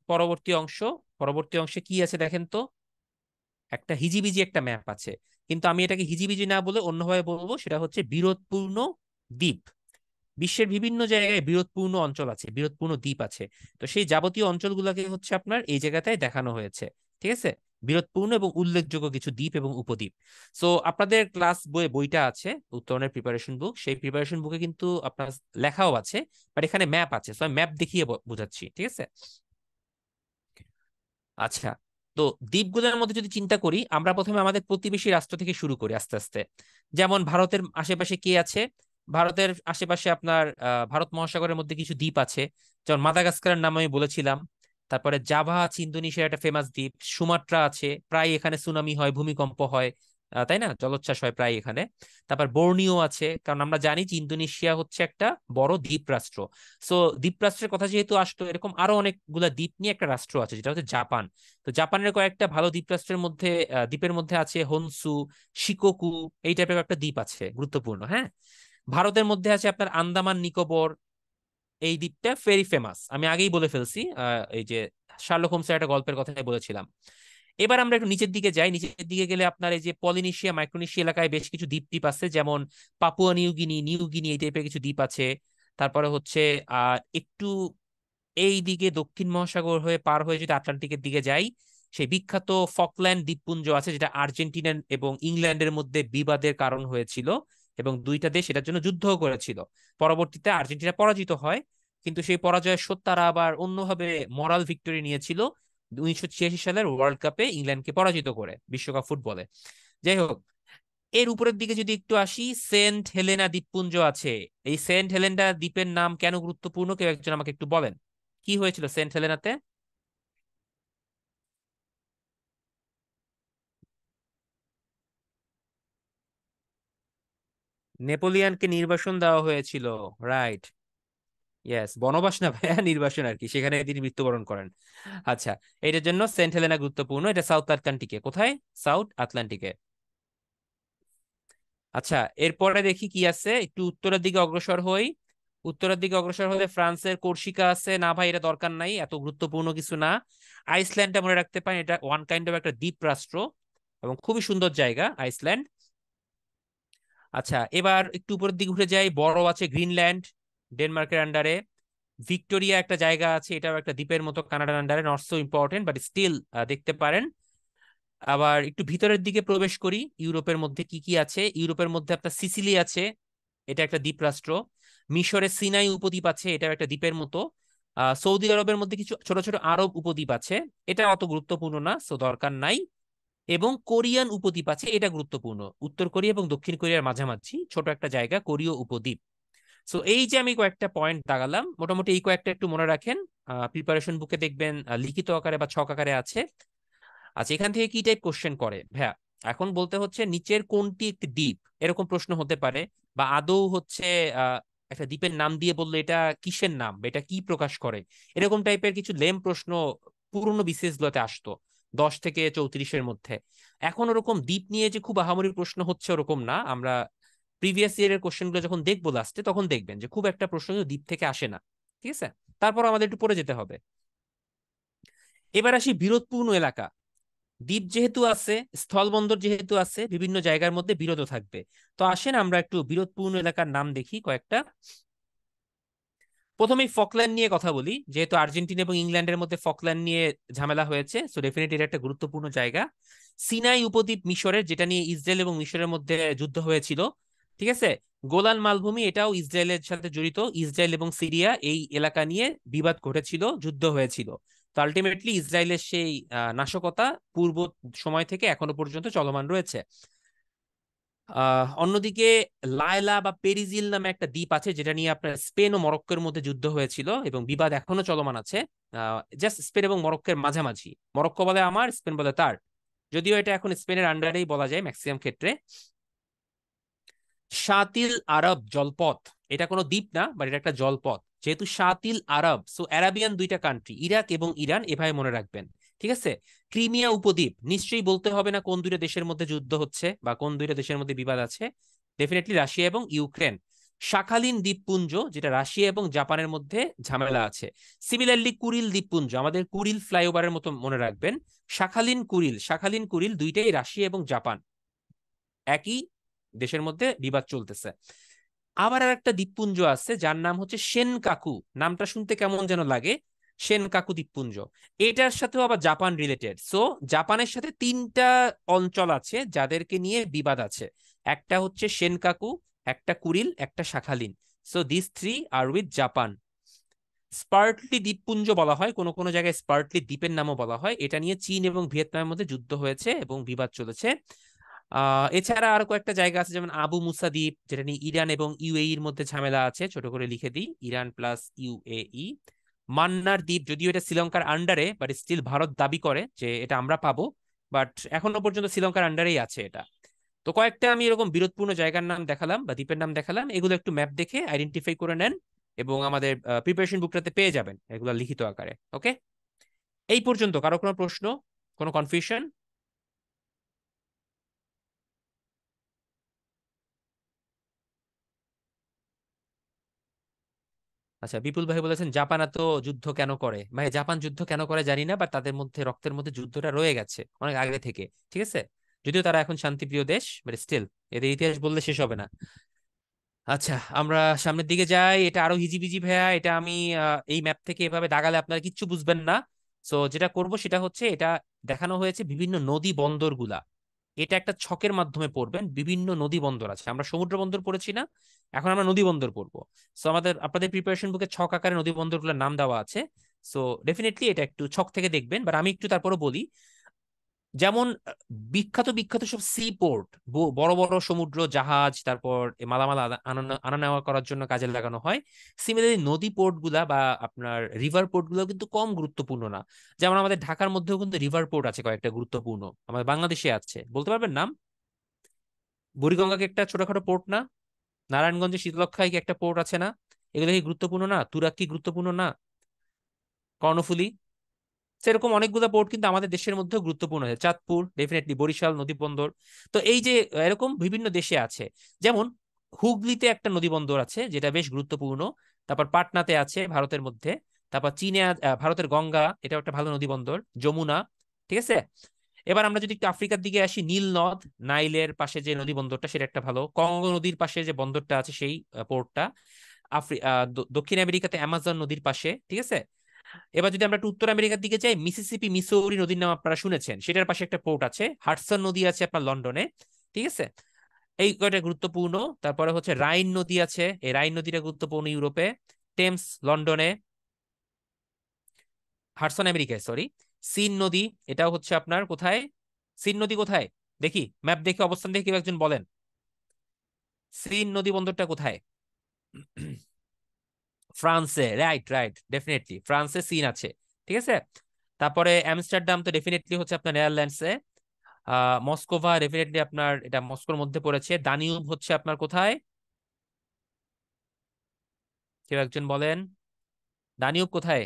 পরবর্তী অংশ। পরবর্তী অংশে কি আছে দেখেন তো। একটা হিজিবিজি একটা ম্যাপ আছে, কিন্তু আমি এটাকে হিজিবিজি না বলে অন্যভাবে বলবো, সেটা হচ্ছে বিরোধপূর্ণ দ্বীপ। বিশ্বের বিভিন্ন জায়গায় বিরোধপূর্ণ অঞ্চল আছে, বিরোধপূর্ণ দ্বীপ আছে। তো সেই যাবতীয় অঞ্চলগুলোকে হচ্ছে আপনার এই জায়গাটায় দেখানো হয়েছে। ঠিক আছে। বিরোধপূর্ণ এবং উল্লেখযোগ্য কিছু দ্বীপ এবং উপদ্বীপ। সো আপনাদের ক্লাস বইয়ে বইটা আছে, উত্তরণের প্রিপারেশন বুক, সেই প্রিপারেশন বুকে কিন্তু আপনার লেখাও আছে, বাট এখানে ম্যাপ আছে, সো আমি ম্যাপ দেখিয়ে বোঝাচ্ছি। ঠিক আছে। আচ্ছা, তো দ্বীপগুলোর মধ্যে যদি চিন্তা করি, আমরা প্রথমে আমাদের প্রতিবেশী রাষ্ট্র থেকে শুরু করি আস্তে আস্তে। যেমন ভারতের আশেপাশে কি আছে? ভারতের আশেপাশে আপনার ভারত মহাসাগরের মধ্যে কিছু দ্বীপ আছে, যেমন মাদাগাস্কারের নাম আমি বলেছিলাম। তারপরে জাভা আছে, ইন্দোনেশিয়ার একটা ফেমাস দ্বীপ। সুমাত্রা আছে, প্রায় এখানে সুনামি হয়, ভূমিকম্প হয়, তাই না, জলোচ্ছ্বাস হয় প্রায় এখানে। তারপর বর্নিও আছে, কারণ আমরা জানি যে ইন্দোনেশিয়া হচ্ছে একটা বড় দ্বীপ রাষ্ট্র। সো দ্বীপরাষ্ট্রের কথা যেহেতু আসতো, এরকম আরো অনেকগুলা দ্বীপ নিয়ে একটা রাষ্ট্র আছে যেটা হচ্ছে জাপান। তো জাপানের কয়েকটা ভালো দ্বীপরাষ্ট্রের মধ্যে দ্বীপের মধ্যে আছে হনসু, শিকোকু, এই টাইপের একটা দ্বীপ আছে গুরুত্বপূর্ণ। হ্যাঁ, ভারতের মধ্যে আছে আপনার আন্দামান নিকোবর, এই দ্বীপটা ভেরি ফেমাস, আমি আগেই বলে ফেলছি, এই যে শার্লক হোমসের একটা গল্পের কথাই বলেছিলাম। এবার আমরা একটু নিচের দিকে যাই, নিচের দিকে গেলে আপনার এই যে পলিনেশিয়া মাইক্রোনেশিয়া এলাকায় বেশ কিছু দ্বীপ টিপ আছে, যেমন পাপুয়া নিউগিনি এই টাইপের কিছু দ্বীপ আছে। তারপরে হচ্ছে একটু এই দিকে দক্ষিণ মহাসাগর হয়ে পার হয়ে যদি আটলান্টিকের দিকে যাই, সেই বিখ্যাত ফকল্যান্ড দ্বীপপুঞ্জ আছে, যেটা আর্জেন্টিনা এবং ইংল্যান্ডের মধ্যে বিবাদের কারণ হয়েছিল, এবং দুইটা দেশ এটার জন্য যুদ্ধও করেছিল। পরবর্তীতে আর্জেন্টিনা পরাজিত হয়, কিন্তু সেই পরাজয়ের শোধ তারা আবার অন্যভাবে মরাল ভিক্টরি নিয়েছিল 1986 সালের ওয়ার্ল্ড কাপে ইংল্যান্ডকে পরাজিত করে, বিশ্বকাপ ফুটবলে। যাই হোক, এর উপরের দিকে যদি একটু আসি, সেন্ট হেলেনা দ্বীপপুঞ্জ আছে। এই সেন্ট হেলেনা দ্বীপের নাম কেন গুরুত্বপূর্ণ, কেউ একজন আমাকে একটু বলেন, কি হয়েছিল সেন্ট হেলেনাতে? নেপোলিয়ানকে নির্বাসন দেওয়া হয়েছিল, রাইট। ইয়েস, বনবাস না ভাইয়া, নির্বাসন আর কি, সেখানে তিনি মৃত্যুবরণ করেন। আচ্ছা, এটার জন্য সেন্ট হেলেনা গুরুত্বপূর্ণ, এটা সাউথ আটলান্টিকে, কোথায়? সাউথ আটলান্টিকে। আচ্ছা, এরপরে দেখি কি আছে, একটু উত্তরের দিকে অগ্রসর হই। উত্তরের দিকে অগ্রসর হলে ফ্রান্সের কোর্সিকা আছে, না ভাই এটা দরকার নাই, এত গুরুত্বপূর্ণ কিছু না। আইসল্যান্ডটা মনে রাখতে পারেন, এটা ওয়ান কাইন্ড অফ একটা দ্বীপ রাষ্ট্র এবং খুবই সুন্দর জায়গা আইসল্যান্ড। আচ্ছা, এবার একটু উপরের দিকে উঠে যাই, বড় আছে গ্রিনল্যান্ড, ডেনমার্কের আন্ডারে। ভিক্টোরিয়া একটা জায়গা আছে, এটাও একটা দ্বীপের মতো, কানাডার আন্ডারে, not so important but still দেখতে পারেন। আবার একটু ভিতরের দিকে প্রবেশ করি, ইউরোপের মধ্যে কি কি আছে। ইউরোপের মধ্যে আপনার সিসিলি আছে, এটা একটা দ্বীপ রাষ্ট্র। মিশরের সিনাই উপদ্বীপ আছে, এটা একটা দ্বীপের মতো। সৌদি আরবের মধ্যে কিছু ছোট ছোট আরব উপদ্বীপ আছে, এটা অত গুরুত্বপূর্ণ না, সো দরকার নাই। এবং কোরিয়ান উপদ্বীপ আছে, এটা গুরুত্বপূর্ণ, উত্তর কোরিয়া এবং দক্ষিণ কোরিয়ার মাঝামাঝি ছোট একটা জায়গা, কোরীয় উপদ্বীপ। সো এই যে আমি কয়েকটা পয়েন্ট দাগালাম, মোটামুটি এই কয়েকটা একটু মনে রাখেন। প্রিপারেশন বুকে দেখবেন লিখিত আকারে বা ছক আকারে আছে। আচ্ছা, এখান থেকে কি টাইপ কোশ্চেন করে ভাইয়া? এখন বলতে হচ্ছে নিচের কোনটি একটি দ্বীপ, এরকম প্রশ্ন হতে পারে। বা আদৌ হচ্ছে একটা দ্বীপের নাম দিয়ে বললে এটা কিসের নাম বা এটা কি প্রকাশ করে, এরকম টাইপের কিছু লেম প্রশ্ন পুরনো বিসিএস গুলোতে আসতো 10 থেকে 34-এর মধ্যে। এখন ওরকম দ্বীপ নিয়ে যে খুব আহামরি প্রশ্ন হচ্ছে ওরকম না। আমরা প্রিভিয়াস ইয়ারের কোশ্চেন গুলো যখন দেখবো লাস্টে, তখন দেখবেন যে খুব একটা প্রশ্ন কিন্তু দ্বীপ থেকে আসে না। ঠিক আছে, তারপর আমাদের একটু পড়ে যেতে হবে। এবার আসি বিরোধপূর্ণ এলাকা। দ্বীপ যেহেতু আছে, স্থলবন্দর যেহেতু আছে, বিভিন্ন জায়গার মধ্যে বিরোধও থাকবে। তো আসেন আমরা একটু বিরোধপূর্ণ এলাকার নাম দেখি কয়েকটা। প্রথমেই ফকল্যান্ড নিয়ে কথা বলি, যেহেতু আর্জেন্টিনা এবং ইংল্যান্ডের মধ্যে ফকল্যান্ড নিয়ে ঝামেলা হয়েছে, সো ডেফিনেটলি এটা একটা গুরুত্বপূর্ণ জায়গা। সিনাই উপদ্বীপ মিশরের, যেটা নিয়ে ইসরায়েল এবং মিশরের মধ্যে যুদ্ধ হয়েছিল। ঠিক আছে। গোলান মালভূমি, এটাও ইসরায়েলের সাথে জড়িত। ইসরায়েল এবং সিরিয়া এই এলাকা নিয়ে বিবাদ ঘটেছিল, যুদ্ধ হয়েছিল। তো আলটিমেটলি ইসরায়েলের সেই নাশকতা পূর্ব সময় থেকে এখনো পর্যন্ত চলমান রয়েছে। অন্যদিকে লায়লা বা পেরিজিল নামে একটা দ্বীপ আছে, যেটা নিয়ে আপনার স্পেন ও মরক্কোর মধ্যে যুদ্ধ হয়েছিল এবং বিবাদ এখনো চলমান আছে। জাস্ট স্পেন এবং মরক্কোর মাঝামাঝি, মরক্কো বলে আমার, স্পেন বলে তার। যদিও এটা এখন স্পেনের আন্ডারেই বলা যায় ম্যাক্সিমাম ক্ষেত্রে। শাতিল আরব জলপথ, এটা কোনো দ্বীপ না, বাট এটা একটা জলপথ। যেহেতু শাতিল আরব, সো অ্যারাবিয়ান দুইটা কান্ট্রি, ইরাক এবং ইরান, এভাবে মনে রাখবেন। ঠিক আছে। ক্রিমিয়া উপদ্বীপ, নিশ্চয়ই বলতে হবে না কোন দুইটা দেশের মধ্যে যুদ্ধ হচ্ছে বা কোন দুইটা দেশের মধ্যে বিবাদ আছে। ডেফিনেটলি রাশিয়া এবং ইউক্রেন। শাখালিন দ্বীপপুঞ্জ, যেটা রাশিয়া এবং জাপানের মধ্যে ঝামেলা আছে। সিমিলারলি কুরিল দ্বীপপুঞ্জ, আমাদের কুরিল ফ্লাইওভারের মতো মনে রাখবেন। শাখালিন কুরিল দুইটাই রাশিয়া এবং জাপান, একই দেশের মধ্যে বিবাদ চলতেছে। আবার আর একটা দ্বীপপুঞ্জ আছে যার নাম হচ্ছে সেনকাকু। নামটা শুনতে কেমন যেন লাগে, সেনকাকু দ্বীপপুঞ্জ। এটার সাথেও আবার জাপান রিলেটেড। সো জাপানের সাথে তিনটা অঞ্চল আছে যাদেরকে নিয়ে বিবাদ আছে। একটা হচ্ছে সেনকাকু, একটা কুরিল, একটা Sakhalin. So this three are with Japan. Spratly দ্বীপপুঞ্জ বলা হয়, কোনো কোনো জায়গায় স্পার্টলি দ্বীপের নামও বলা হয়। এটা নিয়ে চীন এবং ভিয়েতনামের মধ্যে যুদ্ধ হয়েছে এবং বিবাদ চলেছে। এছাড়া আরো কয়েকটা জায়গা আছে, যেমন আবু মুসা দ্বীপ, যেটা নিয়ে ইরান এবং ইউএই এর মধ্যে ঝামেলা আছে। ছোট করে লিখে দিই, ইরান প্লাস ইউএই। মান্নার দ্বীপ, যদিও এটা শ্রীলঙ্কার আন্ডারে, বাট স্টিল ভারত দাবি করে যে এটা আমরা পাবো, বাট এখনো পর্যন্ত শ্রীলঙ্কার আন্ডারেই আছে এটা। তো কয়েকটা আমি এরকম বিরোধপূর্ণ জায়গার নাম দেখালাম বা দ্বীপের নাম দেখালাম, এগুলো একটু ম্যাপ দেখে আইডেন্টিফাই করে নেন এবং আমাদের প্রিপারেশন বুকটাতে পেয়ে যাবেন এগুলো লিখিত আকারে। ওকে, এই পর্যন্ত কারো কোনো প্রশ্ন, কোনো কনফিউশন? আচ্ছা, বিপুল ভাই বলেছেন জাপান এত যুদ্ধ কেন করে। ভাই জাপান যুদ্ধ কেন করে জানি না, বাট তাদের মধ্যে রক্তের মধ্যে যুদ্ধটা রয়ে গেছে অনেক আগে থেকে। ঠিক আছে, যদিও তারা এখন শান্তিপ্রিয় দেশ, বাট স্টিল এদের ইতিহাস বললে শেষ হবে না। আচ্ছা, আমরা সামনের দিকে যাই। এটা আরো হিজিবিজি ভাইয়া, এটা আমি এই ম্যাপ থেকে এভাবে দাগালে আপনারা কিচ্ছু বুঝবেন না। সো যেটা করব সেটা হচ্ছে, এটা দেখানো হয়েছে বিভিন্ন নদী বন্দর গুলা। এটা একটা ছকের মাধ্যমে পড়বেন। বিভিন্ন নদী বন্দর আছে, আমরা সমুদ্র বন্দর পড়েছি না, এখন আমরা নদী বন্দর পড়বো। সো আমাদের আপনাদের প্রিপারেশন বুকে ছক আকারে নদী বন্দরগুলোর নাম দেওয়া আছে। সো ডেফিনেটলি এটা একটু ছক থেকে দেখবেন, বাট আমি একটু তারপরে বলি। যেমন বিখ্যাত বিখ্যাত সব সি পোর্ট, বড় বড় সমুদ্র জাহাজ, তারপর এ মালামাল আনা আনা নেওয়া করার জন্য কাজে লাগানো হয়। সিমিলারলি নদী পোর্ট গুলা বা আপনার রিভার পোর্ট গুলো কিন্তু কম গুরুত্বপূর্ণ না। যেমন আমাদের ঢাকার মধ্যেও কিন্তু রিভার পোর্ট আছে কয়েকটা গুরুত্বপূর্ণ, আমাদের বাংলাদেশে আছে, বলতে পারবেন নাম? বুড়িগঙ্গা কি একটা ছোটখাটো পোর্ট না? নারায়ণগঞ্জে শীতলক্ষ্যায় কি একটা পোর্ট আছে না? এগুলো কি গুরুত্বপূর্ণ না? তুরাগ কি গুরুত্বপূর্ণ না? কর্ণফুলী, সেরকম অনেকগুলো পোর্ট কিন্তু আমাদের দেশের মধ্যেও গুরুত্বপূর্ণ আছে। চাঁদপুর, ডেফিনেটলি বরিশাল নদী বন্দর। তো এই যে এরকম বিভিন্ন দেশে আছে। যেমন হুগলিতে একটা নদী বন্দর আছে যেটা বেশ গুরুত্বপূর্ণ। তারপর পাটনাতে আছে ভারতের মধ্যে। তারপর চীনে ভারতের গঙ্গা, এটাও একটা ভালো নদী বন্দর। যমুনা। ঠিক আছে। এবার আমরা যদি একটু আফ্রিকার দিকে আসি, নীল নদ, নাইলের পাশে যে নদী বন্দরটা সেটা একটা ভালো। কঙ্গো নদীর পাশে যে বন্দরটা আছে সেই পোর্টটা। দক্ষিণ আমেরিকাতে অ্যামাজন নদীর পাশে। ঠিক আছে। এবার যদি আমরা একটু উত্তর আমেরিকার দিকে যাই, মিসিসিপি মিসৌরি নদীর নাম আপনারা শুনেছেন, সেটার পাশে একটা পোর্ট আছে। হাডসন নদী আছে আপনার লন্ডনে। ঠিক আছে। এই কয়টা গুরুত্বপূর্ণ। তারপরে হচ্ছে রাইন নদী আছে, এই রাইন নদীটা গুরুত্বপূর্ণ ইউরোপে। টেমস লন্ডনে, হাডসন আমেরিকায় সরি। সিন নদী, এটাও হচ্ছে আপনার কোথায়? সিন নদী কোথায় দেখি, ম্যাপ দেখে অবস্থান দেখে কেউ একজন বলেন। সিন নদী বন্দরটা কোথায়? ফ্রান্সে, রাইট রাইট, ডেফিনেটলি ফ্রান্সে সিন আছে। ঠিক আছে। তারপরে আমস্টারডাম তো ডেফিনেটলি হচ্ছে আপনার নেদারল্যান্ডসে। মস্কোভা ডেফিনেটলি আপনার এটা মস্কোর মধ্যে পড়েছে। দানিউব হচ্ছে আপনার কোথায়, কেউ একজন বলেন, দানিউব কোথায়?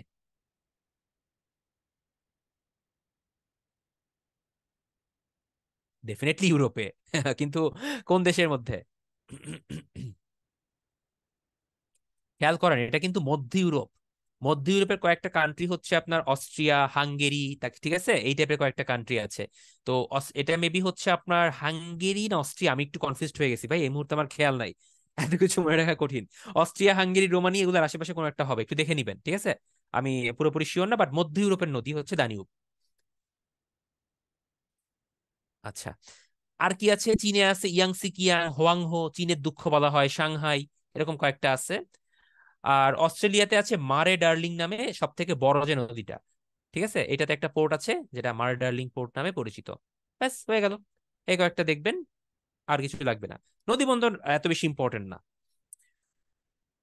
ডেফিনেটলি ইউরোপে। কিন্তু কোন দেশের মধ্যে? খেয়াল করেন এটা কিন্তু মধ্য ইউরোপ। মধ্য ইউরোপের কয়েকটা কান্ট্রি হচ্ছে আপনার অস্ট্রিয়া, হাঙ্গেরি, ঠিক আছে, এই টাইপের কয়েকটা কান্ট্রি আছে। তো এটা মেবি হচ্ছে আপনার হাঙ্গেরি না অস্ট্রিয়া, আমি একটু কনফিউজড হয়ে গেছি ভাই, এই মুহূর্তে আমার খেয়াল নাই। এত কিছু মনে রাখা কঠিন। অস্ট্রিয়া, হাঙ্গেরি, রোমানি এগুলোর আশেপাশে কোনো একটা হবে, একটু দেখে নিবেন, ঠিক আছে। আমি পুরোপুরি শিওর না, বাট মধ্য ইউরোপের নদী হচ্ছে দানিউব। আচ্ছা, আর কি আছে? চীনে আছে ইয়াংসি কিয়াং, হোয়াংহো, চীনের দুঃখ বলা হয়, সাংহাই, এরকম কয়েকটা আছে। আর অস্ট্রেলিয়াতে আছে মারে ডার্লিং নামে সব থেকে বড় যে নদীটা, ঠিক আছে, এটাতে একটা পোর্ট আছে যেটা মারে ডার্লিং পোর্ট নামে পরিচিত। ব্যাস হয়ে গেল, এই কয়েকটা দেখবেন, আর কিছু লাগবে না। নদী বন্দর এত বেশি ইম্পর্টেন্ট না।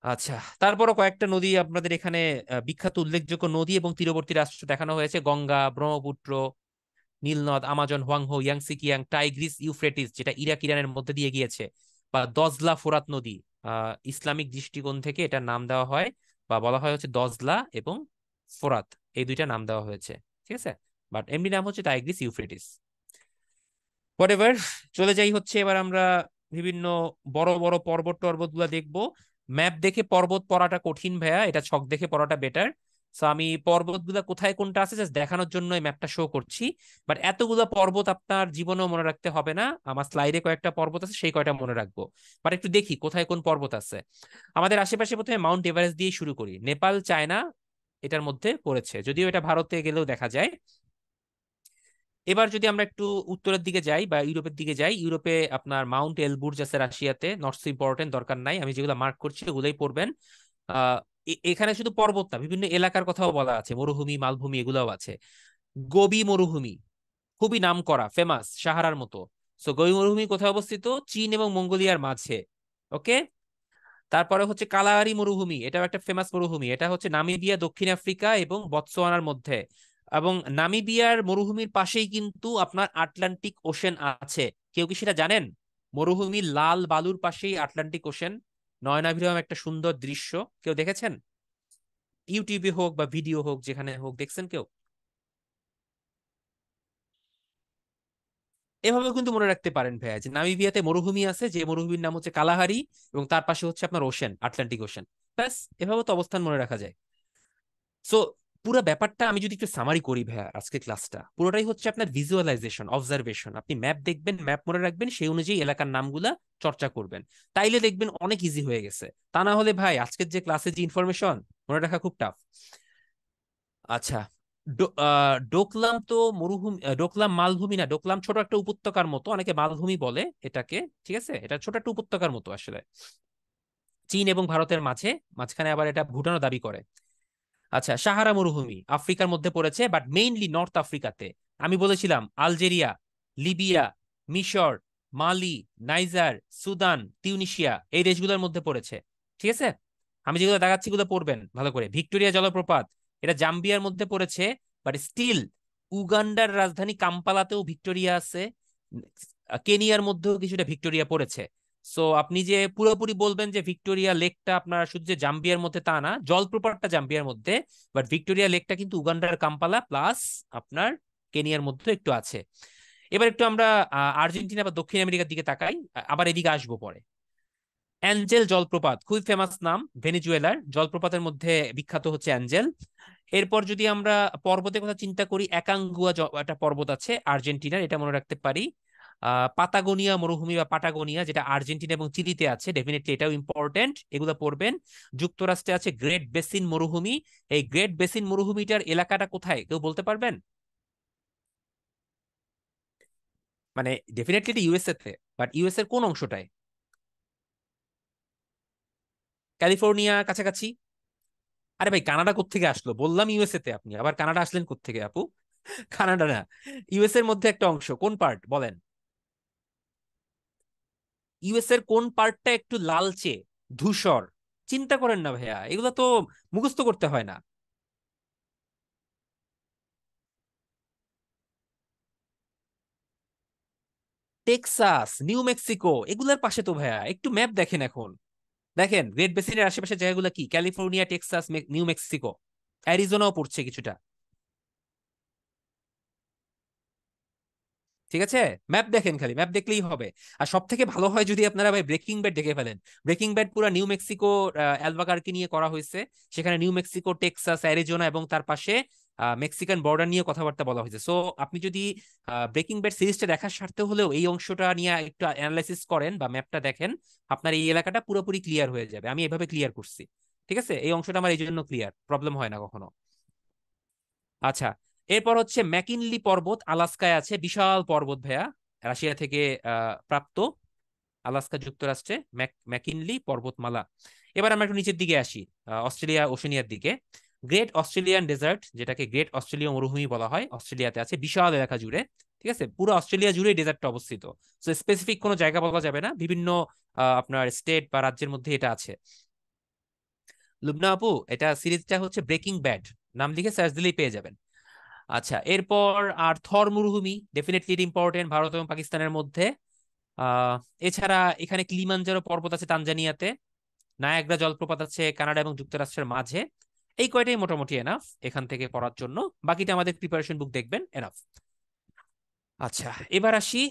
আচ্ছা, তারপরও কয়েকটা নদী আপনাদের এখানে বিখ্যাত উল্লেখযোগ্য নদী এবং তীরবর্তী রাষ্ট্র দেখানো হয়েছে: গঙ্গা, ব্রহ্মপুত্র, নীলনদ, Amazon, Hwang Ho, Yangtze Kiang, Tigris, Euphrates যেটা ইরাক ইরানের মধ্যে দিয়ে গিয়েছে, বা দজলা ফোরাত নদী। ইসলামিক দৃষ্টিকোণ থেকে এটার নাম দেওয়া হয় বা বলা হয় হচ্ছে দজলা এবং ফোরাত, এই দুইটা নাম দেওয়া হয়েছে, ঠিক আছে। বাট এমনি নাম হচ্ছে টাইগ্রিস, ইউফ্রেটিস। হোয়াটএভার, চলে যাই হচ্ছে এবার আমরা বিভিন্ন বড় বড় পর্বত টর্বত গুলা দেখবো। ম্যাপ দেখে পর্বত পড়াটা কঠিন ভাইয়া, এটা ছক দেখে পড়াটা বেটার। সো আমি পর্বতগুলা কোথায় কোনটা আছে জাস্ট দেখানোর জন্য এই ম্যাপটা শো করছি। বাট এতগুলা পর্বত আপনার জীবনেও মনে রাখতে হবে না, আমার স্লাইডে কয়েকটা পর্বত আছে সেই কয়টা মনে রাখবো। বাট একটু দেখি কোথায় কোন পর্বত আছে। আমাদের আশেপাশে প্রথমে মাউন্ট এভারেস্ট দিয়ে শুরু করি। নেপাল, চায়না এটার মধ্যে পড়েছে, যদিও এটা ভারতে গেলেও দেখা যায়। এবার যদি আমরা একটু উত্তরের দিকে যাই বা ইউরোপের দিকে যাই, ইউরোপে আপনার মাউন্ট এলবুর্জ আছে রাশিয়াতে, নট সো ইম্পর্টেন্ট, দরকার নাই, আমি যেগুলো মার্ক করছি ওগুলোই পড়বেন। আহ এখানে শুধু পর্বত না, বিভিন্ন এলাকার কথাও বলা আছে, মরুভূমি, মালভূমি এগুলোও আছে। গোবি মরুভূমি খুবই নাম করা, ফেমাস, সাহারার মতো। সো গোবি মরুভূমি কোথায় অবস্থিত? চীন এবং মঙ্গোলিয়ার মাঝে। ওকে। তারপরে হচ্ছে কালাহারি মরুভূমি, এটাও একটা ফেমাস মরুভূমি, এটা হচ্ছে নামিবিয়া, দক্ষিণ আফ্রিকা এবং বতসোয়ানার মধ্যে। এবং নামিবিয়ার মরুভূমির পাশেই কিন্তু আপনার আটলান্টিক ওশেন আছে। কেউ কি সেটা জানেন? মরুভূমির লাল বালুর পাশেই আটলান্টিক ওশেন, নয়নাভিরাম একটা সুন্দর দৃশ্য। কেউ দেখেছেন? ইউটিউবে হোক বা ভিডিও হোক, যেখানে হোক, দেখছেন কেউ? এভাবে কিন্তু মনে রাখতে পারেন ভাইয়া যে নামিবিয়াতে মরুভূমি আছে, যে মরুভূমির নাম হচ্ছে কালাহারি, এবং তার পাশে হচ্ছে আপনার ওশেন, আটলান্টিক ওশেন। ব্যাস, এভাবে তো অবস্থান মনে রাখা যায়। সো পুরো ব্যাপারটা আমি যদি একটু সামারি করি ভাইয়া, আজকে ক্লাসটা পুরোটাই হচ্ছে আপনার ভিজুয়ালাইজেশন, অবজারভেশন। আপনি ম্যাপ দেখবেন, ম্যাপ মনে রাখবেন, সেই অনুযায়ী এলাকার নামগুলা চর্চা করবেন। তাইলে দেখবেন অনেক ইজি হয়ে গেছে। তা না হলে ভাই আজকের যে ক্লাসে যে ইনফরমেশন মনে রাখা খুব টাফ। আচ্ছা, ডোকলাম তো মরুভূমি, ডোকলাম মালভূমি না, ডোকলাম ছোট একটা উপত্যকার মতো, অনেকে মালভূমি বলে এটাকে, ঠিক আছে, এটা ছোট একটা উপত্যকার মতো আসলে, চীন এবং ভারতের মাঝে, মাঝখানে আবার এটা ভুটানও দাবি করে। আচ্ছা, সাহারা মরুভূমি আফ্রিকার মধ্যে পড়েছে, বাট মেইনলি নর্থ আফ্রিকাতে। আমি বলেছিলাম আলজেরিয়া, লিবিয়া, মিশর, মালি, নাইজার, সুদান, তিউনিসিয়া এই দেশগুলোর মধ্যে পড়েছে, ঠিক আছে। আমি যেগুলো দেখাচ্ছি গুলো পড়বেন ভালো করে। ভিক্টোরিয়া জলপ্রপাত, এটা জাম্বিয়ার মধ্যে পড়েছে, বাট স্টিল উগান্ডার রাজধানী কাম্পালাতেও ভিক্টোরিয়া আছে। কেনিয়ার মধ্যেও কিছুটা ভিক্টোরিয়া পড়েছে। সো আপনি যে পুরোপুরি বলবেন যে ভিক্টোরিয়া লেকটা আপনার শুধু যে জাম্বিয়ার মধ্যে, তা না, জলপ্রপাতটা জাম্বিয়ার মধ্যে, বাট ভিক্টোরিয়া লেকটা কিন্তু উগান্ডার কাম্পালা প্লাস আপনার কেনিয়ার মধ্যে একটু আছে। এবার একটু আমরা আর্জেন্টিনা বা দক্ষিণ আমেরিকার দিকে তাকাই, আবার এদিকে আসবো পরে। অ্যাঞ্জেল জলপ্রপাত খুবই ফেমাস নাম, ভেনেজুয়েলার জলপ্রপাতের মধ্যে বিখ্যাত হচ্ছে অ্যাঞ্জেল। এরপর যদি আমরা পর্বতের কথা চিন্তা করি, একাঙ্গুয়া একটা পর্বত আছে আর্জেন্টিনার, এটা মনে রাখতে পারি। পাতাগোনিয়া মরুভূমি বা পাটাগোনিয়া, যেটা আর্জেন্টিনা এবং চিলিতে আছে, ডেফিনেটলি এটাও ইম্পর্টেন্ট, এগুলো পড়বেন। যুক্তরাষ্ট্রে আছে গ্রেট বেসিন মরুভূমি। এই গ্রেট বেসিন মরুভূমিটার এলাকাটা কোথায় কেউ বলতে পারবেন? মানে ডেফিনেটলি এটা ইউএসএ তে, বাট ইউএস এর কোন অংশটায়? ক্যালিফোর্নিয়া কাছাকাছি। আরে ভাই, কানাডা কোত্থেকে আসলো? বললাম ইউএসএ তে, আপনি আবার কানাডা আসলেন কোত্থেকে আপু? কানাডা না, ইউএস এর মধ্যে একটা অংশ, কোন পার্ট বলেন? ইউএস এর কোন পার্টটা একটু লালচে, ধূসর? চিন্তা করেন না ভাইয়া, এগুলো তো মুখস্থ করতে হয় না। টেক্সাস, নিউ মেক্সিকো এগুলার পাশে তো ভাইয়া, একটু ম্যাপ দেখেন এখন। দেখেন গ্রেট বেসিনের আশেপাশে জায়গাগুলো কি, ক্যালিফোর্নিয়া, টেক্সাস, নিউ মেক্সিকো, অ্যারিজোনাও পড়ছে কিছুটা। ঠিক আছে, ম্যাপ দেখেন, খালি ম্যাপ দেখলেই হবে। আর সব থেকে ভালো হয় যদি আপনারা ভাই ব্রেকিং ব্যাড দেখে ফেলেন। ব্রেকিং ব্যাড পুরো নিউ মেক্সিকো, অ্যালবাকার্কি নিয়ে করা হয়েছে। সেখানে নিউ মেক্সিকো, টেক্সাস, অ্যারিজোনা এবং তার পাশে মেক্সিকান বর্ডার নিয়ে কথাবার্তা বলা হয়েছে। সো আপনি যদি ব্রেকিং ব্যাড সিরিজটা দেখার স্বার্থে হলেও এই অংশটা নিয়ে একটু অ্যানালাইসিস করেন বা ম্যাপটা দেখেন, আপনার এই এলাকাটা পুরোপুরি ক্লিয়ার হয়ে যাবে। আমি এভাবে ক্লিয়ার করছি। ঠিক আছে, এই অংশটা আমার এই জন্য ক্লিয়ার, প্রবলেম হয় না কখনো। আচ্ছা, এরপর হচ্ছে ম্যাকিনলি পর্বত, আলাস্কায় আছে, বিশাল পর্বত ভাইয়া, রাশিয়া থেকে প্রাপ্ত, আলাস্কা যুক্তরাষ্ট্রে ম্যাকিনলি পর্বতমালা। এবার আমরা একটু নিচের দিকে আসি, অস্ট্রেলিয়া ওশেনিয়ার দিকে। গ্রেট অস্ট্রেলিয়ান ডেজার্ট, যেটাকে গ্রেট অস্ট্রেলীয় মরুভূমি বলা হয়, অস্ট্রেলিয়াতে আছে বিশাল এলাকা জুড়ে। ঠিক আছে, পুরো অস্ট্রেলিয়া জুড়ে ডেজার্টটা অবস্থিত। তো স্পেসিফিক কোনো জায়গা বলা যাবে না, বিভিন্ন আপনার স্টেট বা রাজ্যের মধ্যে এটা আছে। লুবনা আপু, এটা সিরিজটা হচ্ছে ব্রেকিং ব্যাড, নাম লিখে সার্চ দিলেই পেয়ে যাবেন। আচ্ছা, এরপর আর থর মরুভূমি, ডেফিনেটলি ইম্পর্টেন্ট ভারত এবং পাকিস্তানের মধ্যে। আহ এছাড়া এখানে কিলিমাঞ্জারো পর্বত আছে তানজানিয়াতে, নায়াগ্রা জলপ্রপাত আছে কানাডা এবং যুক্তরাষ্ট্রের মাঝে। এই কয়টাই মোটামুটি এনাফ এখান থেকে পড়ার জন্য, বাকিটা আমাদের প্রিপারেশন বুক দেখবেন, এনাফ। আচ্ছা, এবার আসি,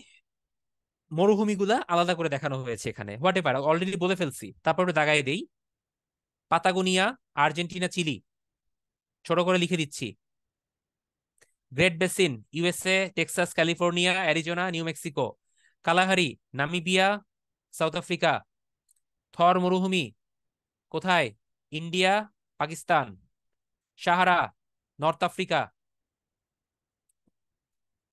মরুভূমিগুলা আলাদা করে দেখানো হয়েছে এখানে, হোয়াট এভার অলরেডি বলে ফেলছি, তারপর একটু দাগাই দেই। পাতাগোনিয়া, আর্জেন্টিনা, চিলি, ছোট করে লিখে দিচ্ছি। Great basin, USA, Texas, California, Arizona, New Mexico. Kalahari, Namibia, South Africa. Thar মরুভূমি কোথায়, India, Pakistan. Sahara, North Africa.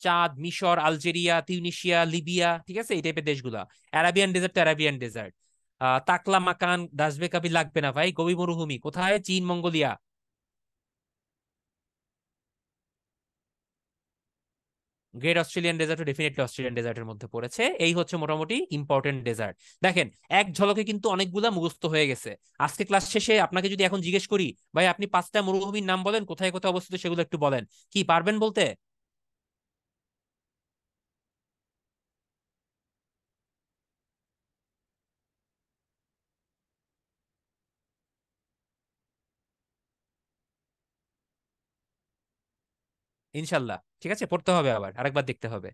Chad, মিশর, আলজেরিয়া, তিউনিসিয়া, লিবিয়া। ঠিক আছে, এই টাইপের দেশগুলা। Arabian desert, Arabian desert. Taklamakan, দাসবে কাবি লাগবে না ভাই। গোবি মরুভূমি কোথায়, চীন, মঙ্গোলিয়া। গ্রেট অস্ট্রেলিয়ান ডেজার্টও ডেফিনেটলি অস্ট্রেলিয়ান ডেজার্টের মধ্যে পড়েছে। এই হচ্ছে মোটামুটি ইম্পর্টেন্ট ডেজার্ট। দেখেন, এক ঝলকে কিন্তু অনেকগুলা মুখস্থ হয়ে গেছে। আজকে ক্লাস শেষে আপনাকে যদি এখন জিজ্ঞেস করি, ভাই আপনি 5টা মরুভূমির নাম বলেন, কোথায় কোথায় অবস্থিত সেগুলো একটু বলেন, কি পারবেন বলতে? ইনশাল্লাহ, ঠিক আছে, পড়তে হবে, আবার আরেকবার দেখতে হবে।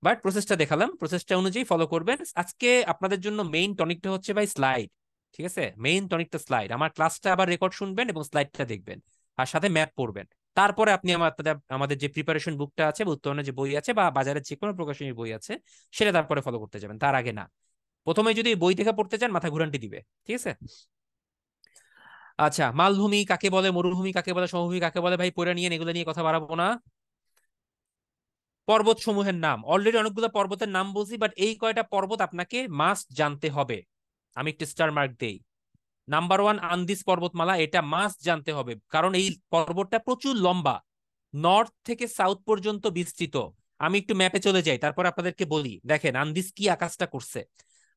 বাট প্রসেসটা দেখালাম, প্রসেসটা অনুযায়ী ফলো করবেন। আজকে আপনাদের জন্য মেইন টনিকটা হচ্ছে ভাই স্লাইড। ঠিক আছে, মেইন টনিকটা স্লাইড। আমার ক্লাসটা আবার রেকর্ড শুনবেন এবং স্লাইডটা দেখবেন, আর সাথে ম্যাপ পড়বেন। তারপরে আপনি আমাদের যে প্রিপারেশন বুকটা আছে বা উত্তরণের যে বই আছে বা বাজারের যে কোনো প্রকাশনীর বই আছে, সেটা তারপরে ফলো করতে যাবেন, তার আগে না। প্রথমে যদি বই থেকে পড়তে চান, মাথা ঘুরান্টি দিবে। ঠিক আছে। আচ্ছা, মালভূমি কাকে বলে, মরুভূমি কাকে বলে, সমভূমি কাকে বলে, ভাই পড়ে নিয়ে এগুলো নিয়ে কথা বাড়াবো না। পর্বত সমূহের নাম, অলরেডি অনেকগুলো পর্বতের নাম বলছি, বাট এই কয়টা পর্বত আপনাকে মাস্ট জানতে হবে। আমি একটু স্টার মার্ক দেই। নাম্বার ওয়ান, আন্দিস পর্বতমালা, এটা মাস্ট জানতে হবে, কারণ এই পর্বতটা প্রচুর লম্বা, নর্থ থেকে সাউথ পর্যন্ত বিস্তৃত। আমি একটু ম্যাপে চলে যাই, তারপর আপনাদেরকে বলি। দেখেন আন্দিস কি আকাশটা করছে।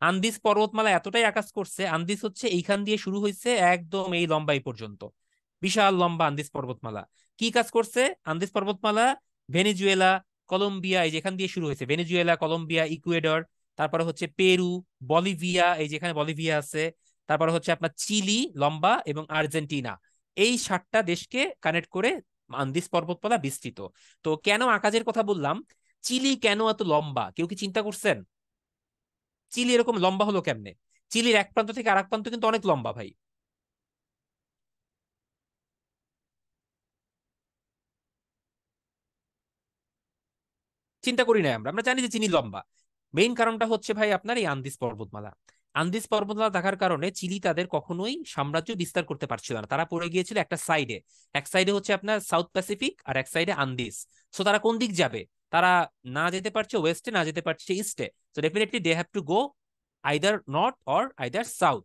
আন্দিস পর্বতমালা এতটাই আকাশ করছে, আন্দিস হচ্ছে এইখান দিয়ে শুরু হয়েছে একদম এই লম্বাই পর্যন্ত, বিশাল লম্বা আন্দিস পর্বতমালা। কি কাজ করছে আন্দিস পর্বতমালা? ভেনেজুয়েলা, কলম্বিয়া, এই যেখান দিয়ে শুরু হয়েছে, ভেনেজুয়েলা, কলম্বিয়া, ইকুয়েডর, তারপরে হচ্ছে পেরু, বলিভিয়া, এই যেখানে বলিভিয়া আছে, তারপরে হচ্ছে আপনার চিলি লম্বা, এবং আর্জেন্টিনা। এই 7টা দেশকে কানেক্ট করে আন্দিস পর্বতমালা বিস্তৃত। তো কেন আকাশের কথা বললাম, চিলি কেন এত লম্বা, কেউ কি চিন্তা করছেন? চিলি এরকম লম্বা হলো কেমনে? চিলির এক প্রান্ত থেকে আরেক প্রান্ত কিন্তু অনেক লম্বা ভাই। চিন্তা করি না, আমরা আমরা জানি যে চিনি লম্বা। মেইন কারণটা হচ্ছে ভাই আপনার এই আন্দিস পর্বতমালা। আন্দিস পর্বতমালা থাকার কারণে চিলি তাদের কখনোই সাম্রাজ্য বিস্তার করতে পারছিল না, তারা পড়ে গিয়েছিল একটা সাইডে। এক সাইডে হচ্ছে আপনার সাউথ প্যাসিফিক, আর এক সাইডে আন্দিস। সো তারা কোন দিক যাবে? তারা না যেতে পারছে ওয়েস্টে, না যেতে পারছে ইস্টে। So definitely they have to go either north or either south.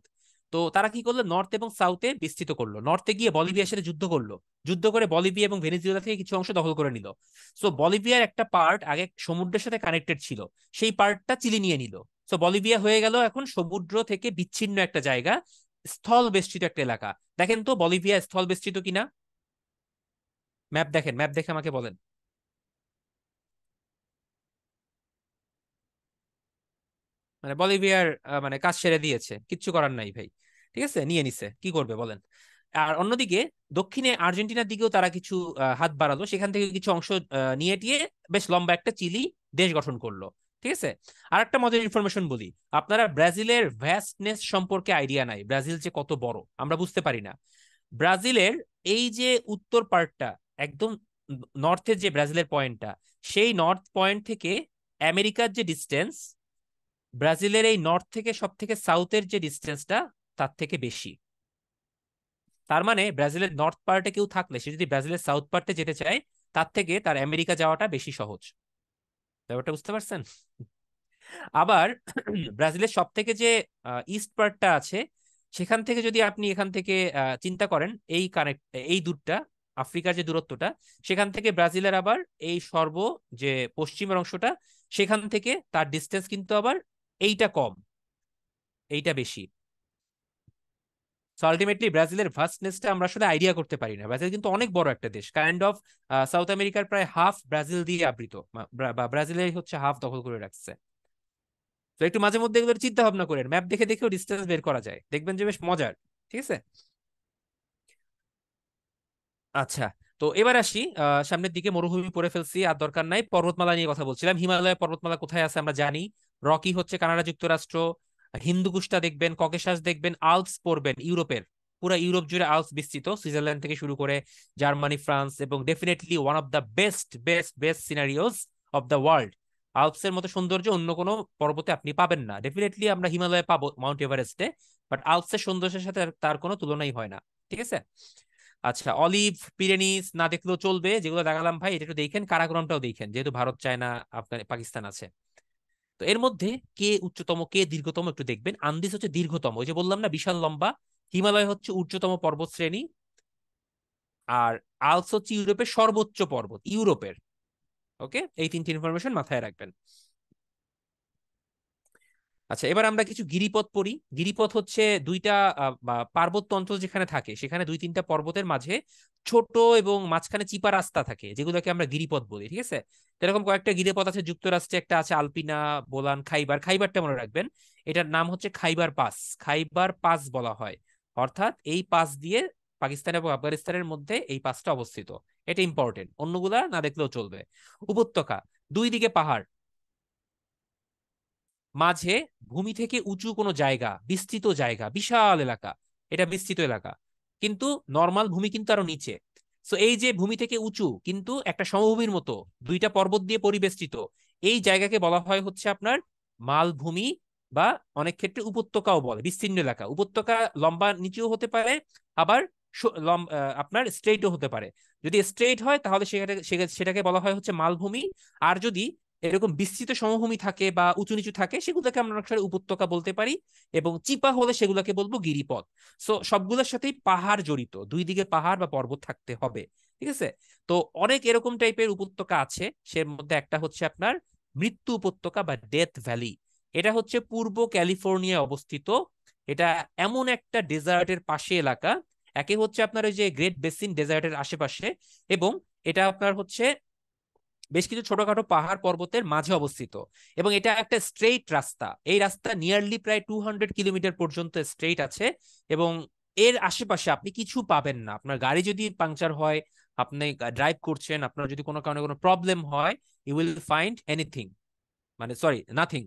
তো তারা কি করলো, নর্থ এবং সাউথে বিস্তৃত করলো। নর্থে গিয়ে বলিভিয়ার সাথে যুদ্ধ করলো, যুদ্ধ করে বলিভিয়া এবং ভেনেজুয়েলা থেকে কিছু অংশ দখল করে নিল। সো বলিভিয়ার একটা পার্ট আগে সমুদ্রের সাথে কানেক্টেড ছিল, সেই পার্টটা চিলি নিয়ে নিল। সো বলিভিয়া হয়ে গেল এখন সমুদ্র থেকে বিচ্ছিন্ন একটা জায়গা, স্থল বেষ্টিত একটা এলাকা। দেখেন তো বলিভিয়া স্থল বেষ্টিত কিনা, ম্যাপ দেখেন, ম্যাপ দেখে আমাকে বলেন। মানে বলিভিয়ার মানে কাজ সেরে দিয়েছে, কিচ্ছু করার নাই ভাই। ঠিক আছে, নিয়ে নিছে, কি করবে বলেন। আর অন্যদিকে দক্ষিণে আর্জেন্টিনার দিকেও তারা কিছু হাত বাড়ালো, সেখান থেকে কিছু অংশ নিয়ে টিয়ে বেশ লম্বা একটা চিলি দেশ গঠন করলো। ঠিক আছে। আর একটা মজার ইনফরমেশন বলি, আপনারা ব্রাজিলের ভ্যাস্টনেস সম্পর্কে আইডিয়া নাই, ব্রাজিল যে কত বড় আমরা বুঝতে পারি না। ব্রাজিলের এই যে উত্তর পার্টটা, একদম নর্থের যে ব্রাজিলের পয়েন্টটা, সেই নর্থ পয়েন্ট থেকে আমেরিকার যে ডিস্টেন্স, ব্রাজিলের এই নর্থ থেকে সব থেকে সাউথের যে ডিস্টেন্সটা তার থেকে বেশি। তার মানে ব্রাজিলের নর্থ পার্টে কেউ থাকলে সে যদি ব্রাজিলের সাউথ পার্টে যেতে চায়, তার থেকে তার আমেরিকা যাওয়াটা বেশি সহজ। ব্যাপারটা বুঝতে পারছেন? আবার ব্রাজিলের সব থেকে যে ইস্ট পার্টটা আছে, সেখান থেকে যদি আপনি এখান থেকে চিন্তা করেন, এই কানেক্ট, এই দূরটা, আফ্রিকার যে দূরত্বটা, সেখান থেকে ব্রাজিলের আবার এই যে পশ্চিমের অংশটা, সেখান থেকে তার ডিস্টেন্স কিন্তু আবার এইটা কম, এইটা বেশি। সো আলটিমেটলি ব্রাজিলের ভাস্টনেসটা আমরা আসলে আইডিয়া করতে পারি না। ব্রাজিল কিন্তু অনেক বড় একটা দেশ, কাইন্ড অফ সাউথ আমেরিকার প্রায় হাফ ব্রাজিল দিয়ে আবৃত, বা ব্রাজিলের হচ্ছে হাফ দখল করে রাখছে। তো একটু মাঝে মধ্যে এগুলো চিন্তা ভাবনা করেন, ম্যাপ দেখে দেখেও ডিস্টেন্স বের করা যায়, দেখবেন যে বেশ মজার। ঠিক আছে। আচ্ছা, তো এবার আসি সামনের দিকে। মরুভূমি পড়ে ফেলছি, আর দরকার নাই। পর্বতমালা নিয়ে কথা বলছিলাম। হিমালয় পর্বতমালা কোথায় আছে আমরা জানি। রকি হচ্ছে কানাডা যুক্তরাষ্ট্র, হিন্দুকুশটা দেখবেন, ককেশাস দেখবেন, আল্পস পড়বেন ইউরোপের। পুরো ইউরোপ জুড়ে আল্পস বিস্তৃত, সুইজারল্যান্ড থেকে শুরু করে জার্মানি, ফ্রান্স, এবং definitely one of the best best best sceneries of the world. আল্পসের মতো সৌন্দর্য অন্য কোনো পর্বতে আপনি পাবেন না। ডেফিনেটলি আমরা হিমালয়ে পাবো, মাউন্ট এভারেস্টে, বাট আল্পসের সৌন্দর্যের সাথে তার কোনো তুলনাই হয় না। ঠিক আছে। আচ্ছা, অলিভ, পিরেনিস না দেখলেও চলবে, যেগুলো দেখালাম ভাই এটা একটু দেখেন। কারাকোরামটাও দেখেন, যেহেতু ভারত, চায়না, পাকিস্তান আছে। তো এর মধ্যে কে উচ্চতম কে দীর্ঘতম একটু দেখবেন। আন্দিজ হচ্ছে দীর্ঘতম, ওই যে বললাম না বিশাল লম্বা। হিমালয় হচ্ছে উচ্চতম পর্বত শ্রেণী। আর আল্পস হচ্ছে ইউরোপের সর্বোচ্চ পর্বত, ইউরোপের। ওকে, এই তিনটি ইনফরমেশন মাথায় রাখবেন। আচ্ছা, এবার আমরা কিছু গিরিপথ পড়ি। গিরিপথ হচ্ছে দুইটা বা পার্বত্য অঞ্চল যেখানে থাকে, সেখানে দুই তিনটা পর্বতের মাঝে ছোট এবং মাঝখানে চিপা রাস্তা থাকে, যেগুলোকে আমরা গিরিপথ বলি। ঠিক আছে। তো এরকম কয়েকটা গিরিপথ আছে যুক্তরাষ্ট্রে, একটা আছে আলপিনা, বোলান, খাইবার। খাইবারটা মনে রাখবেন, এটার নাম হচ্ছে খাইবার পাস। খাইবার পাস বলা হয়, অর্থাৎ এই পাস দিয়ে পাকিস্তান এবং আফগানিস্তানের মধ্যে এই পাসটা অবস্থিত। এটা ইম্পর্টেন্ট, অন্যগুলা না দেখলেও চলবে। উপত্যকা, দুই দিকে পাহাড়, মাঝে ভূমি থেকে উঁচু কোনো জায়গা, বিস্তৃত জায়গা, বিশাল এলাকা, এটা বিস্তৃত এলাকা। কিন্তু নর্মাল ভূমি কিন্তু আরো নিচে। সো এই যে ভূমি থেকে উঁচু কিন্তু একটা সমভূমির মতো, দুইটা পর্বত দিয়ে পরিবেষ্টিত, এই জায়গাকে বলা হয় হচ্ছে আপনার মালভূমি, বা অনেক ক্ষেত্রে উপত্যকাও বলে। বিস্তীর্ণ এলাকা, উপত্যকা লম্বা নিচেও হতে পারে, আবার আপনার স্ট্রেইটও হতে পারে। যদি স্ট্রেইট হয় তাহলে সেটাকে বলা হয় হচ্ছে মালভূমি। আর যদি এরকম বিস্তৃত সমভূমি থাকে বা উঁচু নিচু থাকে, সেগুলোকে আমরা অনেক সময় উপত্যকা বলতে পারি। এবং চিপা হলে সেগুলোকে বলবো গিরিপথ। সো সবগুলোর সাথেই পাহাড় জড়িত, দুই দিকে পাহাড় বা পর্বত থাকতে হবে। ঠিক আছে। তো অনেক এরকম টাইপের উপত্যকা আছে, সে মধ্যে একটা হচ্ছে আপনার মৃত্যু উপত্যকা বা ডেথ ভ্যালি। এটা হচ্ছে পূর্ব ক্যালিফোর্নিয়ায় অবস্থিত। এটা এমন একটা ডেজার্টের পাশে এলাকা, একে হচ্ছে আপনার ওই যে গ্রেট বেসিন ডেজার্টের আশেপাশে, এবং এটা আপনার হচ্ছে বেশ কিছু ছোটখাটো পাহাড় পর্বতের মাঝে অবস্থিত। এবং এটা একটা স্ট্রেইট রাস্তা, এই রাস্তা নিয়ারলি প্রায় 200 কিলোমিটার পর্যন্ত স্ট্রেইট আছে। এবং এর আশেপাশে আপনি কিছু পাবেন না। আপনার গাড়ি যদি পাংচার হয়, আপনি ড্রাইভ করছেন, আপনার যদি কোনো কারণে কোনো প্রবলেম হয়, ইউ উইল ফাইন্ড এনিথিং, মানে সরি, নাথিং,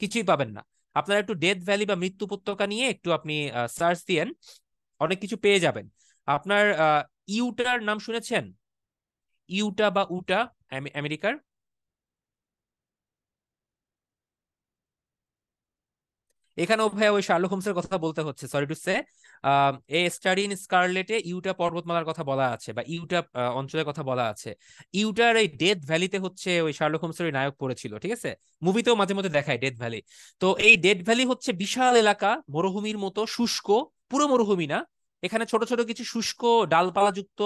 কিছুই পাবেন না। আপনারা একটু ডেথ ভ্যালি বা মৃত্যু উপত্যকা নিয়ে একটু আপনি সার্চ দিয়েন, অনেক কিছু পেয়ে যাবেন। আপনার ইউটার নাম শুনেছেন? ইউটা বা উটা, আমেরিকার। এখানেও ভাই ওই শার্লক হোমসের কথা বলতে হচ্ছে, sorry to say. A study in স্কারলেটে ইউটা পর্বতমালার কথা বলা আছে, বা ইউটা অঞ্চলের কথা বলা আছে। ইউটার এই ডেথ ভ্যালিতে হচ্ছে ওই শার্লক হোমসের ওই নায়ক পড়েছিল। ঠিক আছে। মুভিতেও মাঝে মধ্যে দেখায় ডেথ ভ্যালি। তো এই ডেথ ভ্যালি হচ্ছে বিশাল এলাকা, মরুভূমির মতো শুষ্ক। পুরো মরুভূমি না, এখানে ছোট ছোট কিছু শুষ্ক ডালপালা যুক্ত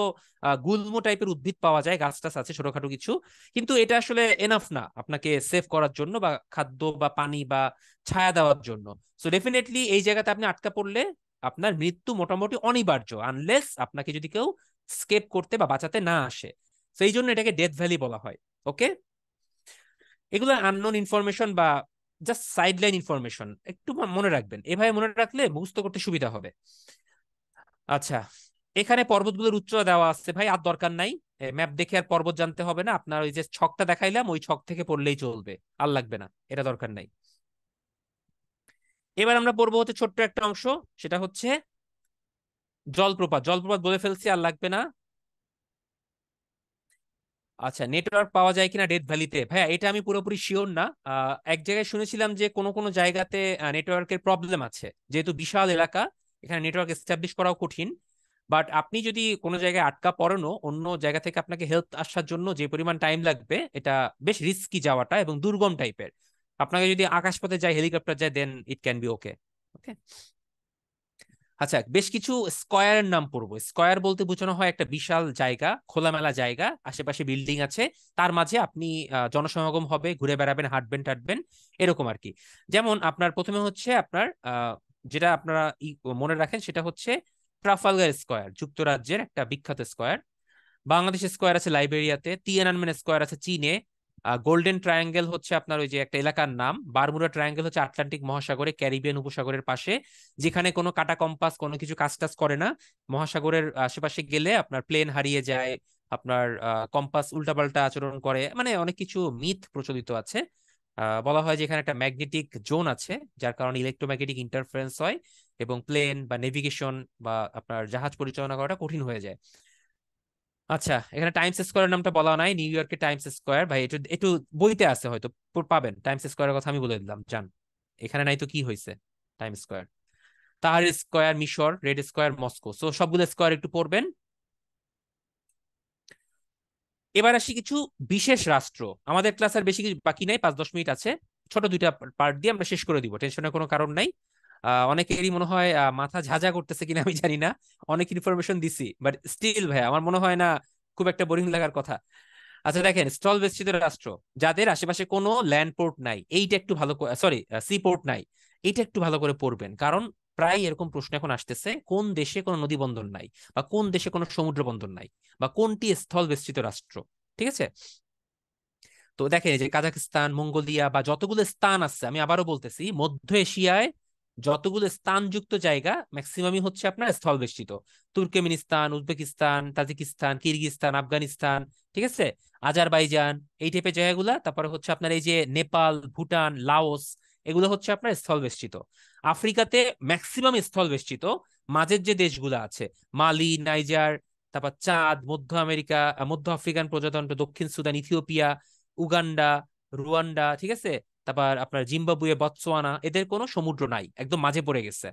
গুল্ম টাইপের উদ্ভিদ পাওয়া যায়, গাছ টাছ আছে ছোটখাটো কিছু। কিন্তু এটা আসলে এনাফ না আপনাকে সেভ করার জন্য, বা খাদ্য বা পানি বা ছায়া দেওয়ার জন্য। সো ডেফিনেটলি এই জায়গাতে আপনি আটকা পড়লে আপনার মৃত্যু মোটামুটি অনিবার্য, আনলেস আপনাকে যদি কেউ স্কেপ করতে বা বাঁচাতে না আসে। সেই জন্য এটাকে ডেথ ভ্যালি বলা হয়। ওকে, এগুলো আননোন ইনফরমেশন বা জাস্ট সাইডলাইন ইনফরমেশন একটু মনে রাখবেন, এভাবে মনে রাখলে মুখস্থ করতে সুবিধা হবে। আচ্ছা, এখানে পর্বতগুলোর উচ্চতা দেওয়া আছে ভাই, আর দরকার নাই। ম্যাপ দেখে আর পর্বত জানতে হবে না, আপনার ওই যে ছকটা দেখাইলাম ওই ছক থেকে পড়লেই চলবে, আর লাগবে না, এটা দরকার নাই। এবার আমরা পড়বো হচ্ছে ছোট্ট একটা অংশ, সেটা হচ্ছে জলপ্রপাত। জলপ্রপাত বলে ফেলছি, আর লাগবে না। আচ্ছা, নেটওয়ার্ক পাওয়া যায় কিনা ডেথ ভ্যালিতে, ভাইয়া এটা আমি পুরোপুরি শিওর না। এক জায়গায় শুনেছিলাম যে কোনো কোনো জায়গাতে নেটওয়ার্কের প্রবলেম আছে, যেহেতু বিশাল এলাকা, এখানে নেটওয়ার্ক এস্টাবলিশ করাও কঠিন। বাট আপনি যদি কোনো জায়গায় আটকা পড়েনও, অন্য জায়গা থেকে আপনাকে হেল্প আসার জন্য যে পরিমাণ টাইম লাগবে, এটা বেশ রিস্কি যাওয়াটা এবং দুর্গম টাইপের। আপনাকে যদি আকাশপথে যায়, হেলিকপ্টার যায়, দেন ইট ক্যান বি ওকে। ওকে। আচ্ছা, বেশ কিছু স্কয়ারের নাম পড়বো। স্কয়ার বলতে বোঝানো হয় একটা বিশাল জায়গা, খোলামেলা জায়গা, আশেপাশে বিল্ডিং আছে, তার মাঝে আপনি জনসমাগম হবে, ঘুরে বেড়াবেন, হাঁটবেন টাটবেন, এরকম আর কি। যেমন আপনার প্রথমে হচ্ছে আপনার যেটা আপনারা মনে রাখেন সেটা হচ্ছে ট্রাফালগার স্কয়ার, যুক্তরাজ্যের একটা বিখ্যাত স্কয়ার। বাংলাদেশের স্কয়ার আছে লাইবেরিয়াতে, তিয়ানানমেন স্কয়ার আছে চীনে। গোল্ডেন ট্রায়াঙ্গেল হচ্ছে আপনার ওই যে একটা এলাকার নাম। বারমুডা ট্রায়াঙ্গেল হচ্ছে আটলান্টিক মহাসাগরে, ক্যারিবিয়ান উপসাগরের পাশে, যেখানে কোনো কাটা কম্পাস কোনো কিছু কাজ টাজ করে না। মহাসাগরের আশেপাশে গেলে আপনার প্লেন হারিয়ে যায়, আপনার কম্পাস উল্টাপাল্টা আচরণ করে, মানে অনেক কিছু মিথ প্রচলিত আছে। বলা হয় যে এখানে একটা ম্যাগনেটিক জোন আছে, যার কারণে ইলেকট্রোম্যাগনেটিক ইন্টারফারেন্স হয় এবং প্লেন বা নেভিগেশন বা আপনার জাহাজ পরিচালনা করাটা কঠিন হয়ে যায়। আচ্ছা, এখানে টাইমস স্কোয়ারের নামটা বলা নাই, নিউ ইয়র্কের টাইমস স্কোয়ার, ভাই একটু একটু বইতে আছে হয়তো, পাবেন টাইমস স্কোয়ারের কথা আমি বলে দিলাম, জান। এখানে নাই তো কি হয়েছে, টাইমস স্কোয়ার। তাহার স্কোয়ার মিশর, রেড স্কোয়ার মস্কো, সো সবগুলো স্কোয়ার একটু পড়বেন। এবার আসি কিছু বিশেষ রাষ্ট্র। আমাদের ক্লাস আর বেশি কিছু বাকি নাই, 5-10 মিনিট আছে, ছোট দুইটা পার্ট দিয়ে আমরা শেষ করে দিব, টেনশনের কোনো কারণ নাই। অনেকেরই মনে হয় মাথা ঝাঁঝা করতেছে কিনা আমি জানি না, অনেক ইনফরমেশন দিছি, বাট স্টিল ভাই আমার মনে হয় না খুব একটা বোরিং লাগার কথা। আচ্ছা দেখেন, স্থল বেষ্টিত রাষ্ট্র যাদের আশেপাশে কোনো ল্যান্ড পোর্ট নাই, এইটা একটু ভালো, সরি, সি পোর্ট নাই, এইটা একটু ভালো করে পড়বেন, কারণ প্রায় এরকম প্রশ্ন এখন আসতেছে, কোন দেশে কোনো নদী বন্দর নাই, বা কোন দেশে কোনো সমুদ্র বন্দর নাই, বা কোনটি স্থল বেষ্টিত রাষ্ট্র। ঠিক আছে? তো দেখেন এই যে কাজাখস্তান, মঙ্গোলিয়া বা যতগুলো স্থান আছে, আমি আবারও বলতেছি, মধ্য এশিয়ায় যতগুলো স্থানযুক্ত জায়গা ম্যাক্সিমামই হচ্ছে আপনার স্থলবেষ্টিত। Turkmenistan, Uzbekistan, Tajikistan, Kyrgyzstan, Afghanistan, ঠিক আছে, আজারবাইজান, এই টাইপের জায়গাগুলা, তারপরে হচ্ছে আপনার এই যে নেপাল, ভুটান, লাওস, এগুলো হচ্ছে আপনার স্থলবেষ্টিত। আফ্রিকাতে ম্যাক্সিমাম স্থলবেষ্টিত। মাঝের যে দেশগুলো আছে, মালি, নাইজার, তারপর চাঁদ, মধ্য আমেরিকা, মধ্য আফ্রিকান প্রজাতন্ত্র, দক্ষিণ সুদান, ইথিওপিয়া, উগান্ডা, রুয়ান্ডা, ঠিক আছে, তারপর আপনার জিম্বাবুয়ে, বতসোয়ানা, এদের কোনো সমুদ্র নাই, একদম মাঝে পড়ে গেছে।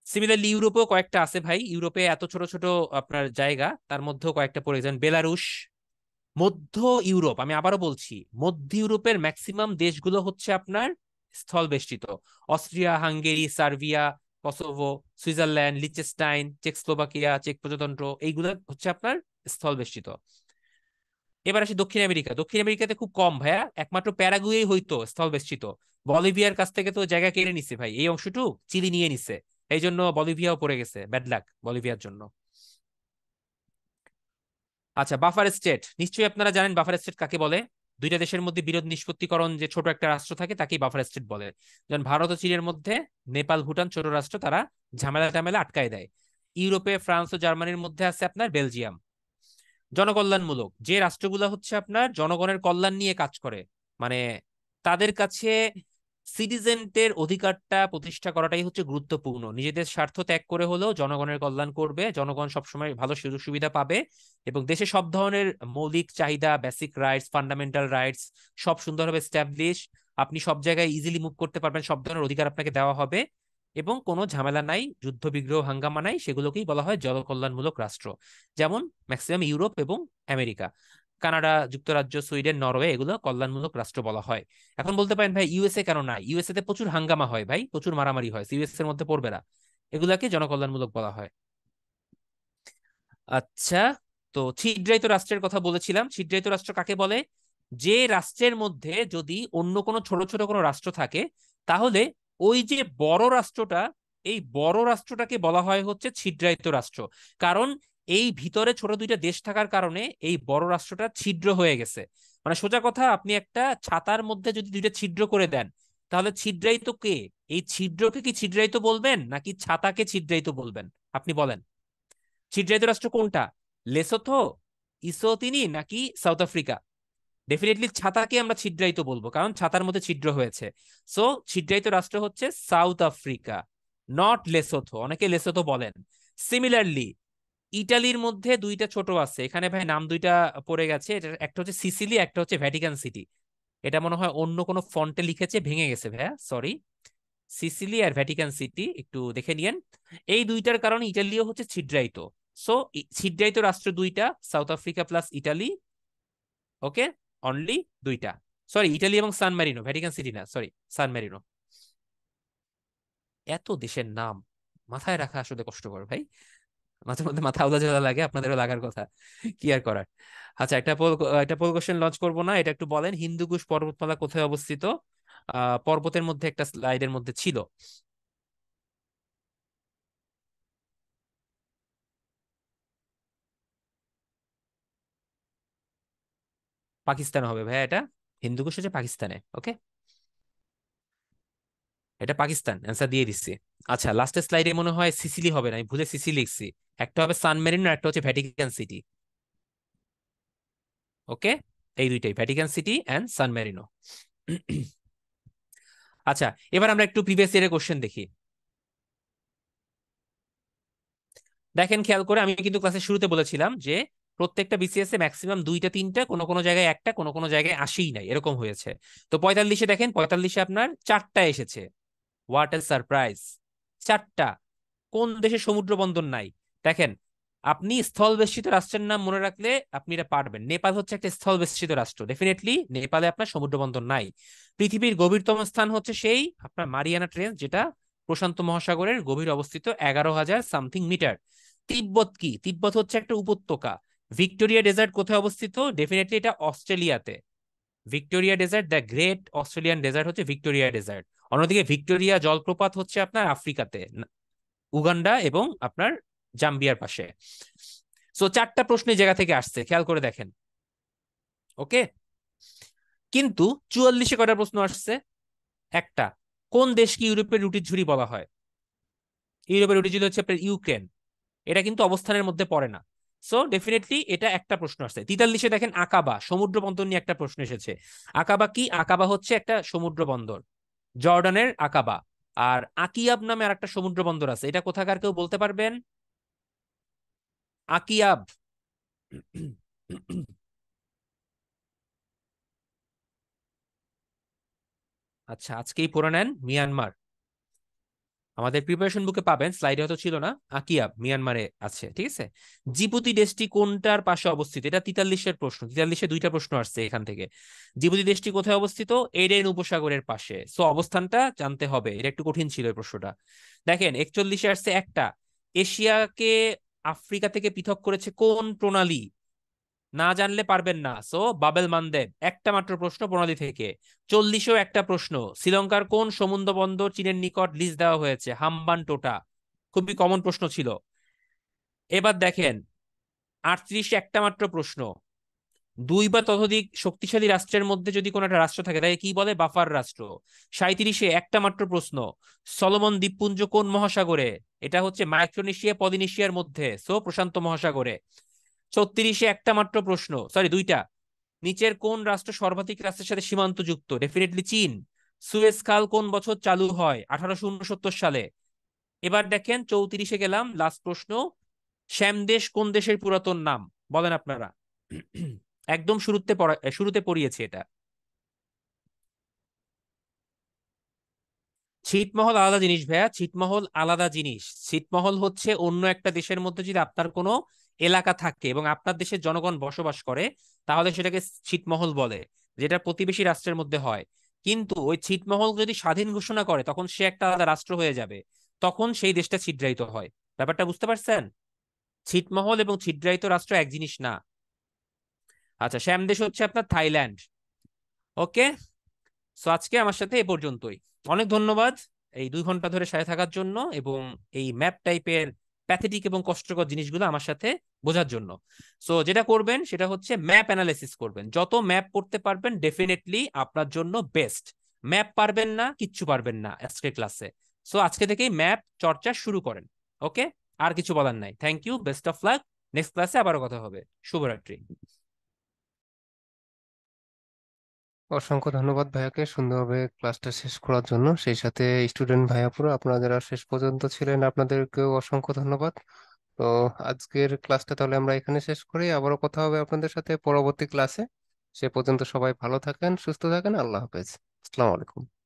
সিমিলারলি ইউরোপেও কয়েকটা আছে ভাই, ইউরোপে এত ছোট ছোট আপনার জায়গা, তার মধ্যেও কয়েকটা পড়ে যান, বেলারুশ। মধ্য ইউরোপ, আমি আবারও বলছি, মধ্য ইউরোপের ম্যাক্সিমাম দেশগুলো হচ্ছে আপনার স্থল বেষ্টিত। Austria, Hungary, Serbia, Kosovo, Switzerland, Liechtenstein, Czechoslovakia, চেক প্রজাতন্ত্র, এইগুলো হচ্ছে আপনার স্থল বেষ্টিত। এবার আসি দক্ষিণ আমেরিকা। দক্ষিণ আমেরিকাতে খুব কম ভাইয়া, একমাত্র প্যারাগুয়েই হইতো স্থল বেষ্টিত। বলিভিয়ার কাছ থেকে তো জায়গা কেড়ে নিছে ভাই, এই অংশটুকু চিলি নিয়ে নিছে, এই জন্য বলিভিয়াও পড়ে গেছে, ব্যাড লাক বলিভিয়ার জন্য। আচ্ছা, বাফার স্টেট, নিশ্চয়ই আপনারা জানেন বাফার স্টেট কাকে বলে। দুইটা দেশের মধ্যে বিরোধ নিষ্পত্তিকরণ যে ছোট একটা রাষ্ট্র থাকে তাকেই বাফার স্টেট বলে। যেমন ভারত ও চীনের মধ্যে নেপাল, ভুটান ছোট রাষ্ট্র, তারা ঝামেলা টামেলা আটকায় দেয়। ইউরোপে ফ্রান্স ও জার্মানির মধ্যে আছে আপনার বেলজিয়াম। জনকল্যাণমূলক যে রাষ্ট্রগুলো হচ্ছে আপনার জনগণের কল্যাণ নিয়ে কাজ করে, মানে তাদের কাছে সিটিজেনদের অধিকারটা প্রতিষ্ঠা করাটাই হচ্ছে গুরুত্বপূর্ণ, নিজেদের স্বার্থ ত্যাগ করে হলেও জনগণের কল্যাণ করবে, জনগণ সবসময় ভালো সুযোগ সুবিধা পাবে, এবং দেশে সব ধরনের মৌলিক চাহিদা, বেসিক রাইটস, ফান্ডামেন্টাল রাইটস সব সুন্দরভাবে স্ট্যাবলিশ, আপনি সব জায়গায় ইজিলি মুভ করতে পারবেন, সব ধরনের অধিকার আপনাকে দেওয়া হবে, এবং কোনো ঝামেলা নাই, যুদ্ধ বিগ্রহ হাঙ্গামা নাই, সেগুলোকেই বলা হয় জনকল্যাণমূলক রাষ্ট্র। যেমন ম্যাক্সিমাম ইউরোপ এবং আমেরিকা, কানাডা, যুক্তরাজ্য, সুইডেন, নরওয়ে, এগুলো কল্যাণমূলক রাষ্ট্র বলা হয়। এখন বলতে পারেন ভাই ইউএসএ কেন নাই, ইউএসএ তে প্রচুর হাঙ্গামা হয় ভাই, প্রচুর মারামারি হয়, ইউএসএ এর মধ্যে পড়বে না, এগুলাকে জনকল্যাণমূলক বলা হয়। আচ্ছা, তো ছিদ্রায়িত রাষ্ট্রের কথা বলেছিলাম, ছিদ্রায়িত রাষ্ট্র কাকে বলে? যে রাষ্ট্রের মধ্যে যদি অন্য কোনো ছোট ছোট কোনো রাষ্ট্র থাকে, তাহলে ওই যে বড় রাষ্ট্রটা, এই বড় রাষ্ট্রটাকে বলা হয় হচ্ছে ছিদ্রায়িত রাষ্ট্র। কারণ এই ভিতরে ছোট দুইটা দেশ থাকার কারণে এই বড় রাষ্ট্রটা ছিদ্র হয়ে গেছে। মানে সোজা কথা, আপনি একটা ছাতার মধ্যে যদি দুইটা ছিদ্র করে দেন, তাহলে ছিদ্রায়িত কে? এই ছিদ্রকে কি ছিদ্রায়িত বলবেন নাকি ছাতাকে ছিদ্রায়িত বলবেন? আপনি বলেন, ছিদ্রায়িত রাষ্ট্র কোনটা? লেসোথো, ইসোতিনি নাকি সাউথ আফ্রিকা? ডেফিনেটলি ছাতাকে আমরা ছিদ্রায়িত বলবো, কারণ ছাতার মধ্যে ছিদ্র হয়েছে। সো ছিদ্রায়িত রাষ্ট্র হচ্ছে সাউথ আফ্রিকা, নট লেসোথো। অনেকে লেসোথো বলেন। সিমিলারলি ইটালির মধ্যে দুইটা ছোট আছে, এখানে ভাই নাম দুইটা পড়ে গেছে, একটা হচ্ছে সিসিলি, একটা হচ্ছে ভ্যাটিকান সিটি। এটা মনে হয় অন্য কোনো ফন্টে লিখেছে, ভেঙে গেছে ভাইয়া, সরি। সিসিলি আর ভ্যাটিকান সিটি একটু দেখে নিয়েন। এই দুইটার কারণে ইটালিও হচ্ছে ছিদ্রায়িত। সো ছিদ্রায়িত রাষ্ট্র দুইটা, সাউথ আফ্রিকা প্লাস ইটালি। ওকে, অনলি দুইটা। সরি, ইটালি এবং সান মেরিনো, ভ্যাটিকান সিটি না, সরি, সান মেরিনো। এত দেশের নাম মাথায় রাখা আসলে কষ্টকর ভাই, মাঝে মধ্যে মাথা আলাদা লাগে, আপনাদেরও লাগার কথা, কি আর করার। আচ্ছা, একটা পোল কোশ্চেন লঞ্চ করবো না, এটা একটু বলেন, হিন্দুকুশ পর্বতমালা কোথায় অবস্থিত? পর্বতের মধ্যে একটা স্লাইডের মধ্যে ছিল। পাকিস্তান হবে ভাইয়া এটা। হিন্দুকুশ হচ্ছে পাকিস্তানে, ওকে। এটা পাকিস্তান, অ্যান্সার দিয়ে দিচ্ছি। আচ্ছা, লাস্টের স্লাইডে মনে হয় সিসিলি হবে না, আমি ভুলে সিসিলি লিখছি। একটা হবে সান মেরিনো, একটা হচ্ছে ভ্যাটিকান সিটি। ওকে, এই দুইটাই, Vatican City and San Marino. আচ্ছা, এবার আমরা একটু প্রিভিয়াস ইয়ারের কোশ্চেন দেখি। দেখেন খেয়াল করে, আমি কিন্তু ক্লাসের শুরুতে বলেছিলাম যে প্রত্যেকটা বিসিএস এ ম্যাক্সিমাম দুইটা তিনটা, কোনো কোনো জায়গায় একটা, কোনো কোনো জায়গায় আসেই নাই, এরকম হয়েছে। তো 45-এ দেখেন, 45-এ আপনার চারটা এসেছে। What a surprise! চারটা। কোন দেশে সমুদ্র বন্দর নাই? দেখেন, আপনি স্থল বেষ্টিত রাষ্ট্রের নাম মনে রাখলে আপনি এটা পারবেন। নেপাল হচ্ছে একটা স্থল বেষ্টিত রাষ্ট্র, ডেফিনেটলি নেপালে আপনার সমুদ্র বন্দর নাই। পৃথিবীর গভীরতম স্থান হচ্ছে সেই আপনার মারিয়ানা ট্রেঞ্চ, যেটা প্রশান্ত মহাসাগরের গভীর অবস্থিত, 11,000 সামথিং মিটার। তিব্বত কি? তিব্বত হচ্ছে একটা উপত্যকা। ভিক্টোরিয়া ডেজার্ট কোথায় অবস্থিত? ডেফিনেটলি এটা অস্ট্রেলিয়াতে। Victoria desert, the great Australian desert হচ্ছে ভিক্টোরিয়া ডেজার্ট। অন্যদিকে ভিক্টোরিয়া জলপ্রপাত হচ্ছে আপনার আফ্রিকাতে, উগান্ডা এবং আপনার জাম্বিয়ার পাশে। সো চারটা প্রশ্ন এই জায়গা থেকে আসছে, খেয়াল করে দেখেন। ওকে, কিন্তু 44-এ কয়টা প্রশ্ন আসছে? একটা। কোন দেশকে ইউরোপের রুটির ঝুড়ি বলা হয়? ইউরোপের রুটির ঝুড়ি হচ্ছে আপনার ইউক্রেন। এটা কিন্তু অবস্থানের মধ্যে পড়ে না। সো ডেফিনেটলি এটা একটা প্রশ্ন আসছে। 43-এ দেখেন আকাবা, সমুদ্র বন্দর নিয়ে একটা প্রশ্ন এসেছে। আকাবা কি? আকাবা হচ্ছে একটা সমুদ্র বন্দর, জর্ডানের আকাবা। আর আকিয়াব নামে আর একটা সমুদ্র বন্দর আছে, এটা কোথাকার কেউ বলতে পারবেন? আকিয়াব। আচ্ছা, আজকেই পড়ে নেন, মিয়ানমার। আমাদের প্রিপারেশন বুকে পাবেন, স্লাইডে হয়তো ছিল না। আকিয়াব মিয়ানমারে আছে, ঠিক আছে। জিবুতি দেশটি কোনটার পাশে অবস্থিত? এটা 43-এর প্রশ্ন, 43-এ দুইটা প্রশ্ন আসছে এখান থেকে। জিবুতি দেশটি কোথায় অবস্থিত? এডেন উপসাগরের পাশে। সো অবস্থানটা জানতে হবে, এটা একটু কঠিন ছিল এই প্রশ্নটা। দেখেন 41-এ আসছে একটা, এশিয়াকে আফ্রিকা থেকে পৃথক করেছে কোন প্রণালী? না জানলে পারবেন না, সো বাবেল মানদেব। একটা মাত্র প্রশ্ন প্রণালী থেকে। 40-এও একটা প্রশ্ন, শ্রীলঙ্কার কোন সমুদ্র বন্দর চীনের নিকট লিজ দেওয়া হয়েছে? হাম্বান টোটা। খুবই কমন প্রশ্ন ছিল। এবার দেখেন 38-এ একটা মাত্র প্রশ্ন, দুই বা ততোধিক শক্তিশালী রাষ্ট্রের মধ্যে যদি কোনো একটা রাষ্ট্র থাকে তাকে কি বলে? বাফার রাষ্ট্র। 37-এ একটা মাত্র প্রশ্ন, সলোমন দ্বীপপুঞ্জ কোন মহাসাগরে? এটা হচ্ছে মাইক্রোনেশিয়া পলিনেশিয়ার মধ্যে, সো প্রশান্ত মহাসাগরে। 36-এ একটা মাত্র প্রশ্ন, সরি দুইটা, নিচের কোন রাষ্ট্র সর্বাধিক রাষ্ট্রের সাথে সীমান্ত যুক্ত? ডেফিনেটলি চীন। সুয়েজ খাল কোন বছর চালু হয়? 1869 সালে। এবার দেখেন 34-এ গেলাম, লাস্ট প্রশ্ন, শ্যামদেশ কোন দেশের পুরাতন নাম? বলেন আপনারা। একদম শুরুতে পড়িয়েছি এটা। ছিটমহল আলাদা জিনিস ভাইয়া, ছিটমহল আলাদা জিনিস। ছিটমহল হচ্ছে অন্য একটা দেশের মধ্যে যদি আপনার কোনো এলাকা থাকে এবং আপনার দেশের জনগণ বসবাস করে, তাহলে সেটাকে ছিটমহল বলে, যেটা প্রতিবেশী রাষ্ট্রের মধ্যে হয়। কিন্তু ওই ছিটমহল যদি স্বাধীন ঘোষণা করে, তখন সে একটা আলাদা রাষ্ট্র হয়ে যাবে, তখন সেই দেশটা ছিট্রায়িত হয়। ব্যাপারটা বুঝতে পারছেন? ছিটমহল এবং ছিট্রায়িত রাষ্ট্র এক জিনিস না। আচ্ছা, শ্যামদেশ হচ্ছে আপনার থাইল্যান্ড। ওকে, সো আজকে আমার সাথে এ পর্যন্তই। অনেক ধন্যবাদ এই 2 ঘন্টা ধরে সাথে থাকার জন্য এবং এই ম্যাপ টাইপের প্যাথেটিক এবং কষ্টকর জিনিসগুলো আমার সাথে বোঝার জন্য। সো যেটা করবেন সেটা হচ্ছে ম্যাপ অ্যানালাইসিস করবেন, যত ম্যাপ করতে পারবেন ডেফিনেটলি আপনার জন্য বেস্ট। ম্যাপ পারবেন না, কিচ্ছু পারবেন না আজকের ক্লাসে। সো আজকে থেকেই ম্যাপ চর্চা শুরু করেন। ওকে, আর কিছু বলার নাই। Thank you, best of luck. Next ক্লাসে আবারও কথা হবে। শুভরাত্রি। অসংখ্য ধন্যবাদ ভাইয়াকে সুন্দরভাবে ক্লাসটা শেষ করার জন্য, সেই সাথে স্টুডেন্ট ভাইয়াপুরা আপনারা যারা শেষ পর্যন্ত ছিলেন আপনাদেরকেও অসংখ্য ধন্যবাদ। তো আজকের ক্লাসটা তাহলে আমরা এখানে শেষ করি, আবারও কথা হবে আপনাদের সাথে পরবর্তী ক্লাসে। সে পর্যন্ত সবাই ভালো থাকেন, সুস্থ থাকেন, আল্লাহ হাফেজ। আসসালামু আলাইকুম।